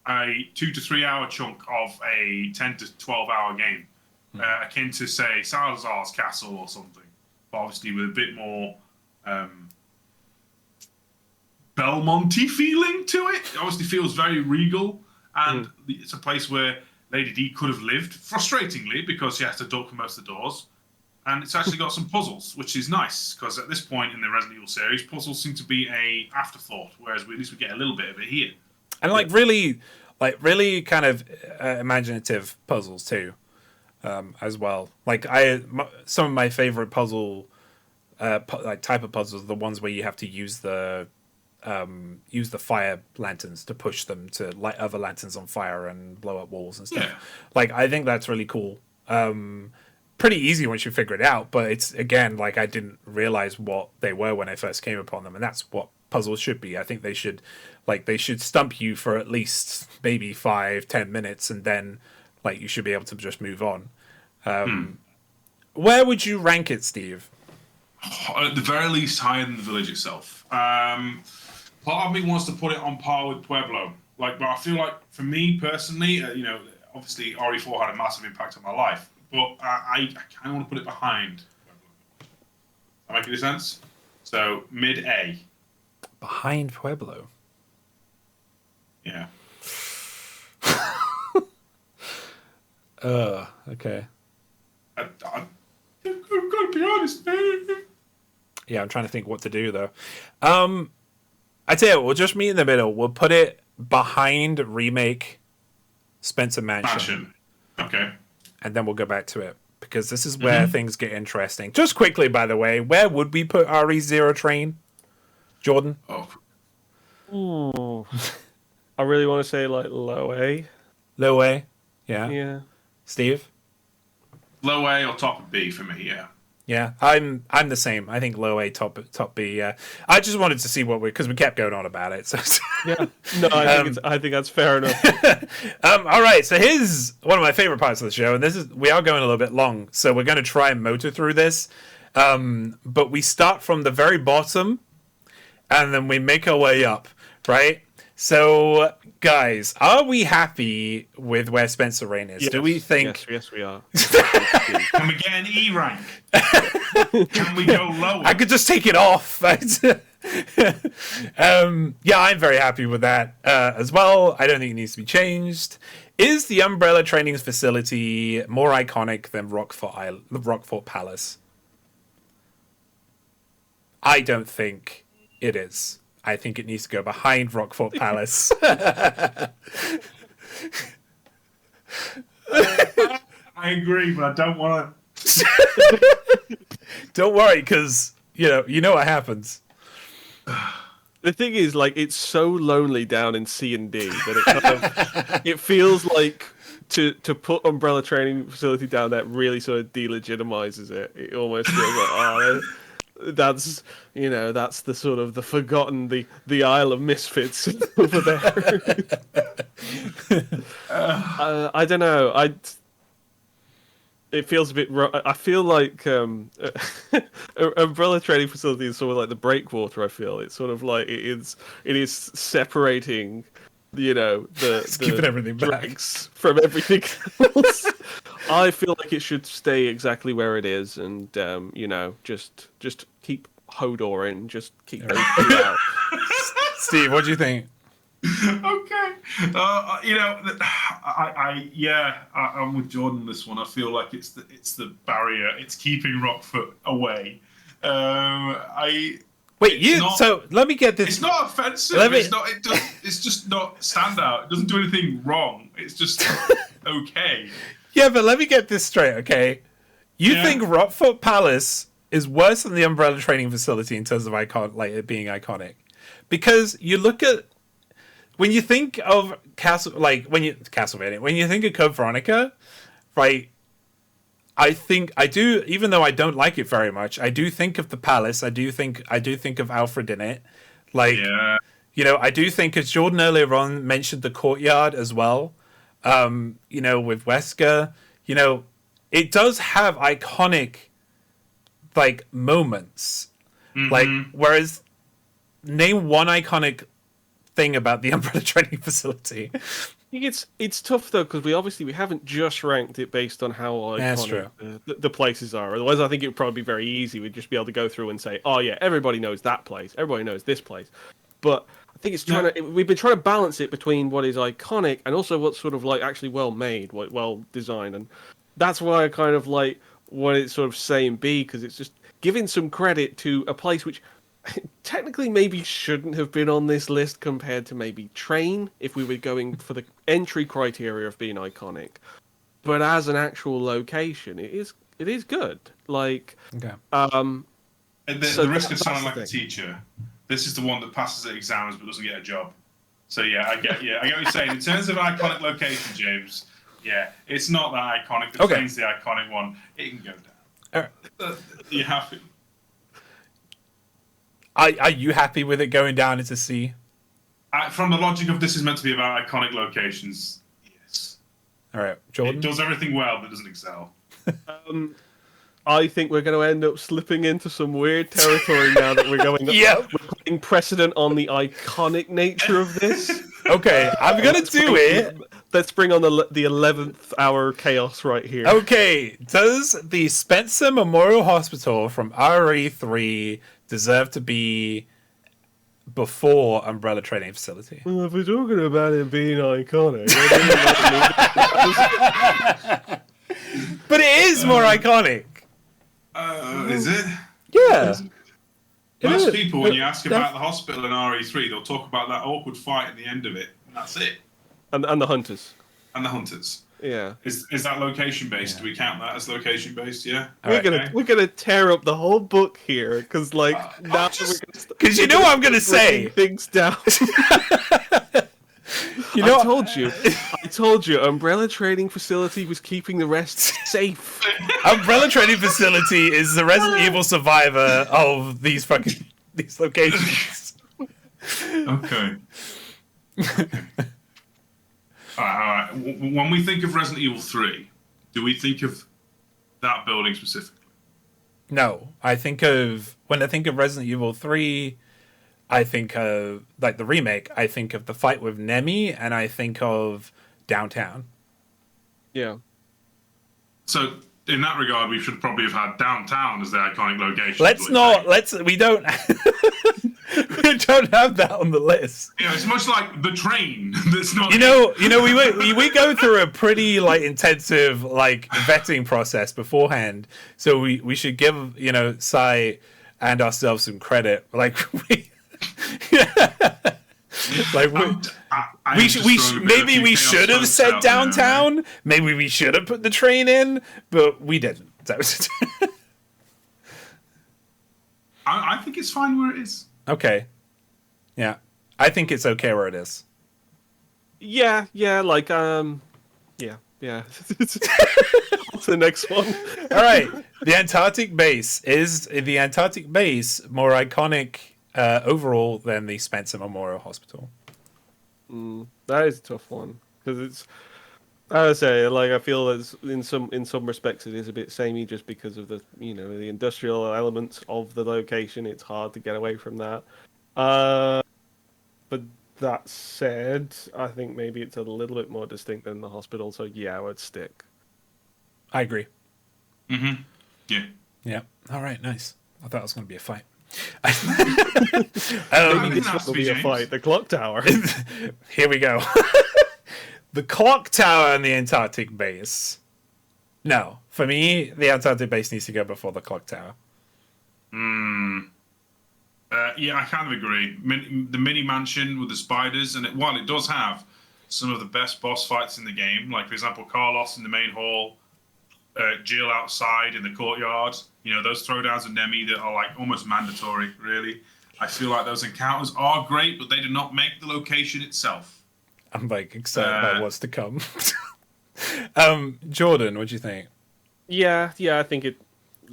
Speaker 2: a 2 to 3 hour chunk of a 10 to 12 hour game, akin to, say, Salazar's Castle or something, but obviously with a bit more Belmonte feeling to it. It obviously feels very regal, and it's a place where Lady D could have lived, frustratingly, because she has to duck most of the doors. And it's actually got some puzzles, which is nice, because at this point in the Resident Evil series, puzzles seem to be a afterthought, whereas at least we get a little bit of it here.
Speaker 1: And really kind of imaginative puzzles too, as well. Like some of my favorite puzzle type of puzzles are the ones where you have to use the fire lanterns to push them to light other lanterns on fire and blow up walls and stuff.
Speaker 2: Yeah.
Speaker 1: Like, I think that's really cool. Pretty easy once you figure it out, but it's, again, like, I didn't realize what they were when I first came upon them, and that's what puzzles should be. I think they should stump you for at least maybe 5-10 minutes, and then, like, you should be able to just move on. Where would you rank it, Steve?
Speaker 2: At the very least, higher than the village itself. Part of me wants to put it on par with Pueblo. Like, but I feel like, for me personally, you know, obviously RE4 had a massive impact on my life, but I kind of want to put it behind Pueblo. That make any sense? So mid A.
Speaker 1: Behind Pueblo.
Speaker 2: Yeah.
Speaker 1: Okay.
Speaker 2: I've got to be honest, man.
Speaker 1: Yeah, I'm trying to think what to do, though. I tell you what, we'll just meet in the middle. We'll put it behind Remake Spencer Mansion.
Speaker 2: Okay.
Speaker 1: And then we'll go back to it, because this is where things get interesting. Just quickly, by the way, where would we put RE0 Train? Jordan?
Speaker 3: Ooh. I really want to say, like, low A.
Speaker 1: Low A? Yeah.
Speaker 3: Yeah.
Speaker 1: Steve?
Speaker 2: Low A or top B for me, yeah.
Speaker 1: Yeah, I'm the same. I think low A, top B. Yeah, I just wanted to see because we kept going on about it. So
Speaker 3: yeah, no, I think that's fair enough.
Speaker 1: All right, so here's one of my favorite parts of the show, and we are going a little bit long, so we're going to try and motor through this. But we start from the very bottom, and then we make our way up, right? So, guys, are we happy with where Spencer Rain is?
Speaker 3: Yes,
Speaker 1: do we think...
Speaker 3: Yes, we are.
Speaker 2: Can we get an E rank? Can we go lower?
Speaker 1: I could just take it off. Yeah, I'm very happy with that as well. I don't think it needs to be changed. Is the Umbrella Training Facility more iconic than Rockford Palace? I don't think it is. I think it needs to go behind Rockford Palace.
Speaker 2: I agree, but I don't want to.
Speaker 1: Don't worry, because you know what happens.
Speaker 3: The thing is, like, it's so lonely down in C and D that it feels like to put Umbrella Training Facility down there really sort of delegitimizes it. It almost feels like, oh, that's that's the sort of the forgotten, the Isle of Misfits over there. I don't know. It feels a bit. I feel like Umbrella Training Facility is sort of like the breakwater. I feel it's sort of like it is separating, the
Speaker 1: keeping everything
Speaker 3: dregs from everything else. I feel like it should stay exactly where it is, and just keep Hodor in, just keep those two out.
Speaker 1: Steve, what do you think?
Speaker 2: Okay. I'm with Jordan on this one. I feel like it's the barrier. It's keeping Rockford away.
Speaker 1: So let me get this.
Speaker 2: It's not offensive. It's just not standout. It doesn't do anything wrong. It's just okay.
Speaker 1: Yeah, but let me get this straight, okay? You think Rockford Palace is worse than the Umbrella Training Facility in terms of it being iconic? Because you look at when you think of Castlevania, when you think of Code Veronica, right? I do, even though I don't like it very much, I do think of the palace. I do think of Alfred in it. I do think, as Jordan earlier on mentioned, the courtyard as well. With Wesker, it does have iconic moments.
Speaker 2: Mm-hmm.
Speaker 1: Whereas name one iconic thing about the Umbrella Training Facility.
Speaker 3: I think it's tough though, because we haven't just ranked it based on how iconic the places are. Otherwise, I think it would probably be very easy. We'd just be able to go through and say, "Oh yeah, everybody knows that place. Everybody knows this place." But I think we've been trying to balance it between what is iconic and also what's sort of actually well made, well designed, and that's why I kind of want it sort of say and B, because it's just giving some credit to a place which technically maybe shouldn't have been on this list compared to maybe Train if we were going for the entry criteria of being iconic. But as an actual location, it is good.
Speaker 1: Okay.
Speaker 2: The risk of sounding like a teacher. This is the one that passes at exams but doesn't get a job. So I get what you're saying. In terms of iconic location, James, it's not that iconic. The Train's the iconic one. It can go down.
Speaker 1: All right.
Speaker 2: You happy?
Speaker 1: Are you happy with it going down into C?
Speaker 2: From the logic of this is meant to be about iconic locations, yes.
Speaker 1: All right, Jordan?
Speaker 2: It does everything well, but doesn't excel.
Speaker 3: I think we're going to end up slipping into some weird territory now that we're going.
Speaker 1: We're
Speaker 3: putting precedent on the iconic nature of this.
Speaker 1: Okay, I'm going to do it.
Speaker 3: Let's bring on the 11th hour chaos right here.
Speaker 1: Okay, does the Spencer Memorial Hospital from RE3 deserve to be before Umbrella Training Facility?
Speaker 3: Well, if we're talking about it being iconic,
Speaker 1: but it is more iconic.
Speaker 2: Is it?
Speaker 1: Yeah.
Speaker 2: Most people, when you ask about the hospital in RE3, they'll talk about that awkward fight at the end of it, and that's it.
Speaker 3: And the hunters.
Speaker 2: And the hunters.
Speaker 3: Yeah.
Speaker 2: Is that location based? Do we count that as location based? Yeah.
Speaker 3: We're gonna tear up the whole book here because now
Speaker 1: because you know what I'm gonna say
Speaker 3: things down. I told you, Umbrella Training Facility was keeping the rest safe.
Speaker 1: Umbrella Training Facility is the Resident Evil survivor of these locations.
Speaker 2: Okay. All right. When we think of Resident Evil 3, do we think of that building specifically?
Speaker 1: No, when I think of Resident Evil 3, I think of the remake. I think of the fight with Nemi, and I think of downtown.
Speaker 3: Yeah.
Speaker 2: So in that regard, we should probably have had downtown as the iconic location.
Speaker 1: We don't have that on the list.
Speaker 2: Yeah, it's much like the Train. That's not.
Speaker 1: We go through a pretty intensive vetting process beforehand, so we should give Sai and ourselves some credit. We should have said downtown. There. Maybe we should have put the Train in, but we didn't. That was
Speaker 2: I think it's fine where it is.
Speaker 1: Okay. Yeah, I think it's okay where it is.
Speaker 3: Yeah. Yeah. What's the next one?
Speaker 1: All right. The Antarctic base. Is the Antarctic base more iconic overall than the Spencer Memorial Hospital?
Speaker 3: That is a tough one because it's. I would say, like, I feel as in some respects it is a bit samey just because of the the industrial elements of the location. It's hard to get away from that. But that said, I think maybe it's a little bit more distinct than the hospital. So yeah, I would stick.
Speaker 1: I agree.
Speaker 2: Mm-hmm. Yeah.
Speaker 1: Yeah. All right. Nice. I thought it was going to be a fight.
Speaker 3: Maybe this will be a fight. The clock tower.
Speaker 1: Here we go. The clock tower and the Antarctic base. No, for me, the Antarctic base needs to go before the clock tower.
Speaker 2: Yeah, I kind of agree. The mini mansion with the spiders, and while it does have some of the best boss fights in the game, like for example Carlos in the main hall, Jill outside in the courtyard, those throwdowns of Nemi that are like almost mandatory. Really, I feel like those encounters are great, but they do not make the location itself.
Speaker 1: I'm like excited about what's to come. Jordan, what do you think?
Speaker 3: Yeah, I think it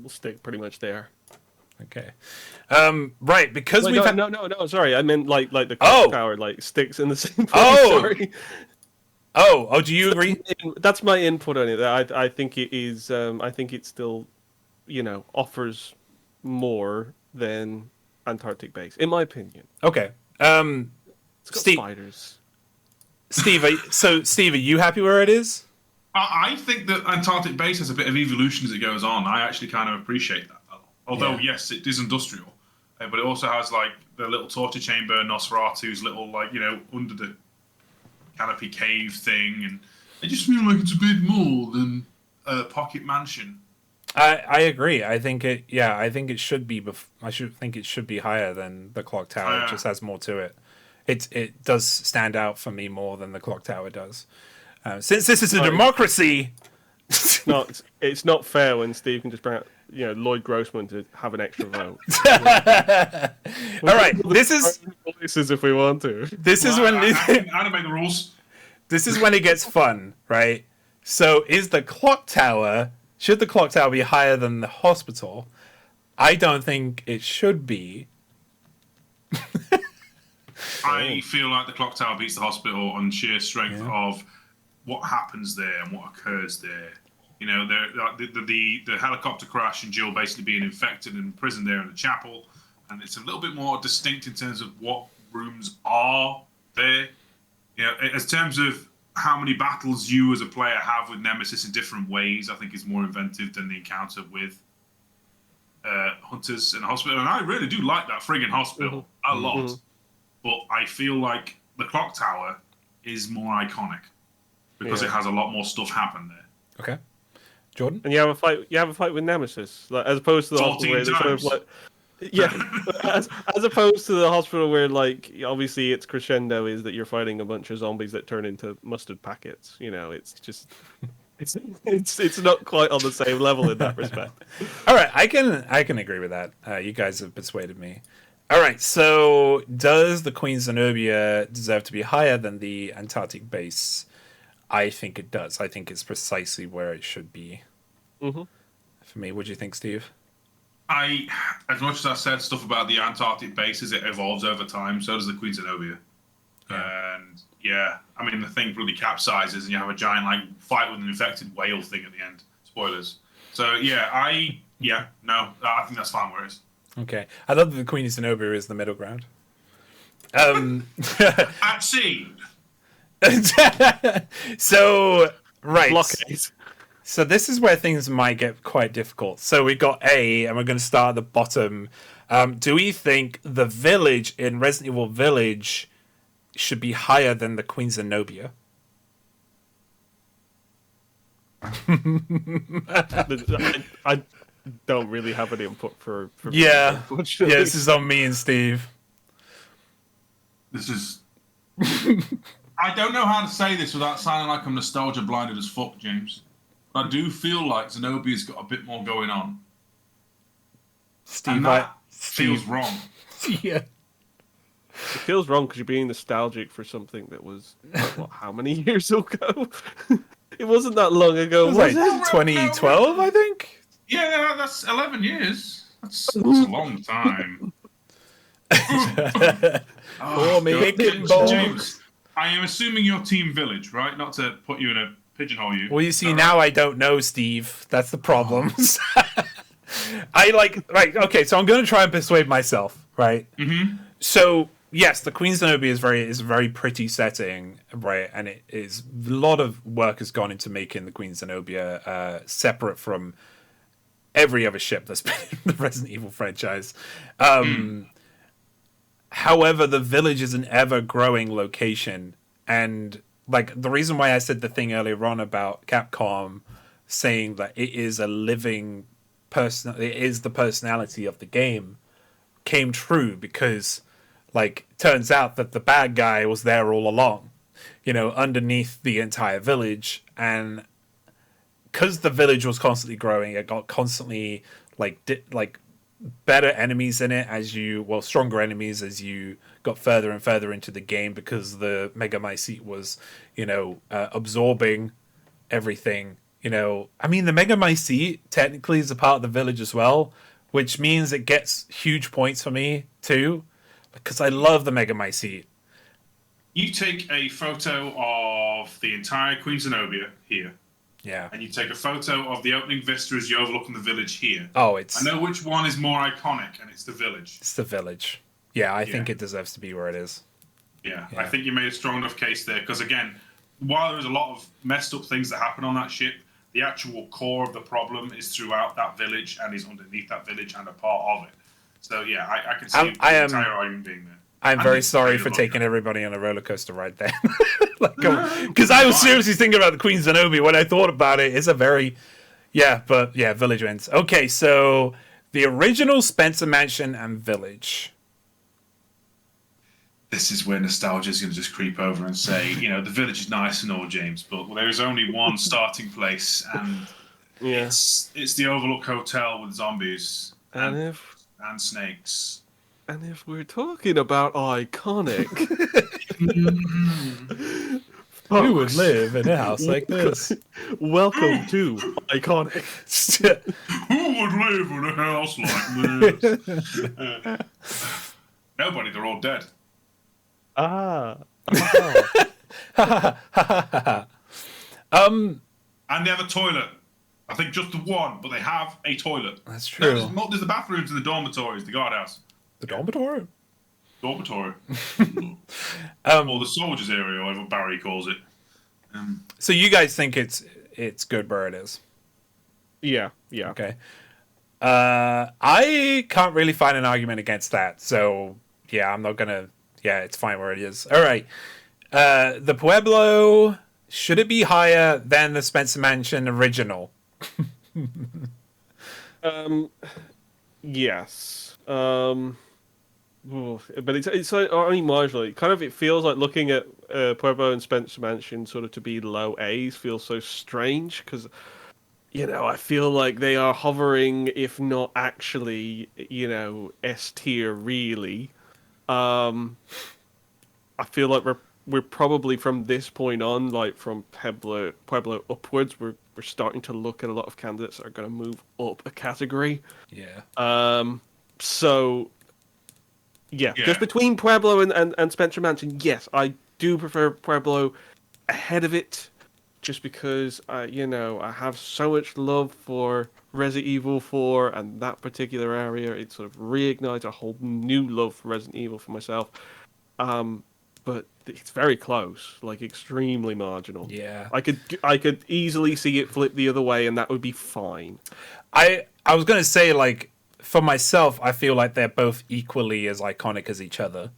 Speaker 3: will stick pretty much there.
Speaker 1: Okay. Right, because
Speaker 3: Wait,
Speaker 1: we've had...
Speaker 3: No, sorry. I meant like the clock tower like sticks in the same place.
Speaker 1: Oh!
Speaker 3: Sorry.
Speaker 1: Oh, do you agree?
Speaker 3: That's my input on it. I think it is I think it still, offers more than Antarctic base, in my opinion.
Speaker 1: Okay.
Speaker 3: It's got spiders.
Speaker 1: Steve, are you happy where it is?
Speaker 2: I think that Antarctic base has a bit of evolution as it goes on. I actually kind of appreciate that. Although, yes, it is industrial, but it also has like the little torture chamber, Nosferatu's little under the canopy cave thing, and I just feel like it's a bit more than a pocket mansion.
Speaker 1: I agree. I think it. Yeah, I think it should be. I think it should be higher than the clock tower. It just has more to it. It does stand out for me more than the clock tower does. Since this is a democracy.
Speaker 3: It's not fair when Steve can just bring out Lloyd Grossman to have an extra vote.
Speaker 1: All right, this is
Speaker 3: if we want to.
Speaker 1: This is when
Speaker 2: I don't make the rules.
Speaker 1: This is when it gets fun, right? So, should the clock tower be higher than the hospital? I don't think it should be.
Speaker 2: I feel like the clock tower beats the hospital on sheer strength of what happens there and what occurs there. The helicopter crash and Jill basically being infected and imprisoned there in the chapel, and it's a little bit more distinct in terms of what rooms are there. In terms of how many battles you as a player have with Nemesis in different ways, I think is more inventive than the encounter with Hunters in the hospital. And I really do like that friggin' hospital a lot. But I feel like the clock tower is more iconic because it has a lot more stuff happen there.
Speaker 1: Okay. Jordan?
Speaker 3: And you have a fight with Nemesis, like, as opposed to the hospital where sort of like, as opposed to the hospital where obviously its crescendo is that you're fighting a bunch of zombies that turn into mustard packets. It's just it's not quite on the same level in that respect.
Speaker 1: All right, I can agree with that. You guys have persuaded me. All right, so does the Queen Zenobia deserve to be higher than the Antarctic base? I think it does. I think it's precisely where it should be.
Speaker 3: Mm-hmm.
Speaker 1: For me, what do you think, Steve?
Speaker 2: As much as I said stuff about the Antarctic base as it evolves over time, so does the Queen Zenobia. And I mean the thing really capsizes, and you have a giant fight with an infected whale thing at the end. Spoilers. So I think that's fine where it is.
Speaker 1: Okay, I love that the Queen Zenobia is the middle ground.
Speaker 2: At sea.
Speaker 1: So right.
Speaker 3: Blockade.
Speaker 1: So this is where things might get quite difficult. So we got A, and we're going to start at the bottom. Do we think the village in Resident Evil Village should be higher than the Queen Zenobia?
Speaker 3: I don't really have an input for
Speaker 1: yeah. This is on me and Steve.
Speaker 2: This is. I don't know how to say this without sounding like I'm nostalgia blinded as fuck, James. But I do feel like Zenobia's got a bit more going on.
Speaker 1: Steve,
Speaker 2: and that feels wrong.
Speaker 1: Yeah.
Speaker 3: It feels wrong because you're being nostalgic for something that was how many years ago? It wasn't that long ago,
Speaker 1: It was
Speaker 3: was
Speaker 1: like
Speaker 3: it?
Speaker 1: 2012, I think.
Speaker 2: Yeah, that's 11 years. That's a long time.
Speaker 1: Pour me a
Speaker 2: God.
Speaker 1: gimbal.
Speaker 2: James, I am assuming you're Team Village, right? Not to put you in a pigeonhole you.
Speaker 1: Well, you see, now I don't know, Steve. That's the problem. Right, okay, so I'm going to try and persuade myself, right?
Speaker 2: Mm-hmm.
Speaker 1: So, yes, the Queen Zenobia is a very pretty setting, right? And it is a lot of work has gone into making the Queen Zenobia separate from every other ship that's been in the Resident Evil franchise. However, the village is an ever-growing location, and like the reason why I said the thing earlier on about Capcom saying that it is a living person, it is the personality of the game, came true because, like, turns out that the bad guy was there all along, underneath the entire village, and because the village was constantly growing, it got constantly better enemies in it stronger enemies as you got further and further into the game because the Mega Mycete was, absorbing everything. I mean, the Mega Mycete technically is a part of the village as well, which means it gets huge points for me too, because I love the Mega Mycete.
Speaker 2: You take a photo of the entire Queen Zenobia here.
Speaker 1: Yeah.
Speaker 2: And you take a photo of the opening vista as you overlooking the village here.
Speaker 1: Oh,
Speaker 2: I know which one is more iconic, and it's the village.
Speaker 1: It's the village. Yeah, I think it deserves to be where it is.
Speaker 2: Yeah, I think you made a strong enough case there, because again, while there's a lot of messed up things that happen on that ship, the actual core of the problem is throughout that village and is underneath that village and a part of it. So yeah, I can see the entire argument being there.
Speaker 1: I'm very sorry for taking everybody on a roller coaster ride there. Because I was seriously thinking about the Queen Zenobia when I thought about it. It's a very... Village wins. Okay, so the original Spencer Mansion and Village.
Speaker 2: This is where nostalgia is going to just creep over and say, the village is nice and all, James, but there is only one starting place, and it's the Overlook Hotel with zombies and snakes.
Speaker 3: And if we're talking about iconic,
Speaker 1: who would live in a house like this?
Speaker 3: Welcome to iconic.
Speaker 2: Who would live in a house like this? Nobody. They're all dead.
Speaker 3: And
Speaker 2: they have a toilet. I think just the one, but they have a toilet.
Speaker 1: That's true.
Speaker 2: There's the bathrooms in the dormitories, the guardhouse.
Speaker 1: The dormitory?
Speaker 2: Dormitory. Or the soldiers area, whatever Barry calls it.
Speaker 1: So you guys think it's good where it is?
Speaker 3: Yeah.
Speaker 1: Okay. I can't really find an argument against that. So, yeah, I'm not going to... Yeah, it's fine where it is. All right. The Pueblo, should it be higher than the Spencer Mansion original?
Speaker 3: Yes. But it's only marginally. It feels like looking at Pueblo and Spencer Mansion sort of to be low A's feels so strange because, I feel like they are hovering, if not actually, S tier really. I feel like we're probably from this point on, like from Pueblo upwards, we're starting to look at a lot of candidates that are going to move up a category.
Speaker 1: Yeah.
Speaker 3: So. Yeah, just between Pueblo and Spencer Mansion, yes, I do prefer Pueblo ahead of it, just because, I have so much love for Resident Evil 4 and that particular area. It sort of reignites a whole new love for Resident Evil for myself. But it's very close, like extremely marginal.
Speaker 1: Yeah.
Speaker 3: I could easily see it flip the other way, and that would be fine.
Speaker 1: I was going to say, like, for myself, I feel like they're both equally as iconic as each other,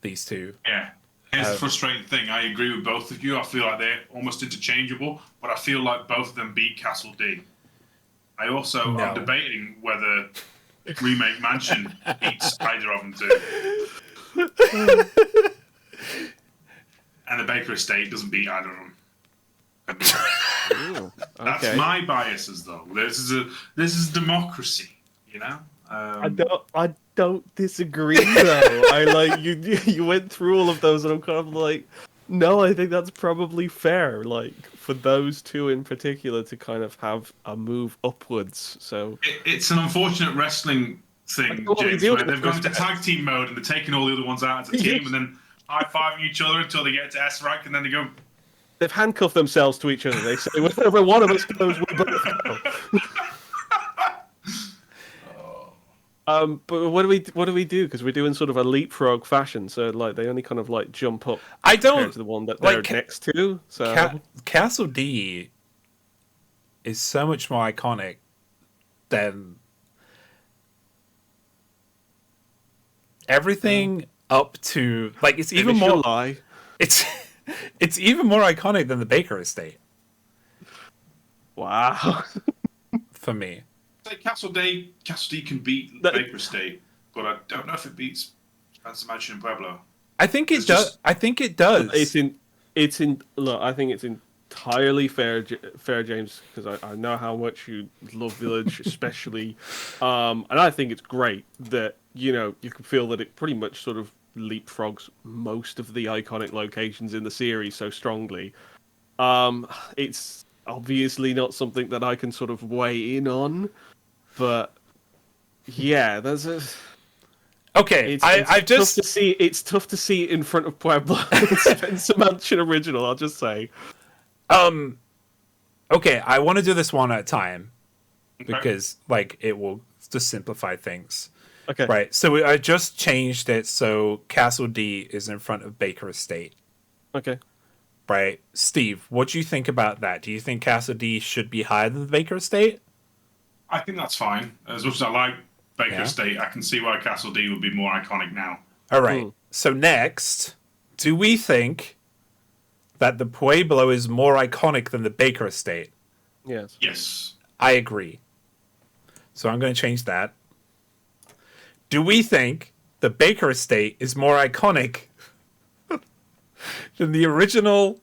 Speaker 1: these two.
Speaker 2: Yeah. Here's the frustrating thing. I agree with both of you. I feel like they're almost interchangeable, but I feel like both of them beat Castle D. I'm debating whether Remake Mansion beats either of them too. And the Baker Estate doesn't beat either of them.
Speaker 3: Ooh, okay.
Speaker 2: That's my biases, though. This is democracy.
Speaker 3: I don't disagree though. I like you went through all of those, and I'm kind of like, No, I think that's probably fair. Like for those two in particular to kind of have a move upwards. So
Speaker 2: It's an unfortunate wrestling thing,
Speaker 3: what we
Speaker 2: James,
Speaker 3: do
Speaker 2: where
Speaker 3: in
Speaker 2: they've gone
Speaker 3: this
Speaker 2: into tag team mode and they're taking all the other ones out as a team and then high-fiving each other until they get to S rank and then they go.
Speaker 3: They've handcuffed themselves to each other. They say, whenever one of us goes, we both go. But what do we do? Because we're doing sort of a leapfrog fashion, so like they only kind of like jump up.
Speaker 1: I don't
Speaker 3: compared to the one that they're
Speaker 1: like
Speaker 3: next to. So
Speaker 1: Castle D is so much more iconic than everything up to like it's even more.
Speaker 3: Lie.
Speaker 1: It's even more iconic than the Baker Estate
Speaker 3: Wow.
Speaker 1: for me.
Speaker 2: Say Castle D can beat Baker State, but I don't know if it beats Spencer Mansion and Pueblo.
Speaker 1: I think it does. I think it does.
Speaker 3: It's in. Look, I think it's entirely fair, James, because I know how much you love Village, especially, and I think it's great that you can feel that it pretty much sort of leapfrogs most of the iconic locations in the series so strongly. It's obviously not something that I can sort of weigh in on, but yeah, there's a.
Speaker 1: Okay, I've just
Speaker 3: tough to see. It's tough to see it in front of Pueblo Spencer Mansion original. I'll just say.
Speaker 1: Okay, I want to do this one at a time because like it will just simplify things.
Speaker 3: Okay.
Speaker 1: Right. So I just changed it so Castle D is in front of Baker Estate.
Speaker 3: Okay.
Speaker 1: Right. Steve, what do you think about that? Do you think Castle D should be higher than the Baker Estate?
Speaker 2: I think that's fine. As much as I like Baker Estate, I can see why Castle D would be more iconic now.
Speaker 1: All right. So next, do we think that the Pueblo is more iconic than the Baker Estate?
Speaker 3: Yes.
Speaker 2: Yes.
Speaker 1: I agree. So I'm going to change that. Do we think the Baker Estate is more iconic than the original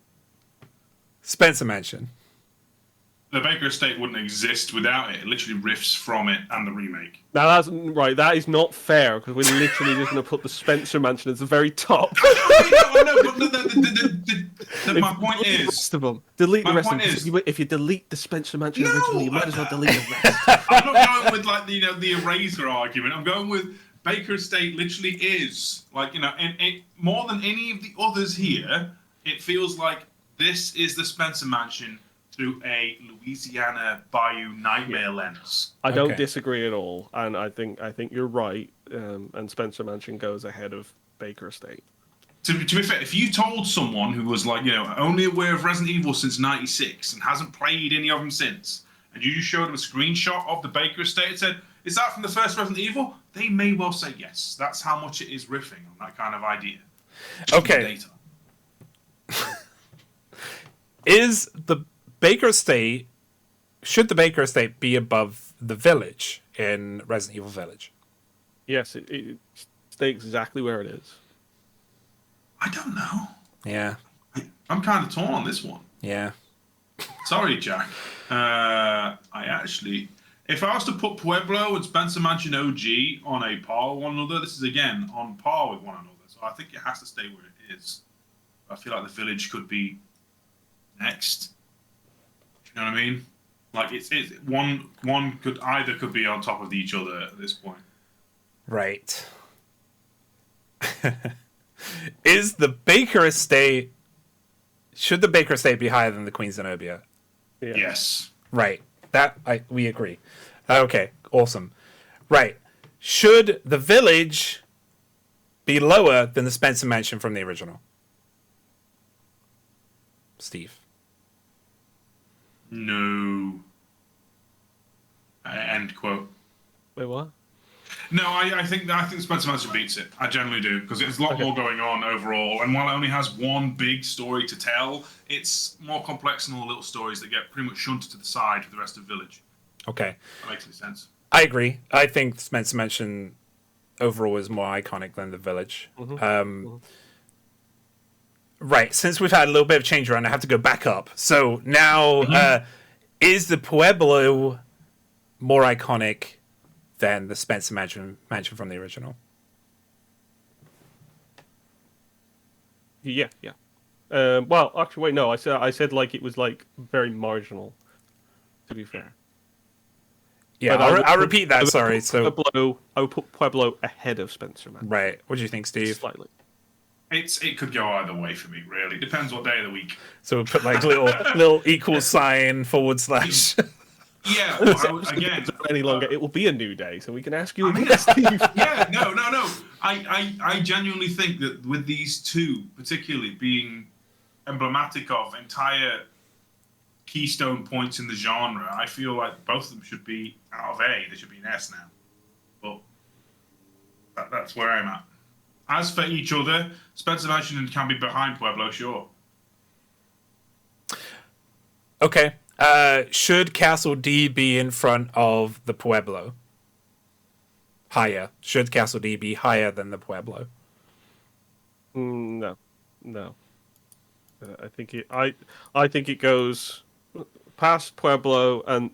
Speaker 1: Spencer Mansion?
Speaker 2: The Baker Estate wouldn't exist without it. It literally riffs from it and the remake.
Speaker 3: Now that's right. That is not fair because we're literally just going to put the Spencer Mansion at the very top.
Speaker 2: I know, but my point
Speaker 3: Delete the
Speaker 2: is...
Speaker 3: rest of them. Delete the
Speaker 2: My
Speaker 3: rest of
Speaker 2: point
Speaker 3: them.
Speaker 2: is-
Speaker 3: If you delete the Spencer Mansion
Speaker 2: No,
Speaker 3: original, you might as well delete the rest.
Speaker 2: I'm not going with like the eraser argument. I'm going with Baker Estate literally is like and more than any of the others here. It feels like this is the Spencer Mansion through a Louisiana Bayou nightmare lens.
Speaker 3: I don't
Speaker 1: Okay.
Speaker 3: disagree at all, and I think you're right. And Spencer Mansion goes ahead of Baker Estate.
Speaker 2: To be fair, if you told someone who was like only aware of Resident Evil since '96 and hasn't played any of them since, and you just showed them a screenshot of the Baker Estate and said, "Is that from the first Resident Evil?" They may well say yes. That's how much it is riffing on that kind of idea.
Speaker 1: Okay. Is the Baker Estate, should the Baker Estate be above the village in Resident Evil Village?
Speaker 3: Yes, it stays exactly where it is.
Speaker 2: I don't know.
Speaker 1: Yeah.
Speaker 2: I'm kind of torn on this one.
Speaker 1: Yeah.
Speaker 2: Sorry, Jack. I actually, if I was to put Pueblo and Spencer Mansion OG on a par with one another, this is again on par with one another. So I think it has to stay where it is. I feel like the village could be next. You know what I mean? Like it's one could be on top of each other at this point.
Speaker 1: Right. Is the Baker Estate, should the Baker Estate be higher than the Queen Zenobia?
Speaker 3: Yeah.
Speaker 2: Yes.
Speaker 1: Right. We agree. Okay, awesome. Right. Should the village be lower than the Spencer Mansion from the original? Steve.
Speaker 2: No. End quote.
Speaker 3: Wait, what?
Speaker 2: No, I think Spencer Mansion beats it. I generally do because there's a lot more going on overall, and while it only has one big story to tell, it's more complex than all the little stories that get pretty much shunted to the side for the rest of the village.
Speaker 1: Okay.
Speaker 2: That makes any sense.
Speaker 1: I agree. I think Spencer Mansion overall is more iconic than the village. Right. Since we've had a little bit of change around, I have to go back up. So now, is the Pueblo more iconic than the Spencer Mansion from the original?
Speaker 3: Yeah. Well, actually, wait, no. I said like it was like very marginal. To be fair.
Speaker 1: Yeah,
Speaker 3: But I
Speaker 1: I'll repeat that. Sorry. So
Speaker 3: I would put Pueblo ahead of Spencer Mansion.
Speaker 1: right. What do you think, Steve?
Speaker 3: Slightly.
Speaker 2: It could go either way for me, really. Depends what day of the week.
Speaker 1: So we'll put like little equal sign /
Speaker 2: Yeah,
Speaker 3: This
Speaker 2: well,
Speaker 3: episode
Speaker 2: again,
Speaker 3: doesn't run any longer. It will be a new day, so we can ask you again, Steve.
Speaker 2: yeah, no. I genuinely think that with these two, particularly being emblematic of entire keystone points in the genre, I feel like both of them should be out of A. They should be an S now. But that's where I'm at. As for each other, Spencer Mansion can be behind Pueblo, sure.
Speaker 1: Okay. Should Castle D be in front of the Pueblo? Higher. Should Castle D be higher than the Pueblo?
Speaker 3: No. I think it goes past Pueblo, and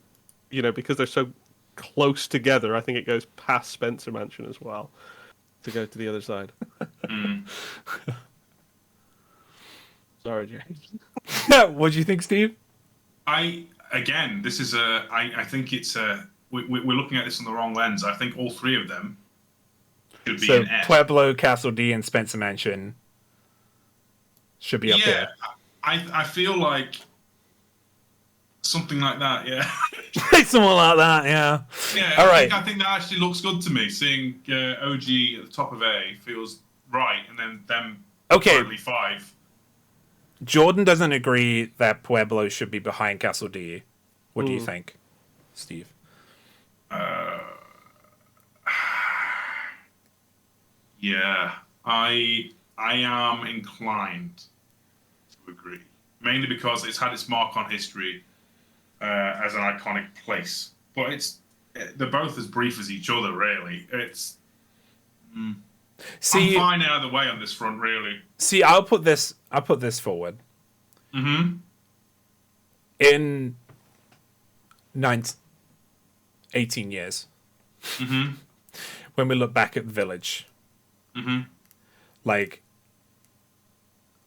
Speaker 3: because they're so close together, I think it goes past Spencer Mansion as well to go to the other side. Sorry, Jay.
Speaker 1: What do you think, Steve?
Speaker 2: This is I think it's we're looking at this on the wrong lens. I think all three of them should be an S.
Speaker 1: Pueblo, Castle D, and Spencer Mansion should be up there.
Speaker 2: I feel like something like that. Yeah.
Speaker 1: Something like that. Yeah.
Speaker 2: Yeah.
Speaker 1: All right.
Speaker 2: I think that actually looks good to me. Seeing OG at the top of A feels right, and then them currently 5.
Speaker 1: Jordan doesn't agree that Pueblo should be behind Castle D. What do you think, Steve?
Speaker 2: Yeah, I am inclined to agree, mainly because it's had its mark on history as an iconic place. But they're both as brief as each other, really. I'm fine either way on this front, really.
Speaker 1: See, I'll put this forward.
Speaker 2: Mm-hmm.
Speaker 1: In 18 years, when we look back at Village, like,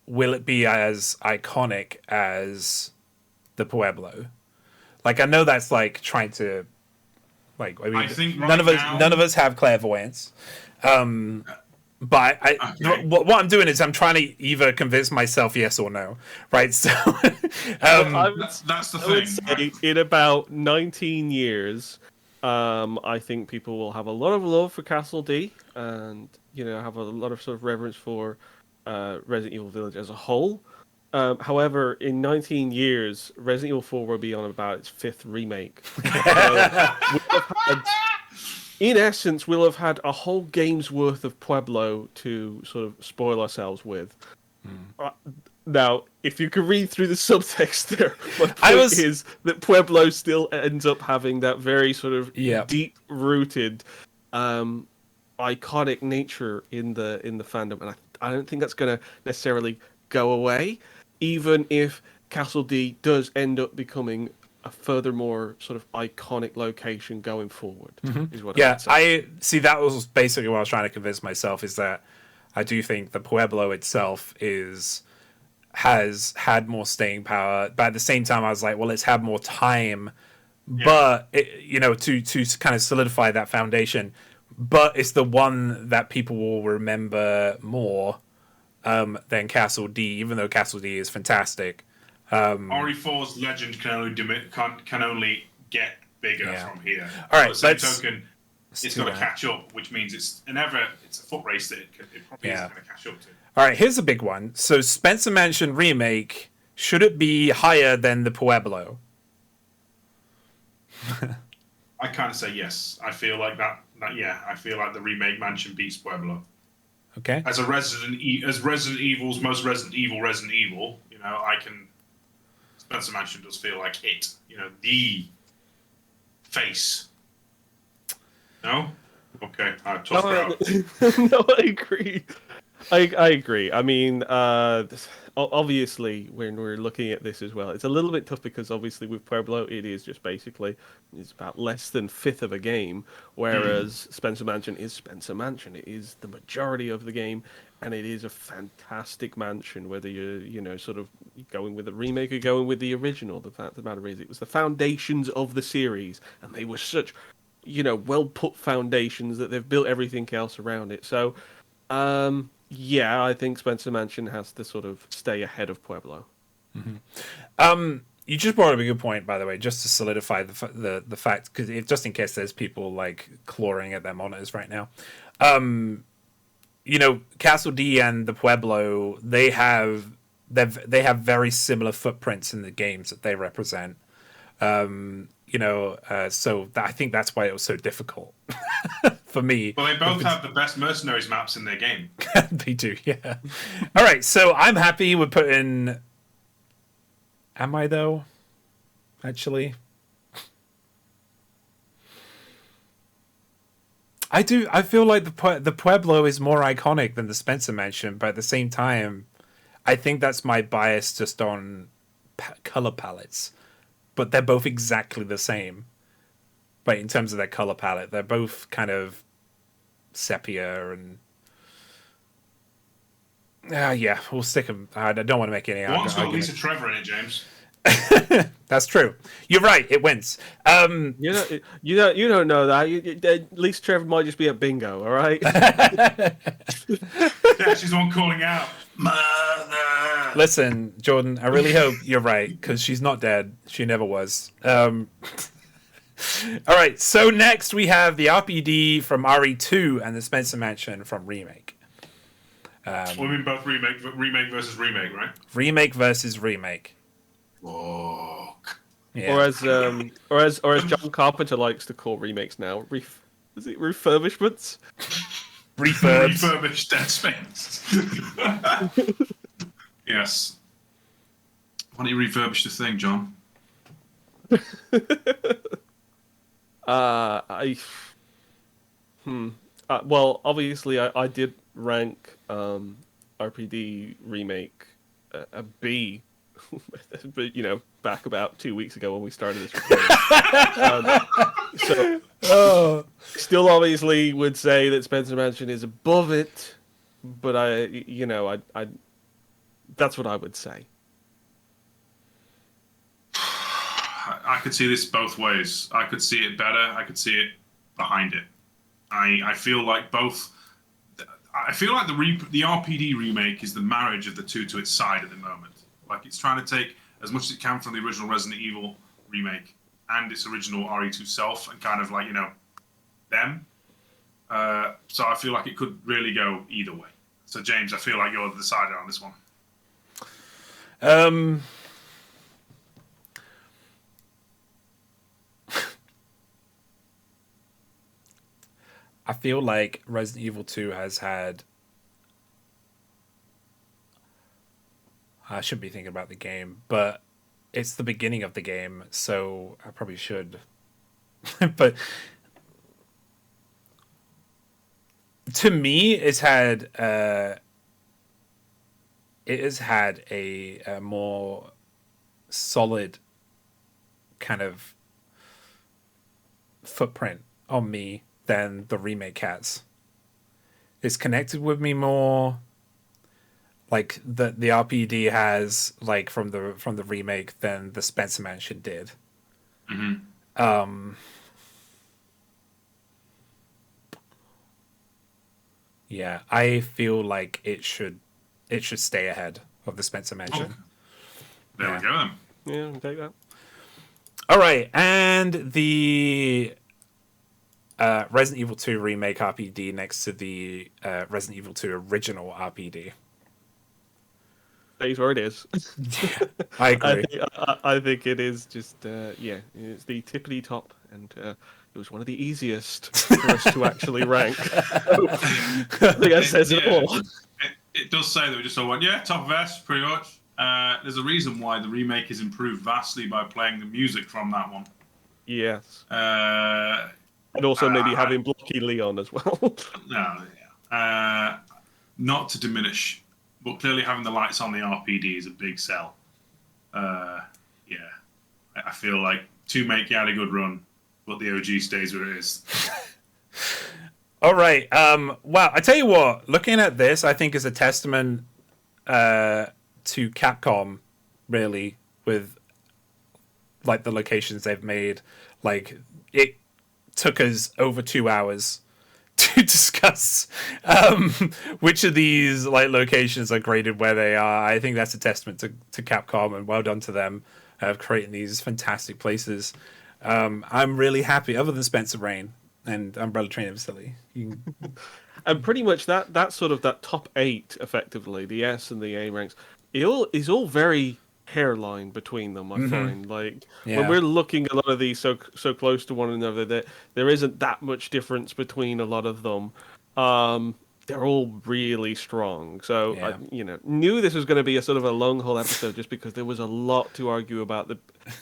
Speaker 1: will it be as iconic as the Pueblo? Like, I know that's like trying to, like, I think none of us have clairvoyance. But what I'm doing is I'm trying to either convince myself yes or no, right? So
Speaker 2: that's the thing.
Speaker 3: I would say in about 19 years, I think people will have a lot of love for Castle D, and have a lot of sort of reverence for Resident Evil Village as a whole. However, in 19 years, Resident Evil 4 will be on about its 5th remake. In essence, we'll have had a whole game's worth of Pueblo to sort of spoil ourselves with. Now, if you can read through the subtext there, my point is that Pueblo still ends up having that very sort of deep-rooted, iconic nature in the fandom, and I don't think that's going to necessarily go away, even if Castle D does end up becoming a furthermore sort of iconic location going forward. Is what I would say.
Speaker 1: I see. That was basically what I was trying to convince myself, is that I do think the Pueblo itself has had more staying power, but at the same time I was like, well, it's had more time, but to kind of solidify that foundation, but it's the one that people will remember more than Castle D, even though Castle D is fantastic.
Speaker 2: RE4's legend can only get bigger from here.
Speaker 1: All right,
Speaker 2: by the same token, it's got to catch up, which means it's a foot race that it probably isn't going to catch up to.
Speaker 1: All right, here's a big one. So Spencer Mansion Remake, should it be higher than the Pueblo?
Speaker 2: I kind of say yes. I feel like that. I feel like the Remake Mansion beats Pueblo.
Speaker 1: Okay.
Speaker 2: As Resident Evil's most Resident Evil, Spencer Mansion does feel like it. the face. No? Okay.
Speaker 3: No, I agree. I agree. I mean, obviously, when we're looking at this as well, it's a little bit tough because obviously with Pueblo, it is just basically it's about less than fifth of a game, whereas Spencer Mansion is Spencer Mansion. It is the majority of the game, and it is a fantastic mansion. Whether you're sort of going with the remake or going with the original, the fact of the matter is, it was the foundations of the series, and they were such well put foundations that they've built everything else around it. So. Yeah, I think Spencer Mansion has to sort of stay ahead of Pueblo.
Speaker 1: You just brought up a good point, by the way, just to solidify the fact, because just in case there's people like clawing at their monitors right now. Castle D and the Pueblo, they have very similar footprints in the games that they represent. I think that's why it was so difficult for me.
Speaker 2: Well, they both have the best mercenaries maps in their game.
Speaker 1: They do, yeah. All right, so I'm happy with putting. Am I though? Actually, I do. I feel like the Pueblo is more iconic than the Spencer Mansion, but at the same time, I think that's my bias just on color palettes. But they're both exactly the same. But in terms of their color palette, they're both kind of sepia and yeah, we'll stick them. I don't want to make any
Speaker 2: One's got
Speaker 1: argument.
Speaker 2: Lisa Trevor in it, James.
Speaker 1: That's true. You're right. It wins.
Speaker 3: You don't know that. Lisa Trevor might just be a bingo. All right.
Speaker 2: Yeah, she's the one calling out. Mother.
Speaker 1: Listen, Jordan. I really hope you're right because she's not dead. She never was. All right. So next we have the RPD from RE2 and the Spencer Mansion from Remake.
Speaker 2: We mean both remake versus remake, right?
Speaker 1: Remake versus remake.
Speaker 2: Fuck.
Speaker 1: Yeah.
Speaker 3: Or as John Carpenter likes to call remakes now, is it refurbishments?
Speaker 2: Refurbished Dead Space. Yes. Why don't you refurbish the thing, John?
Speaker 3: Well, obviously, I did rank RPD remake a B, but back about 2 weeks ago when we started this recording. Still obviously would say that Spencer Mansion is above it, but I that's what I would say.
Speaker 2: I could see this both ways. I could see it better. I could see it behind it. I feel like both. I feel like the RPD remake is the marriage of the two to its side at the moment. Like it's trying to take as much as it can from the original Resident Evil remake and its original RE2 self and kind of like them. So I feel like it could really go either way. So James, I feel like you're the decider on this one.
Speaker 1: I feel like Resident Evil 2 has had. I shouldn't be thinking about the game, but it's the beginning of the game, so I probably should. But to me, it has had a more solid kind of footprint on me than the remake has. It's connected with me more, like the RPD has, like from the remake than the Spencer Mansion did.
Speaker 2: Mm-hmm.
Speaker 1: Yeah, I feel like it should stay ahead of the Spencer Mansion.
Speaker 2: Okay. There we go then.
Speaker 3: Yeah, I'll take that.
Speaker 1: All right, and the Resident Evil 2 Remake RPD next to the Resident Evil 2 original RPD.
Speaker 3: That is where it is.
Speaker 1: I agree.
Speaker 3: I think it is just, it's the tippity top, and it was one of the easiest for us to actually rank. I think that says it all.
Speaker 2: It does say that we just all went, top of S, pretty much. There's a reason why the remake is improved vastly by playing the music from that one.
Speaker 3: Yes. And also maybe having Blocky Leon as well.
Speaker 2: No, yeah. not to diminish, but clearly having the lights on the RPD is a big sell. Yeah, I feel like 2 had a good run, but the OG stays where it is.
Speaker 1: All right. Wow. I tell you what. Looking at this, I think is a testament to Capcom, really, with like the locations they've made. Like it took us over 2 hours to discuss which of these like locations are graded where they are. I think that's a testament to Capcom, and well done to them of creating these fantastic places. I'm really happy, other than Spencer Rain and Umbrella Training Facility.
Speaker 3: And pretty much that sort of that top 8, effectively, the S and the A ranks, is all very hairline between them. I find when we're looking a lot of these so close to one another, there isn't that much difference between a lot of them. They're all really strong. So I knew this was going to be a sort of a long haul episode, just because there was a lot to argue about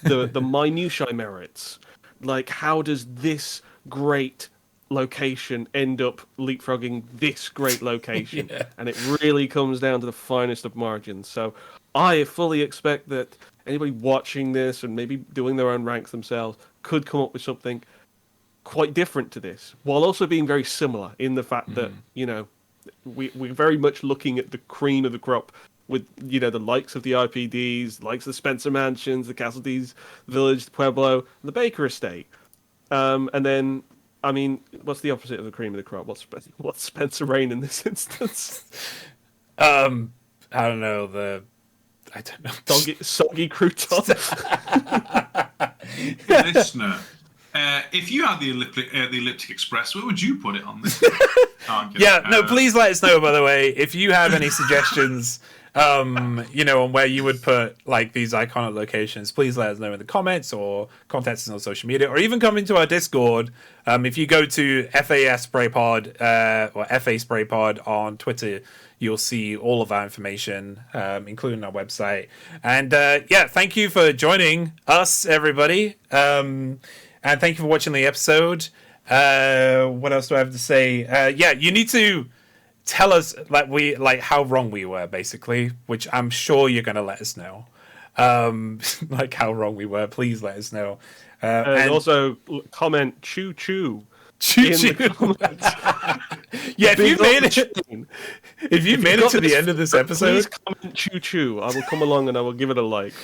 Speaker 3: the minutiae merits. Like, how does this great location end up leapfrogging this great location? And it really comes down to the finest of margins. So I fully expect that anybody watching this and maybe doing their own ranks themselves could come up with something quite different to this, while also being very similar in the fact that, we're very much looking at the cream of the crop with, the likes of the RPDs, likes of the Spencer Mansions, the Castledees Village, the Pueblo, and the Baker Estate. And then, I mean, what's the opposite of the cream of the crop? What's Spencer Rain in this instance?
Speaker 1: I don't know. I don't know.
Speaker 3: Soggy crouton.
Speaker 2: Listener, if you had the Elliptic Express, where would you put it on this?
Speaker 1: Please let us know, by the way, if you have any suggestions, on where you would put like these iconic locations. Please let us know in the comments, or contact us on social media, or even come into our Discord. If you go to FAS Spray Pod or FA Spray Pod on Twitter, you'll see all of our information, including our website. And thank you for joining us, everybody. And thank you for watching the episode. What else do I have to say? You need to tell us how wrong we were, basically, which I'm sure you're going to let us know. Like how wrong we were. Please let us know.
Speaker 3: And also comment choo choo.
Speaker 1: If you made it to the end of this episode,
Speaker 3: please comment choo choo. I will come along and I will give it a like.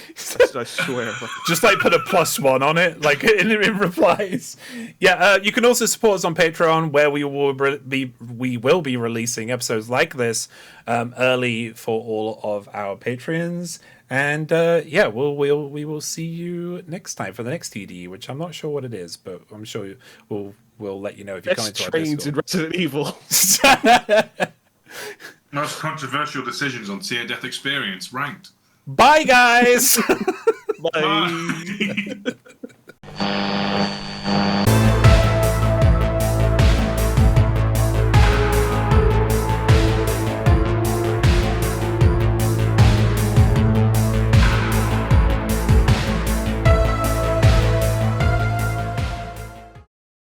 Speaker 3: I swear.
Speaker 1: Just put a +1 on it, in replies. You can also support us on Patreon, where we will be releasing episodes like this early for all of our Patreons. And we will see you next time for the next TD, which I'm not sure what it is, but I'm sure we'll let you know if you come into our Discord.
Speaker 3: In Resident Evil.
Speaker 2: Most controversial decisions on Tier Death Experience ranked.
Speaker 1: Bye, guys.
Speaker 3: Bye.